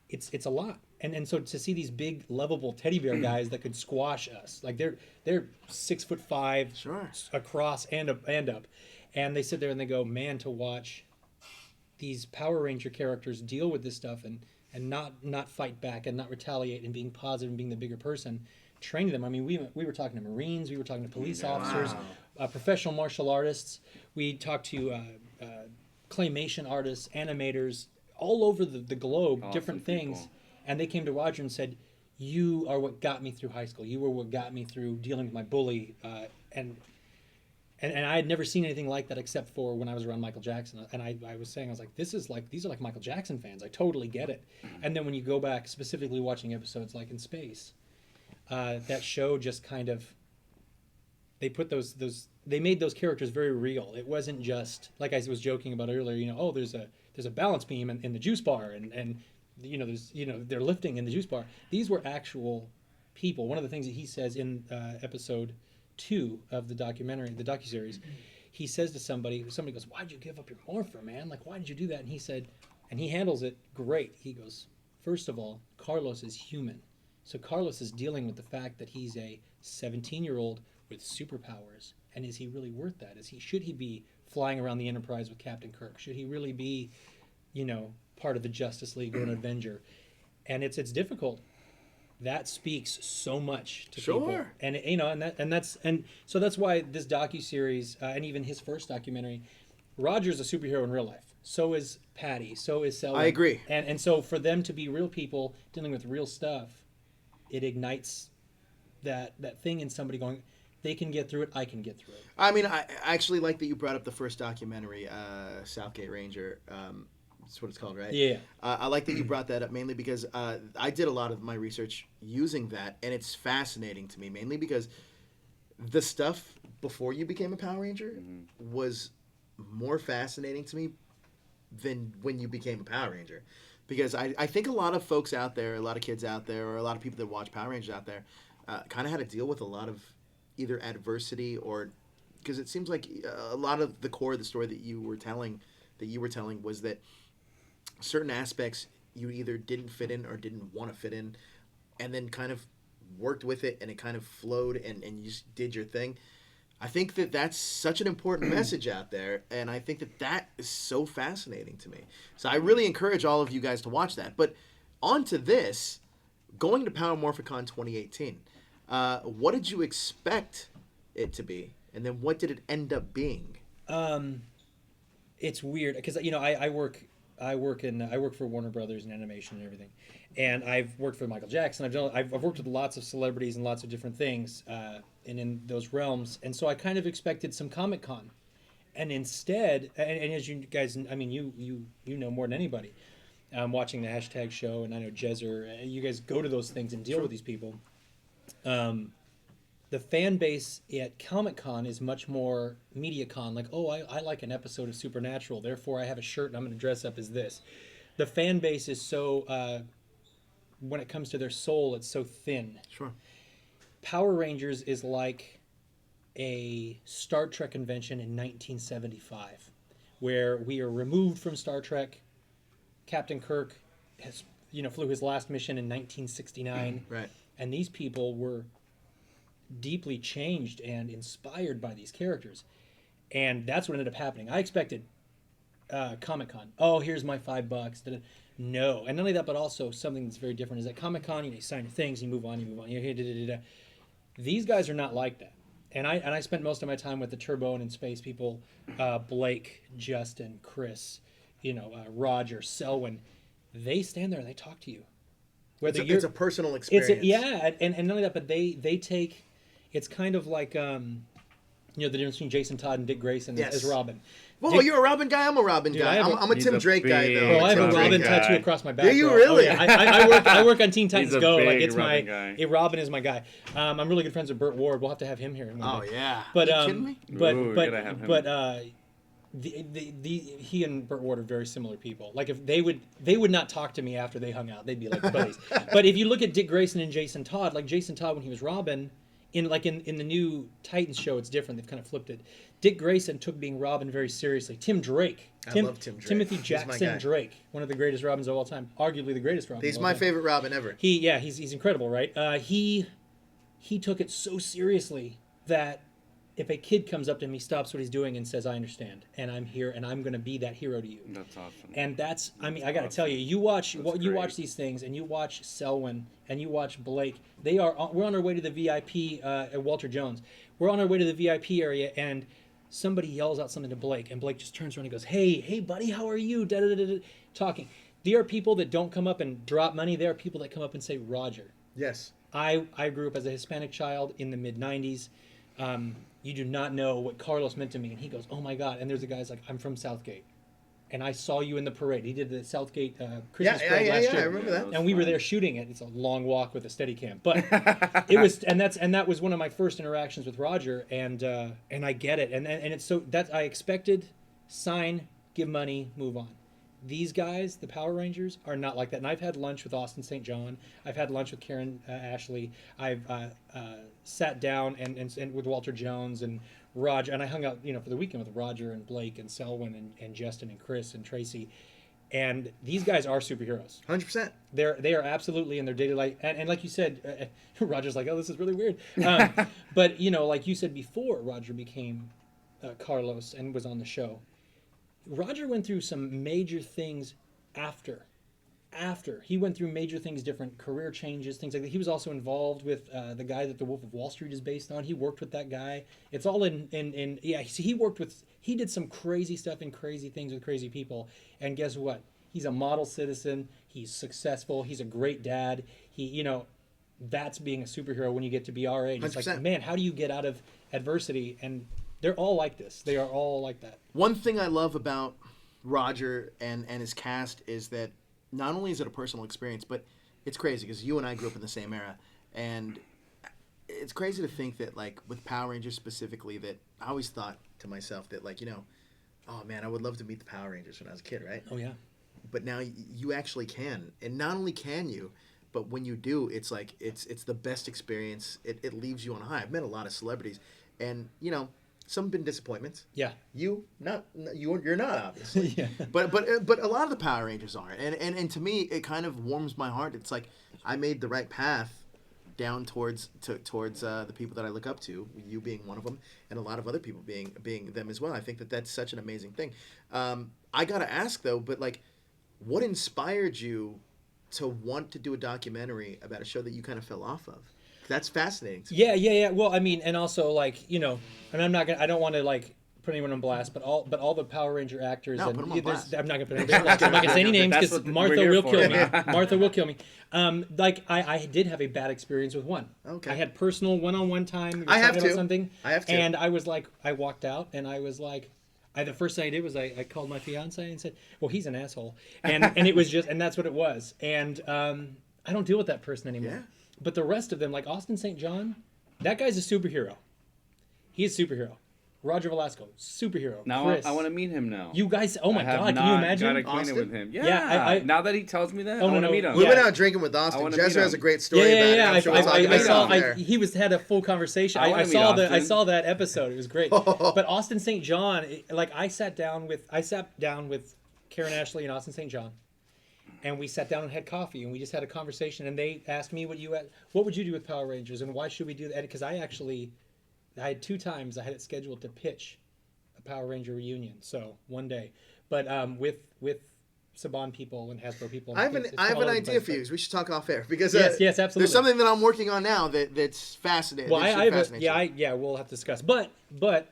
Speaker 7: It's a lot. And so to see these big lovable teddy bear guys that could squash us, like they're 6'5",
Speaker 1: Sure.
Speaker 7: across and up, and they sit there and they go, man, to watch these Power Ranger characters deal with this stuff and not fight back and not retaliate and being positive and being the bigger person, training them. I mean, we were talking to Marines, we were talking to police officers, professional martial artists. We talked to claymation artists, animators, all over the globe,
Speaker 2: Awesome
Speaker 7: different
Speaker 2: people.
Speaker 7: things. And they came to Roger and said, you are what got me through high school. You were what got me through dealing with my bully. And I had never seen anything like that except for when I was around Michael Jackson. And I was saying, I was like, these are like Michael Jackson fans. I totally get it. And then when you go back, specifically watching episodes like in space, that show just kind of, they put they made those characters very real. It wasn't just, like I was joking about earlier, there's a balance beam in the juice bar and they're lifting in the juice bar. These were actual people. One of the things that he says in episode 2 of the documentary, the docuseries, he says to somebody goes, why'd you give up your morpher, man? Like, why did you do that? And he said, and he handles it great. He goes, first of all, Carlos is human. So Carlos is dealing with the fact that he's a 17-year-old with superpowers. And is he really worth that? Should he be flying around the Enterprise with Captain Kirk? Should he really be, part of the Justice League or an Avenger? And it's difficult. That speaks so much to people.
Speaker 1: Sure.
Speaker 7: And so that's why this docuseries and even his first documentary, Roger's a superhero in real life. So is Patty. So is Selwyn.
Speaker 1: I agree.
Speaker 7: And so for them to be real people dealing with real stuff, it ignites that thing in somebody going, they can get through it, I can get through it.
Speaker 1: I mean, I actually like that you brought up the first documentary, Southgate Ranger. That's what it's called, right?
Speaker 7: Yeah.
Speaker 1: I like that you brought that up mainly because I did a lot of my research using that, and it's fascinating to me, mainly because the stuff before you became a Power Ranger was more fascinating to me than when you became a Power Ranger. Because I think a lot of folks out there, a lot of kids out there, or a lot of people that watch Power Rangers out there kind of had to deal with a lot of either adversity or... Because it seems like a lot of the core of the story that you were telling was that certain aspects you either didn't fit in or didn't want to fit in, and then kind of worked with it, and it kind of flowed, and you just did your thing. I think that that's such an important message out there, and I think that is so fascinating to me. So I really encourage all of you guys to watch that. But on to this, going to Power Morphicon 2018, what did you expect it to be, and then what did it end up being?
Speaker 7: It's weird because I work for Warner Brothers and animation and everything, and I've worked for Michael Jackson. I've worked with lots of celebrities and lots of different things, and in those realms. And so I kind of expected some Comic-Con, and instead, and as you guys, I mean, you know more than anybody, watching the hashtag show, and I know Jezzer, you guys go to those things and deal with these people. The fan base at Comic-Con is much more MediaCon, like, oh, I like an episode of Supernatural, therefore I have a shirt and I'm going to dress up as this. The fan base is so, when it comes to their soul, it's so thin.
Speaker 1: Sure.
Speaker 7: Power Rangers is like a Star Trek convention in 1975, where we are removed from Star Trek. Captain Kirk flew his last mission in 1969.
Speaker 1: Right.
Speaker 7: And these people were deeply changed and inspired by these characters. And that's what ended up happening. I expected Comic-Con. Oh, here's my $5. Da-da. No. And not only that, but also something that's very different is that Comic-Con, you sign your things, you move on. These guys are not like that. And I spent most of my time with the Turbo and In Space people, Blake, Justin, Chris, Roger, Selwyn. They stand there and they talk to you.
Speaker 1: It's a personal experience.
Speaker 7: And not only that, but they take. It's kind of like the difference between Jason Todd and Dick Grayson as Robin.
Speaker 1: Whoa, you're a Robin guy. I'm a Robin guy. I'm a Tim Drake guy though.
Speaker 7: Oh, I have a Robin tattoo across my back.
Speaker 1: Do you really?
Speaker 7: Oh, yeah. I work on Teen Titans Go. Like it's
Speaker 2: Robin guy.
Speaker 7: Robin is my guy. I'm really good friends with Burt Ward. We'll have to have him here.
Speaker 1: Oh yeah.
Speaker 7: But
Speaker 1: are you kidding me?
Speaker 7: He and Burt Ward are very similar people. Like if they would not talk to me after they hung out. They'd be like buddies. But if you look at Dick Grayson and Jason Todd, like Jason Todd when he was Robin, in the new Titans show, it's different. They've kind of flipped it. Dick Grayson took being Robin very seriously. Tim Drake.
Speaker 1: I love Tim Drake.
Speaker 7: Timothy Jackson Drake, one of the greatest Robins of all time, arguably the greatest Robin.
Speaker 1: He's my favorite Robin ever.
Speaker 7: He's incredible, right? He took it so seriously that if a kid comes up to him, he stops what he's doing and says, "I understand, and I'm here, and I'm going to be that hero to you."
Speaker 2: That's awesome.
Speaker 7: And I got to tell you, you watch these things, and you watch Selwyn, and you watch Blake. We're on our way to the VIP at Walter Jones. We're on our way to the VIP area, and somebody yells out something to Blake, and Blake just turns around and goes, "Hey, buddy, how are you?" Da da da da. Talking. There are people that don't come up and drop money. There are people that come up and say, "Roger."
Speaker 1: Yes.
Speaker 7: I grew up as a Hispanic child in the mid '90s. You do not know what Carlos meant to me. And he goes, "Oh my God." And there's a guy's like, "I'm from Southgate. And I saw you in the parade." He did the Southgate Christmas parade last year.
Speaker 1: I remember that.
Speaker 7: And we were there shooting it. It's a long walk with a Steadicam. But it was, and that was one of my first interactions with Roger. And I get it. And it's so that I expected, sign, give money, move on. These guys, the Power Rangers, are not like that. And I've had lunch with Austin St. John. I've had lunch with Karen Ashley. I've sat down and with Walter Jones and Roger. And I hung out, for the weekend with Roger and Blake and Selwyn and Justin and Chris and Tracy. And these guys are superheroes.
Speaker 1: 100%.
Speaker 7: They are absolutely in their daily life. And like you said, Roger's like, "Oh, this is really weird." But, like you said before, Roger became Carlos and was on the show. Roger went through some major things after. He went through major things, different career changes, things like that. He was also involved with the guy that The Wolf of Wall Street is based on. He worked with that guy. It's all he did some crazy stuff and crazy things with crazy people. And guess what? He's a model citizen. He's successful. He's a great dad. That's being a superhero when you get to be our age. 100%. It's like, man, how do you get out of adversity? And they're all like this. They are all like that.
Speaker 1: One thing I love about Roger and his cast is that not only is it a personal experience, but it's crazy because you and I grew up in the same era. And it's crazy to think that, like, with Power Rangers specifically, that I always thought to myself that, like, oh, man, I would love to meet the Power Rangers when I was a kid, right?
Speaker 7: Oh, yeah.
Speaker 1: But now you actually can. And not only can you, but when you do, it's like it's the best experience. It leaves you on a high. I've met a lot of celebrities, and, some have been disappointments.
Speaker 7: Yeah.
Speaker 1: You're not obviously.
Speaker 7: Yeah.
Speaker 1: But a lot of the Power Rangers are, and to me it kind of warms my heart. It's like I made the right path down towards the people that I look up to. You being one of them, and a lot of other people being them as well. I think that's such an amazing thing. I gotta ask though, but like, what inspired you to want to do a documentary about a show that you kind of fell off of? That's fascinating to me.
Speaker 7: Yeah. Well, I mean, and also like, and I don't want to like put anyone on blast, but all the Power Ranger actors.
Speaker 1: No,
Speaker 7: and
Speaker 1: put them on blast.
Speaker 7: I'm not gonna put anyone on blast. I'm not gonna say any names because Martha will kill me. Martha will kill me. Like I did have a bad experience with one.
Speaker 1: Okay.
Speaker 7: I had personal one-on-one time.
Speaker 1: I have to.
Speaker 7: Something.
Speaker 1: I have to.
Speaker 7: And I was like, I walked out and I was like, the first thing I did was I called my fiance and said, "Well, he's an asshole," and it was just, and that's what it was. And I don't deal with that person anymore.
Speaker 1: Yeah.
Speaker 7: But the rest of them, like Austin St. John, that guy's a superhero. He's a superhero. Roger Velasco, superhero.
Speaker 2: Now
Speaker 7: Chris,
Speaker 2: I want to meet him now.
Speaker 7: you guys, oh my
Speaker 2: I have
Speaker 7: God, can you
Speaker 2: not
Speaker 7: imagine?
Speaker 2: got acquainted
Speaker 1: Austin?
Speaker 2: with him. Yeah.
Speaker 7: Yeah,
Speaker 2: now that he tells me that,
Speaker 7: Oh,
Speaker 2: I want
Speaker 7: no,
Speaker 2: to meet him.
Speaker 1: We
Speaker 7: Yeah.
Speaker 1: went out drinking with Austin.
Speaker 2: wanna meet
Speaker 1: Jezzer has
Speaker 2: him.
Speaker 1: a great story about it. I'm sure we'll talk about it off air.
Speaker 7: He had a full conversation.
Speaker 2: I
Speaker 7: I
Speaker 2: wanna meet
Speaker 7: saw
Speaker 2: Austin.
Speaker 7: I saw that episode. It was great. But Austin St. John, like I sat down with Karen Ashley and Austin St. John, and we sat down and had coffee, and we just had a conversation. And they asked me, what would you do with Power Rangers, and why should we do that? Because I had 2 times I had it scheduled to pitch a Power Ranger reunion. So one day, but with Saban people and Hasbro people.
Speaker 1: I have an idea for you. We should talk off air because
Speaker 7: yes, absolutely.
Speaker 1: There's something that I'm working on now that's fascinating.
Speaker 7: Well, we'll have to discuss. But what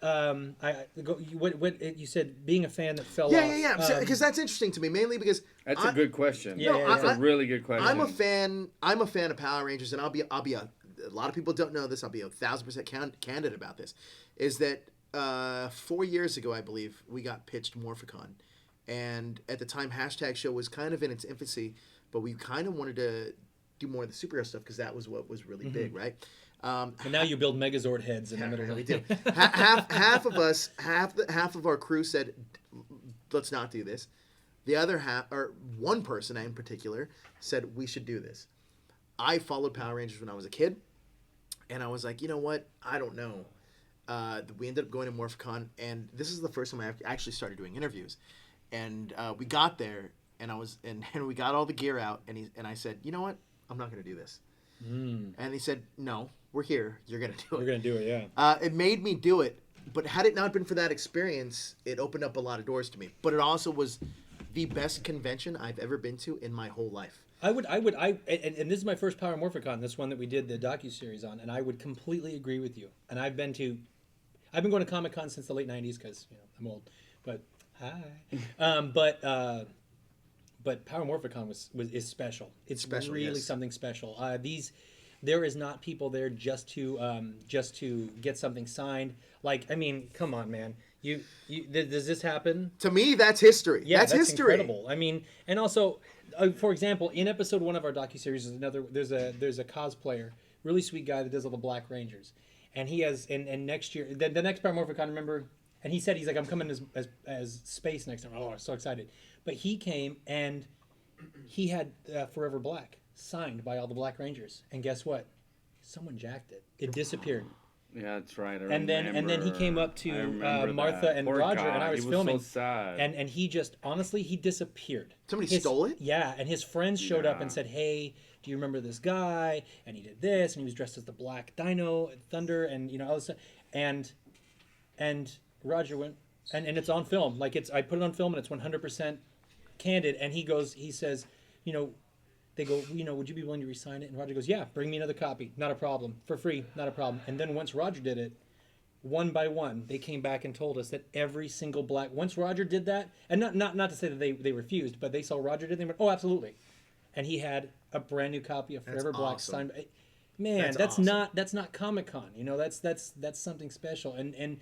Speaker 7: you said, being a fan that fell off.
Speaker 1: Yeah. Because that's interesting to me, mainly because
Speaker 2: that's a good question.
Speaker 7: That's
Speaker 2: a really good question.
Speaker 1: I'm a fan of Power Rangers, and I'll be a lot of people don't know this. I'll be 1,000% candid about this. Is that 4 years ago, I believe, we got pitched Morphicon. And at the time, #show was kind of in its infancy, but we kind of wanted to do more of the superhero stuff because that was what was really big, right?
Speaker 7: And now you build Megazord heads in the middle of
Speaker 1: we do. half of our crew said, let's not do this. The other half, or one person in particular, said we should do this. I followed Power Rangers when I was a kid, and I was like, you know what? I don't know. We ended up going to Morphicon, and this is the first time I actually started doing interviews. And we got there, and we got all the gear out, and I said, you know what? I'm not going to do this. And he said, no, we're here. You're going to do it.
Speaker 7: You're going to do it, yeah.
Speaker 1: It made me do it, but had it not been for that experience, it opened up a lot of doors to me. But it also was the best convention I've ever been to in my whole life.
Speaker 7: And this is my first Power Morphicon, this one that we did the docuseries on, and I would completely agree with you. And I've been going to Comic-Con since the late 90s because, I'm old, but hi. But Power Morphicon is special. It's special, really something special. There is not people there just to get something signed. Like, I mean, come on, man. Does this happen?
Speaker 1: To me, that's history.
Speaker 7: Yeah, that's
Speaker 1: history.
Speaker 7: Incredible. I mean, and also, for example, in episode 1 of our docuseries, there's a cosplayer, really sweet guy that does all the Black Rangers, and he has and next year the next Power Morphicon, remember. And he's like, I'm coming as Space next time. Oh, I'm so excited. But he came, and he had Forever Black signed by all the Black Rangers. And guess what? Someone jacked it. It disappeared.
Speaker 2: Yeah, that's right.
Speaker 7: And then he came up to Martha and
Speaker 2: Poor
Speaker 7: Roger,
Speaker 2: guy.
Speaker 7: and I was
Speaker 2: He
Speaker 7: filming.
Speaker 2: So sad.
Speaker 7: And he just, honestly, he disappeared.
Speaker 1: Somebody stole it?
Speaker 7: Yeah, and his friends showed up and said, hey, do you remember this guy? And he did this, and he was dressed as the Black Dino, Thunder, and, all this stuff. And Roger went, and it's on film. Like, I put it on film, and it's 100% candid. And he says, they go, would you be willing to re-sign it? And Roger goes, yeah, bring me another copy. Not a problem. For free, not a problem. And then once Roger did it, one by one, they came back and told us that every single once Roger did that, and not to say that they refused, but they saw Roger did it, they went, oh, absolutely. And he had a brand new copy of Forever Black signed. Man, that's awesome. That's not Comic-Con. That's something special. And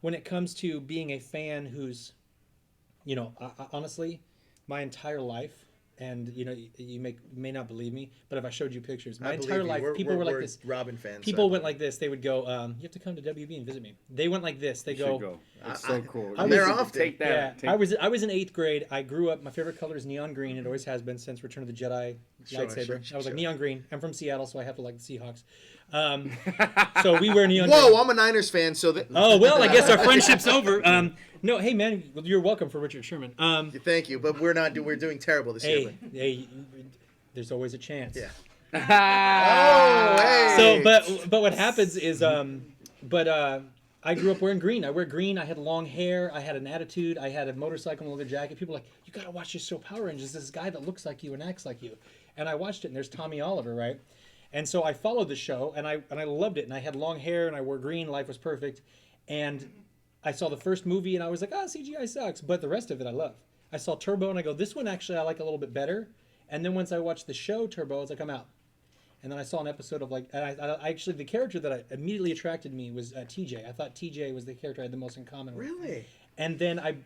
Speaker 7: when it comes to being a fan who's, honestly, my entire life, and you may not believe me, but if I showed you pictures, my entire life, people were like this.
Speaker 1: Robin fans.
Speaker 7: People went like this. They would go, "You have to come to WB and visit me." They went like this. They go.
Speaker 2: It's so cool.
Speaker 1: I'm there often.
Speaker 2: Take that.
Speaker 7: Yeah, I was in 8th grade. I grew up. My favorite color is neon green. It always has been since Return of the Jedi lightsaber. I was like neon green. I'm from Seattle, so I have to like the Seahawks. So we wear neon.
Speaker 1: Whoa,
Speaker 7: green.
Speaker 1: I'm a Niners fan, so that.
Speaker 7: Oh well, I guess our friendship's over. No, hey man, you're welcome for Richard Sherman.
Speaker 1: Thank you, but we're not. We're doing terrible this year.
Speaker 7: Hey, there's always a chance.
Speaker 1: Yeah.
Speaker 7: Oh, hey. So, but what happens is, I grew up wearing green. I wear green. I had long hair. I had an attitude. I had a motorcycle and a leather jacket. People were like, you gotta watch this show, Power Rangers. This guy that looks like you and acts like you. And I watched it, and there's Tommy Oliver, right? And so I followed the show, and I loved it. And I had long hair, and I wore green. Life was perfect. And I saw the first movie, and I was like, CGI sucks. But the rest of it, I love. I saw Turbo, and I go, this one actually I like a little bit better. And then once I watched the show Turbo, I was like, I'm out. And then I saw an episode of and I actually, the character that immediately attracted me was TJ. I thought TJ was the character I had the most in common with.
Speaker 1: Really?
Speaker 7: And then I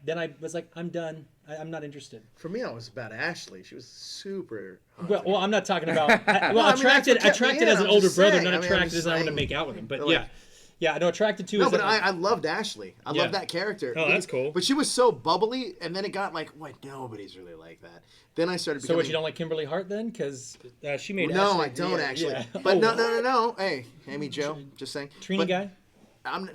Speaker 7: was like, I'm done. I'm not interested.
Speaker 1: For me, I was about Ashley. She was super hot.
Speaker 7: Well, I'm not talking about. Attracted as an older brother, not attracted as I want to make out with him. But yeah. Yeah, no, attracted to.
Speaker 1: No, but I loved Ashley. I loved that character.
Speaker 7: Oh, that's cool.
Speaker 1: But she was so bubbly, and then it got like, wait, nobody's really like that. Then I started becoming...
Speaker 7: So what, you don't like Kimberly Hart then? Because she made
Speaker 1: No,
Speaker 7: Ashley.
Speaker 1: I don't actually.
Speaker 7: Yeah.
Speaker 1: But no. Hey, Amy Jo, just saying.
Speaker 7: Trini guy?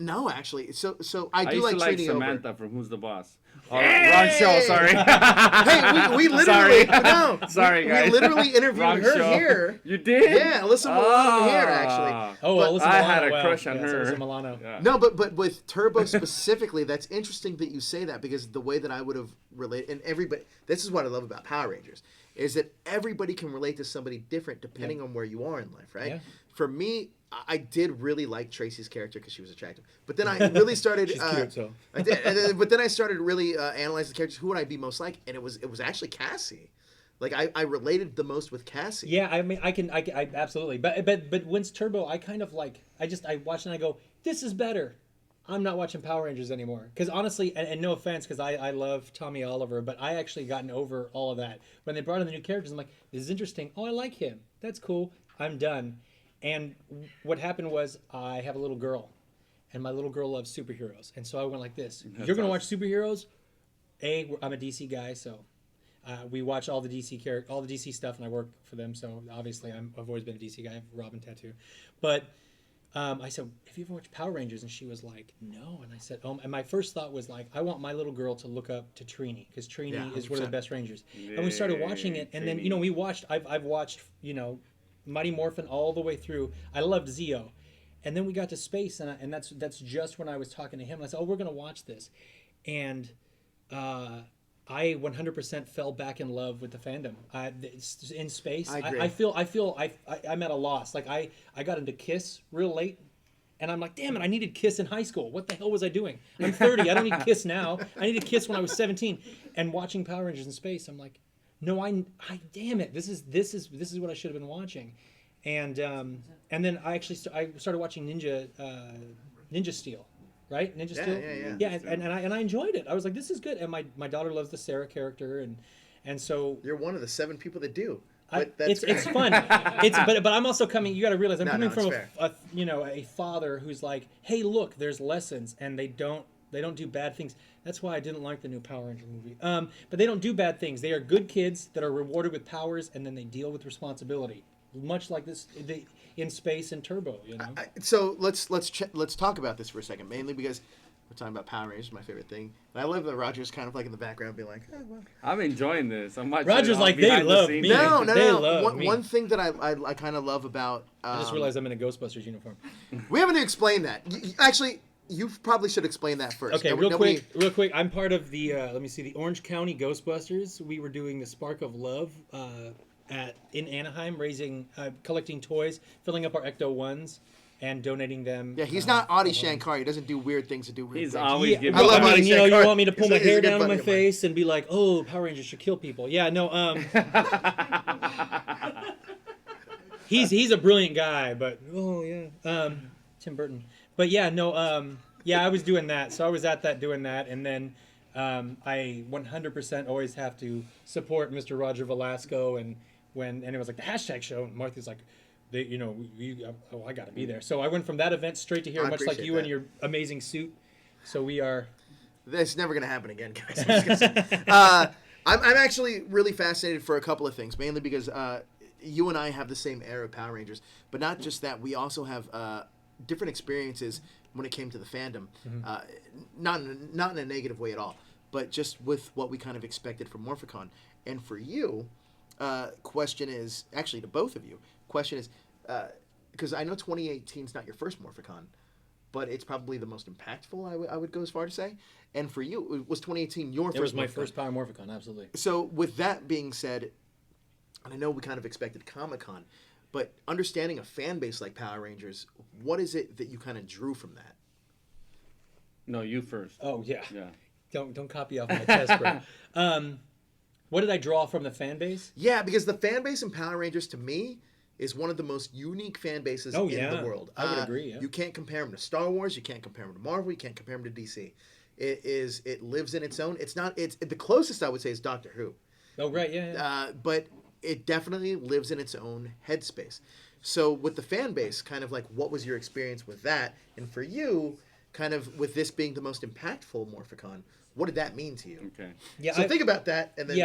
Speaker 1: No, actually. So I do
Speaker 2: used
Speaker 1: like
Speaker 2: to like
Speaker 1: Trini
Speaker 2: Samantha from Who's the Boss. Wrong show, sorry.
Speaker 1: Hey, we literally no.
Speaker 2: Sorry, guys.
Speaker 1: We literally interviewed
Speaker 2: Wrong
Speaker 1: her
Speaker 2: show.
Speaker 1: here.
Speaker 2: You did?
Speaker 1: Yeah, Alyssa Milano here actually.
Speaker 7: Oh,
Speaker 1: But
Speaker 7: Alyssa
Speaker 2: I
Speaker 7: Milano,
Speaker 2: had a
Speaker 7: wow.
Speaker 2: crush on
Speaker 7: Yes,
Speaker 2: her.
Speaker 7: Alyssa Milano.
Speaker 2: Yeah.
Speaker 1: No, but with Turbo specifically, that's interesting that you say that, because the way that I would have related, and everybody, this is what I love about Power Rangers, is that everybody can relate to somebody different depending on where you are in life, right?
Speaker 7: Yeah.
Speaker 1: For me, I did really like Tracy's character because she was attractive. But then I really started.
Speaker 7: She's cute, so.
Speaker 1: I did, but then I started really analyzing the characters. Who would I be most like? And it was actually Cassie. Like I related the most with Cassie.
Speaker 7: Yeah, I mean, I absolutely. But when's Turbo, I kind of like, I watch and I go, this is better. I'm not watching Power Rangers anymore. Because honestly, and no offense, because I love Tommy Oliver, but I actually gotten over all of that. When they brought in the new characters, I'm like, this is interesting. Oh, I like him. That's cool. I'm done. And what happened was I have a little girl, and my little girl loves superheroes. And so I went like this. You're going to watch superheroes? I'm a DC guy, so we watch all the DC stuff, and I work for them. So obviously I've always been a DC guy. I have a Robin tattoo. But I said, have you ever watched Power Rangers? And she was like, no. And I said, oh. And my first thought was like, I want my little girl to look up to Trini, because Trini is one of the best Rangers. And we started watching it, and then, we watched, I've watched, Mighty Morphin all the way through. I loved Zeo. And then we got to space, and that's just when I was talking to him. And I said, oh, we're going to watch this. And I 100% fell back in love with the fandom. In space,
Speaker 1: I agree.
Speaker 7: I feel I'm at a loss. Like I got into Kiss real late, and I'm like, damn it, I needed Kiss in high school. What the hell was I doing? I'm 30. I don't need Kiss now. I needed Kiss when I was 17. And watching Power Rangers in space, I'm like, no, I damn it, this is what I should have been watching. And then I started watching Ninja Steel. Right, Ninja Steel. Yeah, and I enjoyed it. I was like, this is good. And my daughter loves the Sarah character, and so
Speaker 1: You're one of the 7 people that do.
Speaker 7: it's fun. But I'm also coming. You got to realize I'm coming from a father who's like, hey, look, there's lessons, and they don't do bad things. That's why I didn't like the new Power Ranger movie. But they don't do bad things. They are good kids that are rewarded with powers, and then they deal with responsibility, much like this. In space and Turbo,
Speaker 1: So let's talk about this for a second, mainly because we're talking about Power Rangers, my favorite thing. And I love that Roger's kind of like in the background, being like, "Oh, well."
Speaker 2: I'm enjoying this. I'm watching.
Speaker 7: Roger's like, they love me.
Speaker 1: No.
Speaker 7: They love me.
Speaker 1: One thing that I kind of love about.
Speaker 7: I just realized I'm in a Ghostbusters uniform.
Speaker 1: We haven't explained that. Actually, you probably should explain that first.
Speaker 7: Okay, real quick. I'm part of the. Let me see, the Orange County Ghostbusters. We were doing the Spark of Love. In Anaheim, collecting toys, filling up our Ecto-1s, and donating them.
Speaker 1: Yeah, he's not Adi Shankar. He doesn't do weird things to do weird things.
Speaker 2: He's always giving.
Speaker 1: I love Adi
Speaker 7: you
Speaker 1: Shankar.
Speaker 7: want me to pull my
Speaker 1: He's a
Speaker 7: hair
Speaker 1: good
Speaker 7: down on
Speaker 1: buddy
Speaker 7: my
Speaker 1: of mine.
Speaker 7: face and be like, oh, Power Rangers should kill people. Yeah, no, he's a brilliant guy, but Tim Burton. But yeah, no, I was doing that. So I was at that doing that, and then I 100% always have to support Mr. Roger Velasco, and it was like the hashtag show, and Martha's like, I got to be there. So I went from that event straight to here, much like you and your amazing suit. So we are.
Speaker 1: That's never going to happen again, guys. I'm just gonna say. I'm actually really fascinated for a couple of things, mainly because you and I have the same era of Power Rangers, but not just that. We also have different experiences when it came to the fandom, not in a negative way at all, but just with what we kind of expected from Morphicon. And for you, question is actually to both of you. Question is because I know 2018 is not your first Morphicon, but it's probably the most impactful. I would go as far to say. And for you, was 2018 your first?
Speaker 7: It was my
Speaker 1: Morphicon?
Speaker 7: first Power Morphicon, absolutely.
Speaker 1: So with that being said, and I know we kind of expected Comic-Con, but understanding a fan base like Power Rangers, what is it that you kind of drew from that?
Speaker 2: No, you first.
Speaker 7: Oh yeah.
Speaker 2: Yeah.
Speaker 7: Don't copy off my test, bro. What did I draw from the fan base?
Speaker 1: Yeah, because the fan base in Power Rangers, to me, is one of the most unique fan bases in the world.
Speaker 7: I would agree, yeah.
Speaker 1: You can't compare them to Star Wars. You can't compare them to Marvel. You can't compare them to DC. It lives in its own. It's the closest I would say is Doctor Who.
Speaker 7: Oh, right, yeah.
Speaker 1: But it definitely lives in its own headspace. So with the fan base, kind of like, what was your experience with that? And for you, kind of with this being the most impactful Morphicon, what did that mean to you?
Speaker 2: Okay.
Speaker 1: Yeah. So think about that, and then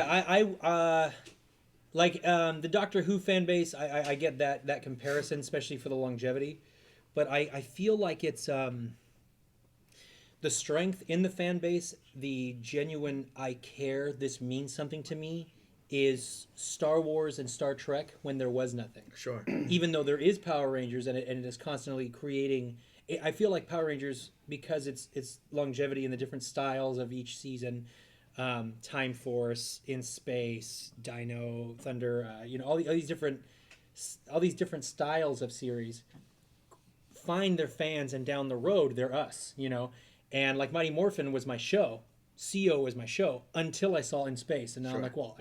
Speaker 7: the Doctor Who fan base. I get that comparison, especially for the longevity, but I feel like it's the the strength in the fan base, the genuine I care, this means something to me, is Star Wars and Star Trek when there was nothing.
Speaker 1: Sure.
Speaker 7: Even though there is Power Rangers and it is constantly creating, I feel like Power Rangers, because it's longevity in the different styles of each season, Time Force, In Space, Dino, Thunder, all these different styles of series find their fans, and down the road they're us, and like Mighty Morphin was my show, CO was my show until I saw In Space, and now I'm like, well,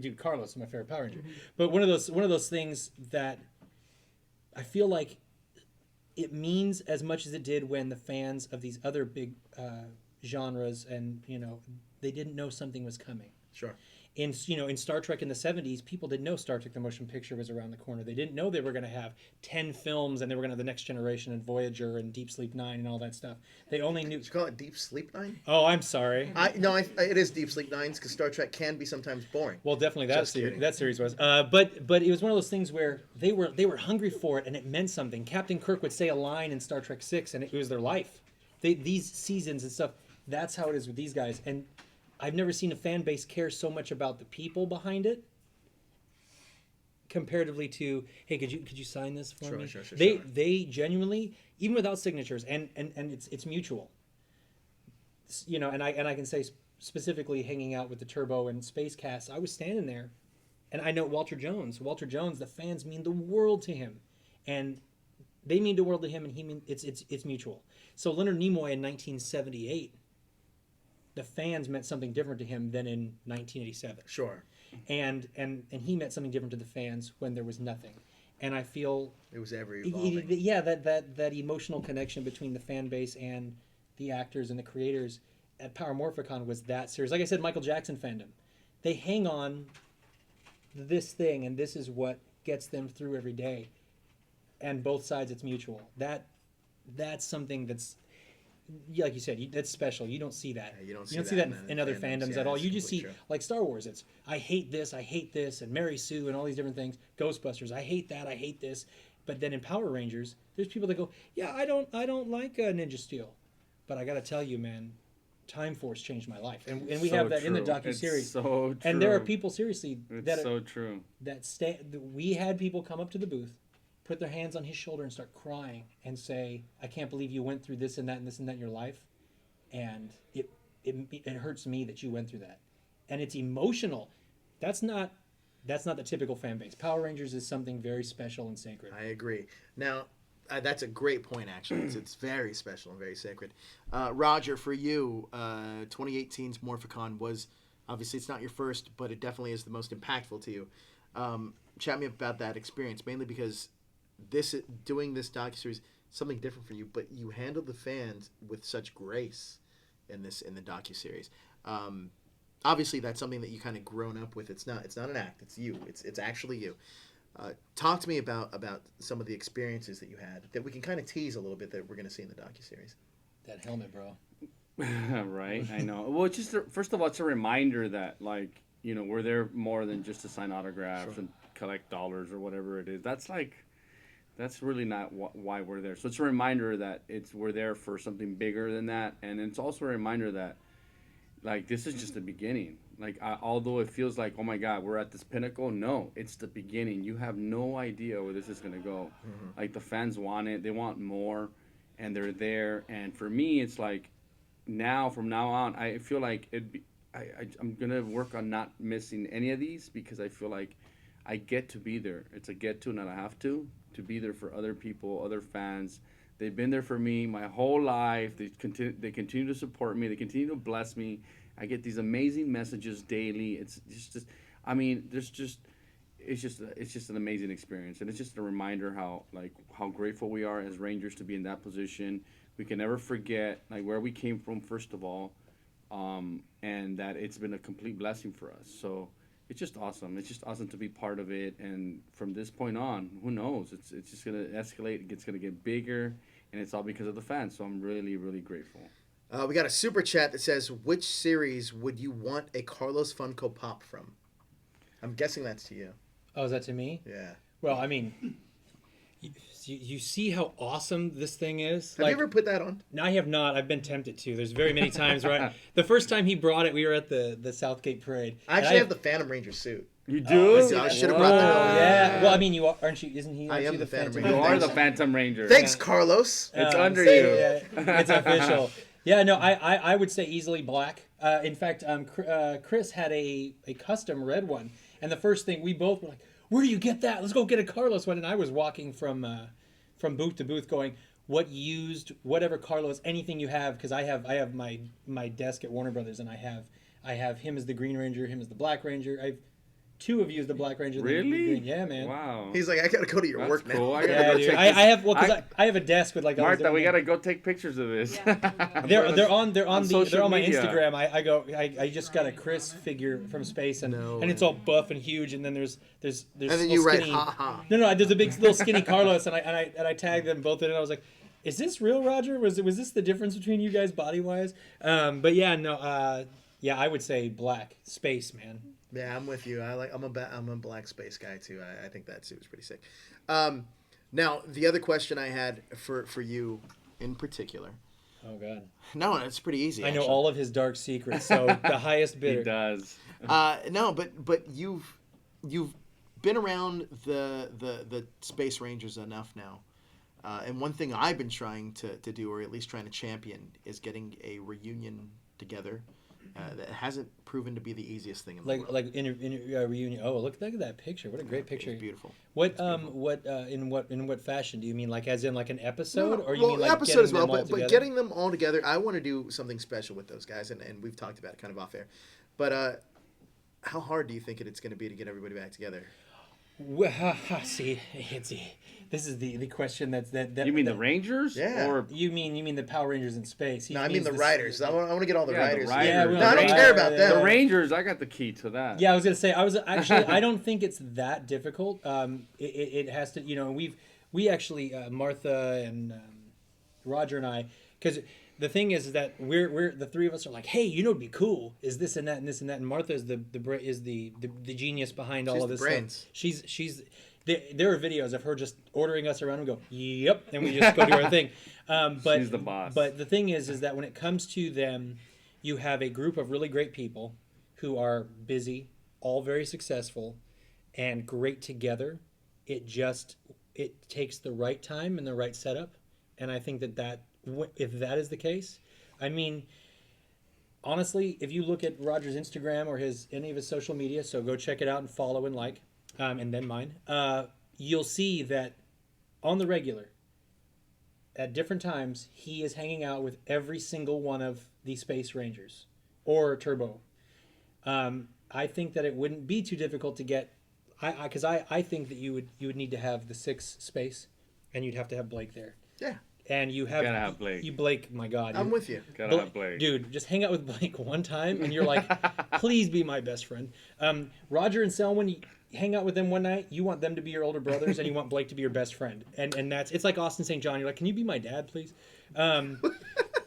Speaker 7: dude, Carlos is my favorite Power Ranger. But one of those things that I feel like it means as much as it did when the fans of these other big genres and they didn't know something was coming.
Speaker 1: Sure.
Speaker 7: In Star Trek in the 70s, people didn't know Star Trek the Motion Picture was around the corner. They didn't know they were going to have 10 films and they were going to have The Next Generation and Voyager and Deep Sleep Nine and all that stuff. They only knew.
Speaker 1: Did you call it Deep Sleep Nine?
Speaker 7: Oh, I'm sorry.
Speaker 1: It is Deep Sleep Nines because Star Trek can be sometimes boring.
Speaker 7: Well, definitely that series was. But it was one of those things where they were hungry for it and it meant something. Captain Kirk would say a line in Star Trek 6 and it was their life. These seasons and stuff, that's how it is with these guys. And I've never seen a fan base care so much about the people behind it, comparatively to, hey, could you sign this for me?
Speaker 1: Sure.
Speaker 7: They genuinely, even without signatures, and it's mutual. And I can say specifically, hanging out with the Turbo and Space Cast, I was standing there, and I know Walter Jones. The fans mean the world to him, and they mean the world to him, and it's mutual. So Leonard Nimoy in 1978. The fans meant something different to him than in 1987.
Speaker 1: Sure.
Speaker 7: And he meant something different to the fans when there was nothing. And I feel
Speaker 1: it was ever evolving.
Speaker 7: That emotional connection between the fan base and the actors and the creators at Power Morphicon was that serious. Like I said, Michael Jackson fandom. They hang on this thing, and this is what gets them through every day. And both sides, it's mutual. That's something that's, like you said, that's special. You don't see that.
Speaker 1: Yeah, you don't
Speaker 7: see that in other fandoms at all. You just see,
Speaker 1: true.
Speaker 7: like Star Wars, it's I hate this, and Mary Sue, and all these different things. Ghostbusters, I hate that, I hate this. But then in Power Rangers, there's people that go, yeah, I don't like Ninja Steel, but I got to tell you, man, Time Force changed my life, and we
Speaker 2: So
Speaker 7: have that
Speaker 2: true.
Speaker 7: in the docuseries.
Speaker 2: It's so true.
Speaker 7: And there are people seriously
Speaker 2: It's so true.
Speaker 7: We had people come up to the booth, put their hands on his shoulder and start crying and say, I can't believe you went through this and that and this and that in your life. And it hurts me that you went through that. And it's emotional. That's not the typical fan base. Power Rangers is something very special and sacred.
Speaker 1: I agree. Now, that's a great point, actually. It's very special and very sacred. Roger, for you, 2018's Morphicon was, obviously it's not your first, but it definitely is the most impactful to you. Chat me about that experience, mainly because doing this docuseries, something different for you, but you handled the fans with such grace in the docuseries. Obviously, that's something that you kind of grown up with. It's not an act. It's you. It's actually you. Talk to me about some of the experiences that you had that we can kind of tease a little bit that we're going to see in the docuseries.
Speaker 7: That helmet, bro.
Speaker 2: Right, I know. Well, it's just first of all, it's a reminder that we're there more than just to sign autographs and collect dollars or whatever it is. That's really not why we're there. So it's a reminder that we're there for something bigger than that, and it's also a reminder that this is just the beginning. Although it feels like, oh my God, we're at this pinnacle. No, it's the beginning. You have no idea where this is gonna go. Mm-hmm. The fans want it. They want more, and they're there. And for me, it's from now on, I feel like I'm gonna work on not missing any of these because I feel like I get to be there. It's a get to, not a have to be there for other people, other fans. They've been there for me my whole life. They continue to support me. They continue to bless me. I get these amazing messages daily. It's just an amazing experience, and it's just a reminder how grateful we are as Rangers to be in that position. We can never forget where we came from, first of all, and that it's been a complete blessing for us. So it's just awesome. It's just awesome to be part of it, and from this point on, who knows? It's just gonna escalate. It's gonna get bigger, and it's all because of the fans. So I'm really, really grateful.
Speaker 1: We got a super chat that says, which series would you want a Carlos Funko Pop from? I'm guessing that's to you.
Speaker 7: Oh, is that to me?
Speaker 1: Yeah.
Speaker 7: Well, I mean, You see how awesome this thing is?
Speaker 1: Have you ever put that on?
Speaker 7: No, I have not. I've been tempted to. There's very many times, right? The first time he brought it, we were at the Southgate Parade.
Speaker 1: I actually have the Phantom Ranger suit.
Speaker 2: You do?
Speaker 1: I should have brought that on.
Speaker 7: Yeah. Well, I mean, aren't you? Isn't he?
Speaker 1: I am
Speaker 7: you
Speaker 1: the Phantom Ranger.
Speaker 2: You are
Speaker 1: Thanks.
Speaker 2: the Phantom Ranger.
Speaker 1: Thanks, Carlos.
Speaker 2: It's under
Speaker 7: so,
Speaker 2: you.
Speaker 7: Yeah, it's official. Yeah, no, I would say easily black. In fact, Chris had a custom red one, and the first thing we both were like, "Where do you get that? Let's go get a Carlos one." And I was walking from booth to booth, going, whatever Carlos, anything you have, because I have my desk at Warner Brothers, and I have him as the Green Ranger, him as the Black Ranger. I've two of you as the Black Ranger.
Speaker 2: Really?
Speaker 7: The Green. Yeah, man.
Speaker 2: Wow.
Speaker 1: He's like, I gotta go to your work now.
Speaker 2: Cool. I gotta
Speaker 7: Yeah,
Speaker 2: go
Speaker 7: dude.
Speaker 2: check
Speaker 7: I
Speaker 2: this.
Speaker 7: have because I have a desk with like all these
Speaker 2: Martha,
Speaker 7: different
Speaker 2: we
Speaker 7: things.
Speaker 2: gotta go take pictures of this.
Speaker 7: They're on
Speaker 2: social
Speaker 7: my
Speaker 2: media.
Speaker 7: Instagram. I just got a Chris figure from space and it's all buff and huge, and then there's
Speaker 1: And then
Speaker 7: little
Speaker 1: you write,
Speaker 7: skinny,
Speaker 1: ha ha.
Speaker 7: No, there's a big little skinny Carlos, and I tagged them both in, and I was like, is this real, Roger? Was this the difference between you guys body wise? But yeah, no, yeah, I would say black space, man.
Speaker 1: Yeah, I'm with you. I'm a black space guy too. I think that suit was pretty sick. Now the other question I had for you in particular.
Speaker 7: Oh God.
Speaker 1: No, it's pretty easy.
Speaker 7: I know
Speaker 1: actually.
Speaker 7: all of his dark secrets. So the highest bidder.
Speaker 2: He does.
Speaker 1: No, but you've been around the Space Rangers enough now. And one thing I've been trying to do, or at least trying to champion, is getting a reunion together. That hasn't proven to be the easiest thing in the world.
Speaker 7: Like in a reunion. Oh, look at that picture! What a great picture!
Speaker 1: It's beautiful.
Speaker 7: What in what fashion do you mean? Like as in like an episode, or you
Speaker 1: well,
Speaker 7: mean like
Speaker 1: episode as well?
Speaker 7: getting them all
Speaker 1: But
Speaker 7: together?
Speaker 1: getting them all together, I want to do something special with those guys, and we've talked about it kind of off air. But how hard do you think it's going to be to get everybody back together?
Speaker 7: Well, see, this is the question that
Speaker 2: You mean the Rangers?
Speaker 1: Yeah.
Speaker 2: Or
Speaker 7: you mean the Power Rangers in space? He
Speaker 1: No, I mean
Speaker 7: means
Speaker 1: the writers. I want to get all the
Speaker 2: Yeah, the
Speaker 1: writers.
Speaker 2: writers.
Speaker 7: Yeah, we
Speaker 1: No, I don't
Speaker 7: Yeah,
Speaker 1: care about
Speaker 7: yeah,
Speaker 1: them.
Speaker 2: the Rangers? I got the key to that.
Speaker 7: Yeah, I was gonna say I don't think it's that difficult. It has to, we actually Martha and Roger and I, because the thing is that we're the three of us are like, hey, it'd be cool is this and that and this and that, and Martha is the genius behind all
Speaker 1: She's
Speaker 7: of
Speaker 1: the
Speaker 7: this
Speaker 1: brains.
Speaker 7: stuff. She's there are videos of her just ordering us around and go, yep, and we just go do our thing. But
Speaker 2: She's the boss.
Speaker 7: But the thing is that when it comes to them, you have a group of really great people who are busy, all very successful, and great together. It takes the right time and the right setup, and I think that if that is the case, I mean, honestly, if you look at Roger's Instagram or any of his social media, so go check it out and follow and like, and then mine, you'll see that on the regular, at different times, he is hanging out with every single one of the Space Rangers or Turbo. I think that it wouldn't be too difficult to get, because I think that you would need to have the 6 space, and you'd have to have Blake there.
Speaker 1: Yeah.
Speaker 7: And you
Speaker 2: Gotta have Blake.
Speaker 7: Blake, my God.
Speaker 1: I'm with you.
Speaker 2: Gotta have Blake.
Speaker 7: Dude, just hang out with Blake one time, and you're like, please be my best friend. Roger and Selwyn, you hang out with them one night, you want them to be your older brothers, and you want Blake to be your best friend. And it's like Austin St. John. You're like, can you be my dad, please?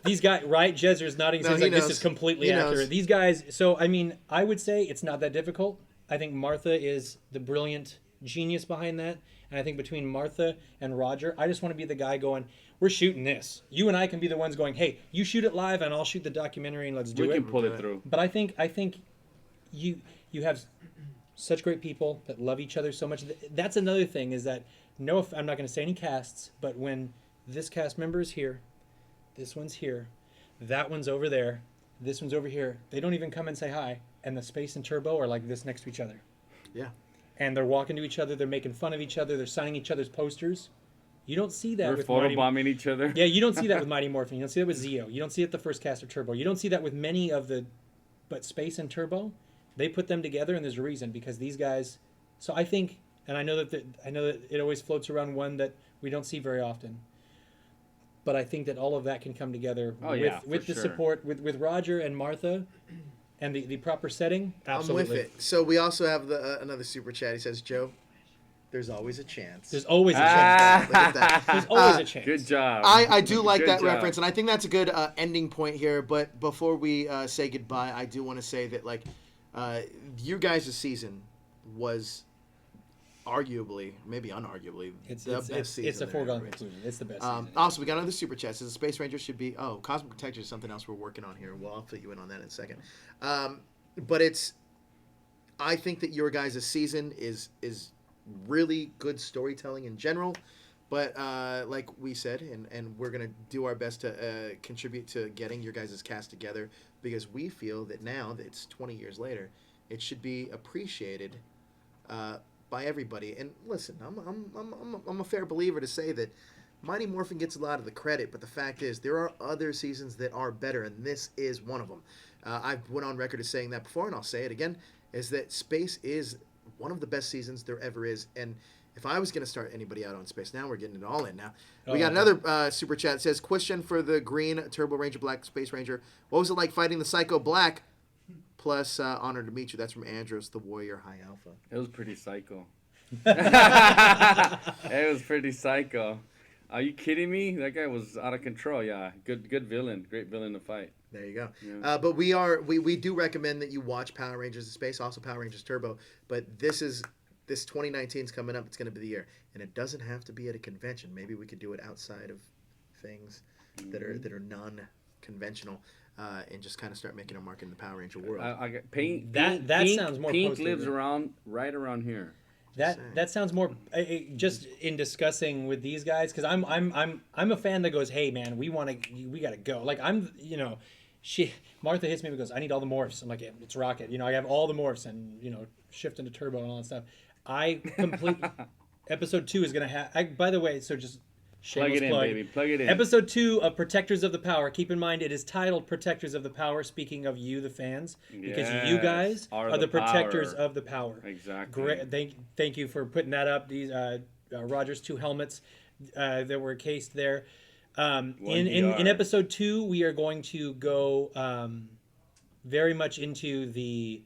Speaker 7: These guys, right? Jezzer's nodding.
Speaker 1: No,
Speaker 7: He's
Speaker 1: he
Speaker 7: like, this
Speaker 1: knows.
Speaker 7: is completely
Speaker 1: He
Speaker 7: accurate.
Speaker 1: knows.
Speaker 7: These guys, so, I mean, I would say it's not that difficult. I think Martha is the brilliant genius behind that. And I think between Martha and Roger, I just want to be the guy going, we're shooting this. You and I can be the ones going, hey, you shoot it live and I'll shoot the documentary and let's do
Speaker 2: We
Speaker 7: it.
Speaker 2: can pull it through.
Speaker 7: But I think you have such great people that love each other so much. That's another thing is that, I'm not going to say any casts, but when this cast member is here, this one's here, that one's over there, this one's over here, they don't even come and say hi. And the Space and Turbo are like this next to each other.
Speaker 1: Yeah.
Speaker 7: And they're walking to each other, they're making fun of each other, they're signing each other's posters. You don't see that
Speaker 2: We're
Speaker 7: with Mighty
Speaker 2: photobombing each other.
Speaker 7: Yeah, you don't see that with Mighty Morphin. You don't see that with Zeo. You don't see it the first cast of Turbo. You don't see that with many of but Space and Turbo, they put them together, and there's a reason, because these guys. So I think, and I know that it always floats around one that we don't see very often. But I think that all of that can come together with the
Speaker 2: sure.
Speaker 7: support with Roger and Martha, and the proper setting. Absolutely.
Speaker 1: I'm with it. So we also have another super chat. He says, Joe, there's always a chance.
Speaker 7: There's always a chance.
Speaker 1: Look at that.
Speaker 7: There's always a chance.
Speaker 2: Good job.
Speaker 1: I do like
Speaker 2: Good
Speaker 1: that
Speaker 2: job.
Speaker 1: reference, and I think that's a good ending point here. But before we say goodbye, I do want to say that, like, your guys' season was arguably, maybe unarguably,
Speaker 7: It's
Speaker 1: the best season.
Speaker 7: it's a
Speaker 1: there
Speaker 7: foregone
Speaker 1: ever is.
Speaker 7: conclusion. It's the best season.
Speaker 1: Also, we got another super chat. Says the Space Ranger should be. Oh, Cosmic Protector is something else we're working on here. Well, I'll fill you in on that in a second. But it's. I think that your guys' season is really good storytelling in general. But like we said, and we're going to do our best to contribute to getting your guys' cast together, because we feel that now that it's 20 years later, it should be appreciated by everybody. And listen, I'm a fair believer to say that Mighty Morphin gets a lot of the credit, but the fact is there are other seasons that are better, and this is one of them. I've went on record as saying that before, and I'll say it again, is that Space is one of the best seasons there ever is. And if I was going to start anybody out on Space, now we're getting it all in now. We got another super chat. It says, question for the Green Turbo Ranger Black Space Ranger. What was it like fighting the Psycho Black? Plus, honor to meet you. That's from Andros, the Warrior High Alpha.
Speaker 2: It was pretty psycho. It was pretty psycho. Are you kidding me? That guy was out of control. Yeah, good villain. Great villain to fight.
Speaker 1: There you go.
Speaker 2: Yeah.
Speaker 1: But we do recommend that you watch Power Rangers in Space, also Power Rangers Turbo. But this 2019 is coming up. It's going to be the year, and it doesn't have to be at a convention. Maybe we could do it outside of things that are non-conventional, and just kind of start making a mark in the Power Ranger world.
Speaker 2: I got Pink.
Speaker 7: That
Speaker 2: Pink,
Speaker 7: sounds more
Speaker 2: Pink
Speaker 7: poster
Speaker 2: lives
Speaker 7: than-
Speaker 2: right around here.
Speaker 7: That sounds more just in discussing with these guys, because I'm a fan that goes, hey man, we gotta go. Like Martha hits me and goes, I need all the morphs. I'm like, yeah, it's Rocket. I have all the morphs and shift into turbo and all that stuff. I complete episode 2 is gonna have. By the way, so just shameless
Speaker 2: Plug it in, baby. Plug it in.
Speaker 7: Episode 2 of Protectors of the Power. Keep in mind, it is titled Protectors of the Power, speaking of you, the fans, because you guys are the protectors of the power.
Speaker 2: Exactly.
Speaker 7: Great. Thank you for putting that up. These Roger's 2 helmets that were cased there. In episode 2, we are going to go very much into the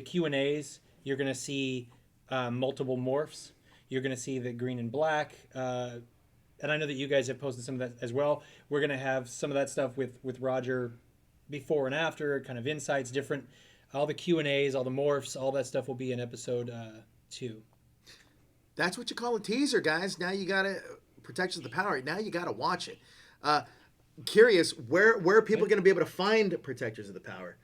Speaker 7: Q&As. You're going to see multiple morphs. You're going to see the green and black. And I know that you guys have posted some of that as well. We're going to have some of that stuff with Roger before and after, kind of insights, different, all the Q&As, all the morphs, all that stuff will be in episode 2.
Speaker 1: That's what you call a teaser, guys. Now you got to Protectors of the Power. Now you got to watch it. Curious, where are people going to be able to find Protectors of the Power?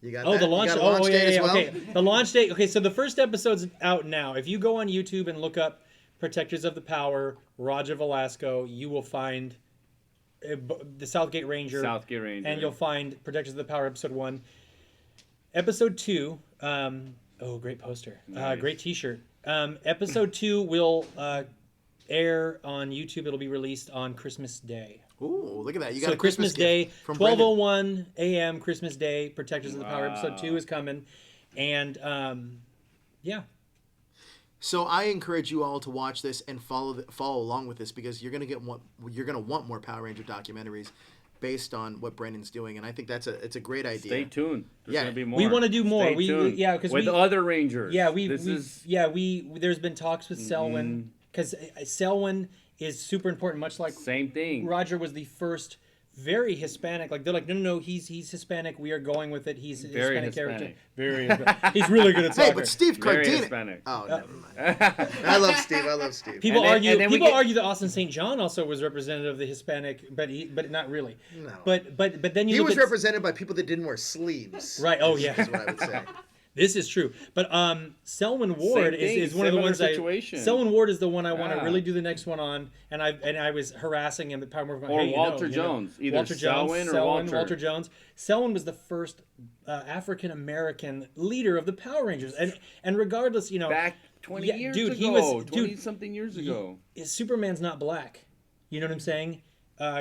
Speaker 1: You got
Speaker 7: the launch.
Speaker 1: date as well?
Speaker 7: Okay. The launch date. Okay, so the first episode's out now. If you go on YouTube and look up Protectors of the Power, Roger Velasco, you will find the Southgate Ranger. And you'll find Protectors of the Power episode 1. Episode 2. Great poster.
Speaker 2: Nice.
Speaker 7: Great T-shirt. Episode 2 will air on YouTube. It'll be released on Christmas Day.
Speaker 1: Ooh, look at that. You got a
Speaker 7: Christmas Day,
Speaker 1: gift from
Speaker 7: 12:01 a.m. Christmas Day. Protectors of the Power episode 2 is coming, and yeah.
Speaker 1: So I encourage you all to watch this and follow along with this, because you're gonna want more Power Ranger documentaries based on what Brendan's doing, and I think it's a great idea.
Speaker 2: Stay tuned. There's gonna be more.
Speaker 7: We want to do more.
Speaker 2: Stay tuned.
Speaker 7: Because
Speaker 2: with other Rangers.
Speaker 7: Yeah, there's been talks with Selwyn, because Selwyn is super important, much like
Speaker 2: same thing.
Speaker 7: Roger was the first very Hispanic. Like they're like, no, he's Hispanic. We are going with it. He's a Hispanic character. Very Hispanic. He's really good at soccer.
Speaker 1: Hey, but Steve Cardina.
Speaker 2: Hispanic.
Speaker 1: Oh, never mind. I love Steve.
Speaker 7: People argue that Austin St. John also was representative of the Hispanic, but not really.
Speaker 1: No.
Speaker 7: But then
Speaker 1: he was represented by people that didn't wear sleeves.
Speaker 7: Right. Oh yeah.
Speaker 1: Is what I would say.
Speaker 7: This is true, but Selwyn Ward is one of the ones Selwyn Ward is the one I want to really do the next one on, and I was harassing him at Power Morphin.
Speaker 2: Or Walter Jones, either
Speaker 7: Walter Jones,
Speaker 2: Selwyn or
Speaker 7: Walter Jones. Selwyn was the first African American leader of the Power Rangers, and regardless,
Speaker 2: back 20 years ago, 20-something years ago.
Speaker 7: Superman's not black. You know what I'm saying?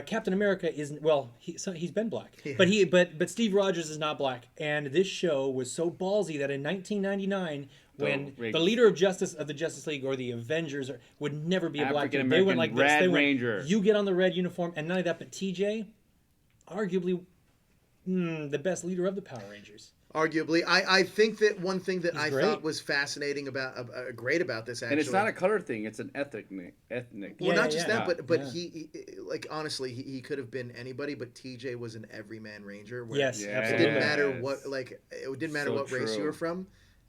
Speaker 7: Captain America isn't. Well, he's been black,
Speaker 1: yeah.
Speaker 7: but Steve Rogers is not black. And this show was so ballsy that in 1999, when the leader of the Justice League or the Avengers would never be a black dude, they went like this. They went, you get on the red uniform, and none of that. But TJ, arguably, the best leader of the Power Rangers.
Speaker 1: Arguably, I think that one thing that I thought was fascinating great about this, actually,
Speaker 2: and it's not a color thing; it's an ethnic.
Speaker 1: Well, not just that, but he like honestly, he could have been anybody, but TJ was an everyman ranger.
Speaker 7: Yes,
Speaker 1: it didn't matter what race you were from.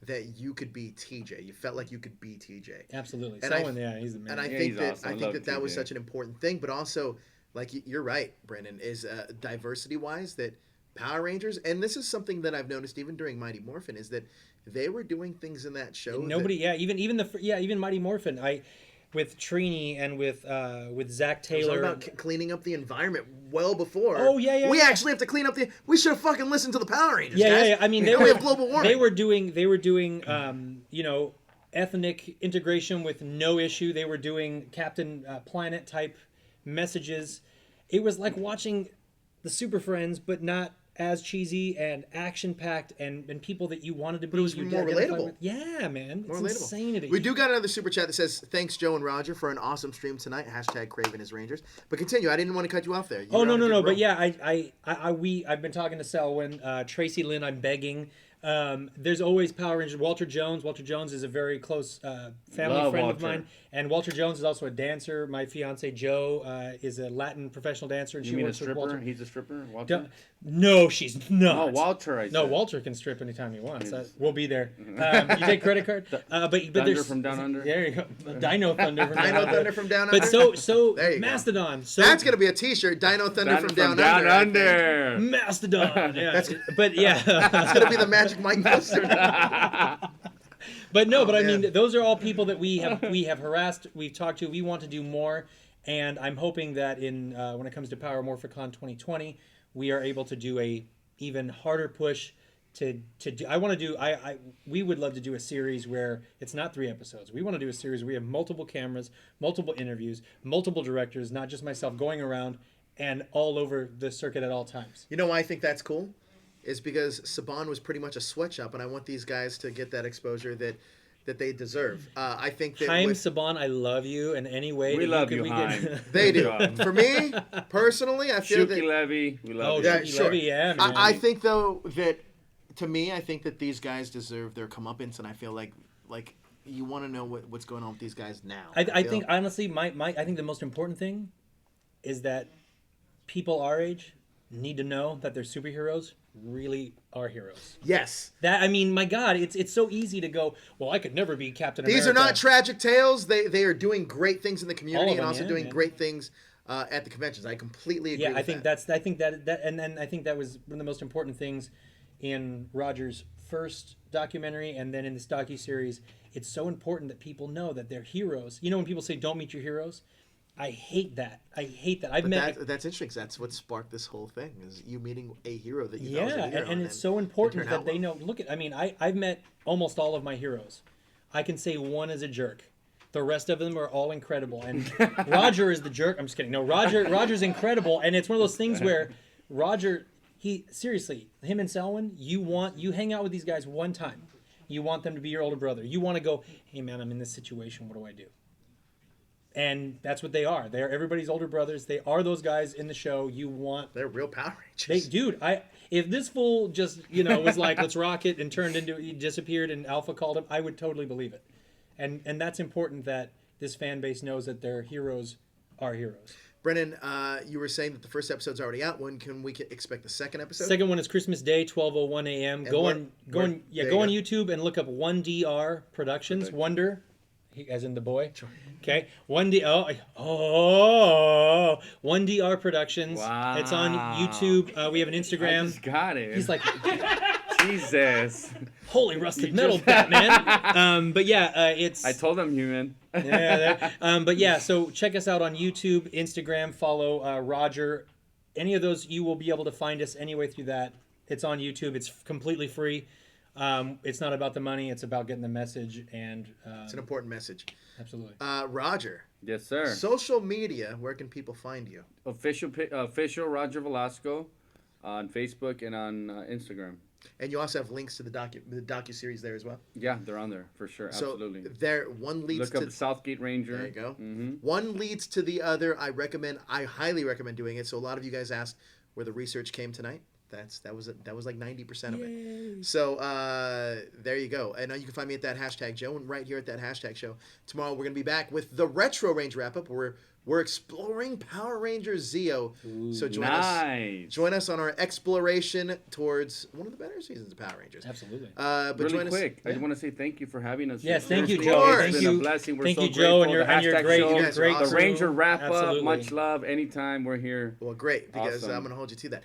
Speaker 1: that you could be TJ. You felt like you could be TJ.
Speaker 7: Absolutely.
Speaker 1: And
Speaker 7: Selwyn, yeah, he's the man.
Speaker 1: And I
Speaker 2: Yeah,
Speaker 1: think
Speaker 2: he's
Speaker 1: that
Speaker 2: awesome. I
Speaker 1: I think
Speaker 2: love
Speaker 1: that that was
Speaker 2: TJ.
Speaker 1: such an important thing, but also like you're right, Brendan, is diversity wise that Power Rangers, and this is something that I've noticed even during Mighty Morphin, is that they were doing things in that show.
Speaker 7: Nobody, even Mighty Morphin, with Trini and with Zach
Speaker 1: It was all
Speaker 7: Taylor.
Speaker 1: about cleaning up the environment well before.
Speaker 7: Oh, yeah,
Speaker 1: We
Speaker 7: yeah.
Speaker 1: actually have to clean up the. We should have fucking listened to the Power Rangers.
Speaker 7: Yeah,
Speaker 1: guys.
Speaker 7: yeah. I mean,
Speaker 1: Now we have global warming.
Speaker 7: They were doing, ethnic integration with no issue. They were doing Captain Planet type messages. It was like watching the Super Friends, but not as cheesy and action packed and people that you wanted to be.
Speaker 1: But it was
Speaker 7: you
Speaker 1: more
Speaker 7: identified
Speaker 1: relatable.
Speaker 7: with. Yeah, man. It's
Speaker 1: More relatable.
Speaker 7: insanity.
Speaker 1: We do got another super chat that says, "Thanks, Joe and Roger, for an awesome stream tonight." Hashtag Craven is Rangers. But continue. I didn't want to cut you off there. You
Speaker 7: Oh
Speaker 1: were
Speaker 7: no
Speaker 1: on a
Speaker 7: no
Speaker 1: good
Speaker 7: no!
Speaker 1: roll.
Speaker 7: But yeah, I've been talking to Selwyn, Tracy Lynn. I'm begging. There's always Power Rangers. Walter Jones. Walter Jones is a very close family
Speaker 2: Love
Speaker 7: friend of
Speaker 2: Walter.
Speaker 7: mine, and Walter Jones is also a dancer. My fiance Joe is a Latin professional dancer, and
Speaker 2: You
Speaker 7: she
Speaker 2: mean a
Speaker 7: works with
Speaker 2: stripper?
Speaker 7: Walter.
Speaker 2: He's a stripper? Walter?
Speaker 7: No, she's not.
Speaker 2: Oh, Walter, I
Speaker 7: No,
Speaker 2: said.
Speaker 7: Walter can strip anytime he wants.
Speaker 2: Yes.
Speaker 7: We'll be there. You take credit card, but
Speaker 2: Thunder
Speaker 7: there's
Speaker 2: from Down Under?
Speaker 7: There you go. Dino Thunder from
Speaker 1: Dino
Speaker 7: Down
Speaker 1: Thunder from Down
Speaker 7: But
Speaker 1: Under.
Speaker 7: so
Speaker 1: There you go.
Speaker 7: Mastodon. So
Speaker 1: That's gonna be a T-shirt. Dino Thunder from Down Under.
Speaker 2: Under.
Speaker 7: Mastodon. Yeah.
Speaker 1: That's-
Speaker 7: But yeah.
Speaker 1: It's gonna be the Magic Mike poster.
Speaker 7: But no, but I
Speaker 1: man.
Speaker 7: mean, those are all people that we have harassed, we've talked to. We want to do more, and I'm hoping that in when it comes to Power Morphicon 2020, we are able to do a even harder push to do. I want to do. We would love to do a series where it's not 3 episodes. We want to do a series where we have multiple cameras, multiple interviews, multiple directors, not just myself going around and all over the circuit at all times.
Speaker 1: You know why I think that's cool? Is because Saban was pretty much a sweatshop, and I want these guys to get that exposure that they deserve. I think that
Speaker 7: Haim
Speaker 1: with-
Speaker 7: Saban, I love you in any way.
Speaker 2: We
Speaker 7: that
Speaker 2: love
Speaker 7: you
Speaker 2: you,
Speaker 7: can.
Speaker 2: Haim.
Speaker 1: they do.
Speaker 2: Good job.
Speaker 1: For me, personally, I feel
Speaker 2: Shuki
Speaker 1: that.
Speaker 2: Levy, we
Speaker 7: Oh,
Speaker 2: love
Speaker 1: Yeah,
Speaker 2: you.
Speaker 7: Shuki
Speaker 1: sure.
Speaker 7: Levy, yeah, man.
Speaker 1: I think though that, to me, I think that these guys deserve their comeuppance, and I feel like you want to know what's going on with these guys now.
Speaker 7: I
Speaker 1: feel-
Speaker 7: think honestly, I think the most important thing is that people our age need to know that their superheroes really are heroes.
Speaker 1: yes.
Speaker 7: That I mean, my God, it's so easy to go. Well, I could never be Captain America.
Speaker 1: These are not tragic tales. They are doing great things in the community
Speaker 7: All of
Speaker 1: and
Speaker 7: them,
Speaker 1: also
Speaker 7: yeah,
Speaker 1: doing
Speaker 7: man.
Speaker 1: great things at the conventions. I completely agree.
Speaker 7: Yeah,
Speaker 1: with
Speaker 7: I think
Speaker 1: that.
Speaker 7: I think that was one of the most important things in Roger's first documentary, and then in this docuseries. It's so important that people know that they're heroes. You know, when people say "Don't meet your heroes," I hate that. I've
Speaker 1: But
Speaker 7: met.
Speaker 1: that's interesting. 'Cause that's what sparked this whole thing is you meeting a hero that you thought was
Speaker 7: Yeah,
Speaker 1: a hero,
Speaker 7: and it's
Speaker 1: then
Speaker 7: so important
Speaker 1: turned
Speaker 7: that
Speaker 1: out
Speaker 7: they
Speaker 1: well.
Speaker 7: know. Look at, I mean, I've met almost all of my heroes. I can say one is a jerk. The rest of them are all incredible. And Roger is the jerk. I'm just kidding. No, Roger's incredible. And it's one of those things where Roger, seriously, him and Selwyn, you hang out with these guys one time. You want them to be your older brother. You want to go, hey man, I'm in this situation. What do I do? And that's what they are. They're everybody's older brothers. They are those guys in the show. You want
Speaker 1: They're real Power
Speaker 7: they,
Speaker 1: Rangers.
Speaker 7: dude, if this fool just, was like, let's rock it and turned into, he disappeared and Alpha called him, I would totally believe it. And that's important that this fan base knows that their heroes are heroes.
Speaker 1: Brennan, you were saying that the first episode's already out. When can we expect the second episode?
Speaker 7: Second one is Christmas Day, 12:01 a.m.
Speaker 1: And
Speaker 7: Go
Speaker 1: where-
Speaker 7: on
Speaker 1: there
Speaker 7: go
Speaker 1: you
Speaker 7: on
Speaker 1: go.
Speaker 7: YouTube and look up 1DR Productions, Wonder, as in the boy. Okay, 1DR Productions.
Speaker 2: Wow.
Speaker 7: It's on YouTube. We have an
Speaker 2: I
Speaker 7: Instagram.
Speaker 2: just got it.
Speaker 7: He's like,
Speaker 2: Jesus.
Speaker 7: holy rusted metal, Batman. But yeah, it's.
Speaker 2: I told him, human.
Speaker 7: But yeah, so check us out on YouTube, Instagram, follow Roger. Any of those, you will be able to find us anyway through that. It's on YouTube. It's completely free. It's not about the money. It's about getting the message. And
Speaker 1: It's an important message.
Speaker 7: absolutely.
Speaker 1: Roger,
Speaker 2: Yes, sir.
Speaker 1: social media, where can people find you?
Speaker 2: Official Roger Velasco on Facebook and on Instagram.
Speaker 1: And you also have links to the docu-series there as well.
Speaker 2: Yeah, they're on there for sure.
Speaker 1: So
Speaker 2: Absolutely.
Speaker 1: there, one leads
Speaker 2: Look
Speaker 1: to
Speaker 2: up Southgate Ranger.
Speaker 1: There you go.
Speaker 2: Mm-hmm.
Speaker 1: One leads to the other. I highly recommend doing it. So a lot of you guys asked where the research came tonight. That was like 90% of it. So there you go. And you can find me at that hashtag Joe and right here at that hashtag show. Tomorrow we're gonna be back with the Retro Range wrap up where we're exploring Power Rangers Zeo. So
Speaker 2: Nice.
Speaker 1: join us on our exploration towards one of the better seasons of Power Rangers.
Speaker 7: Absolutely.
Speaker 1: But
Speaker 2: Really
Speaker 1: join
Speaker 2: quick,
Speaker 1: us.
Speaker 2: I just want to say thank you for having us.
Speaker 7: Yes, thank you,
Speaker 2: Seriously,
Speaker 7: Joe.
Speaker 1: course.
Speaker 2: It's
Speaker 7: Thank
Speaker 2: been
Speaker 7: you.
Speaker 2: a blessing. We're
Speaker 7: Thank
Speaker 2: so
Speaker 7: you, Joe, and
Speaker 2: grateful.
Speaker 7: your
Speaker 2: The hashtag
Speaker 7: great,
Speaker 2: show,
Speaker 7: your great
Speaker 1: awesome.
Speaker 2: the
Speaker 7: crew.
Speaker 2: Ranger wrap
Speaker 7: Absolutely.
Speaker 2: up. Much love. Anytime we're here.
Speaker 1: Well, great, because
Speaker 2: Awesome.
Speaker 1: I'm going to hold you to that.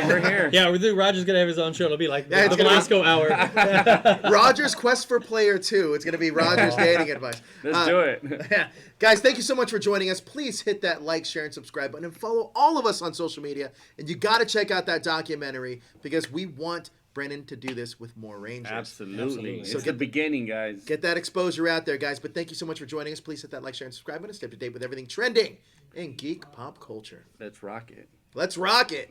Speaker 2: We're here.
Speaker 7: Yeah, Roger's gonna have his own show. It'll be like
Speaker 1: Yeah,
Speaker 7: the
Speaker 1: it's gonna be-
Speaker 7: Velasco hour.
Speaker 1: Roger's Quest for Player 2. It's going to be Roger's dating advice.
Speaker 2: Let's do it.
Speaker 1: Yeah. Guys, thank you so much for joining us. Please hit that like, share, and subscribe button and follow all of us on social media. And you got to check out that documentary because we want Brennan to do this with more Rangers.
Speaker 2: Absolutely.
Speaker 1: So
Speaker 2: It's the beginning, guys.
Speaker 1: Get that exposure out there, guys. But thank you so much for joining us. Please hit that like, share, and subscribe button. Stay up to date with everything trending in geek pop culture.
Speaker 2: Let's rock it.
Speaker 1: Let's rock it.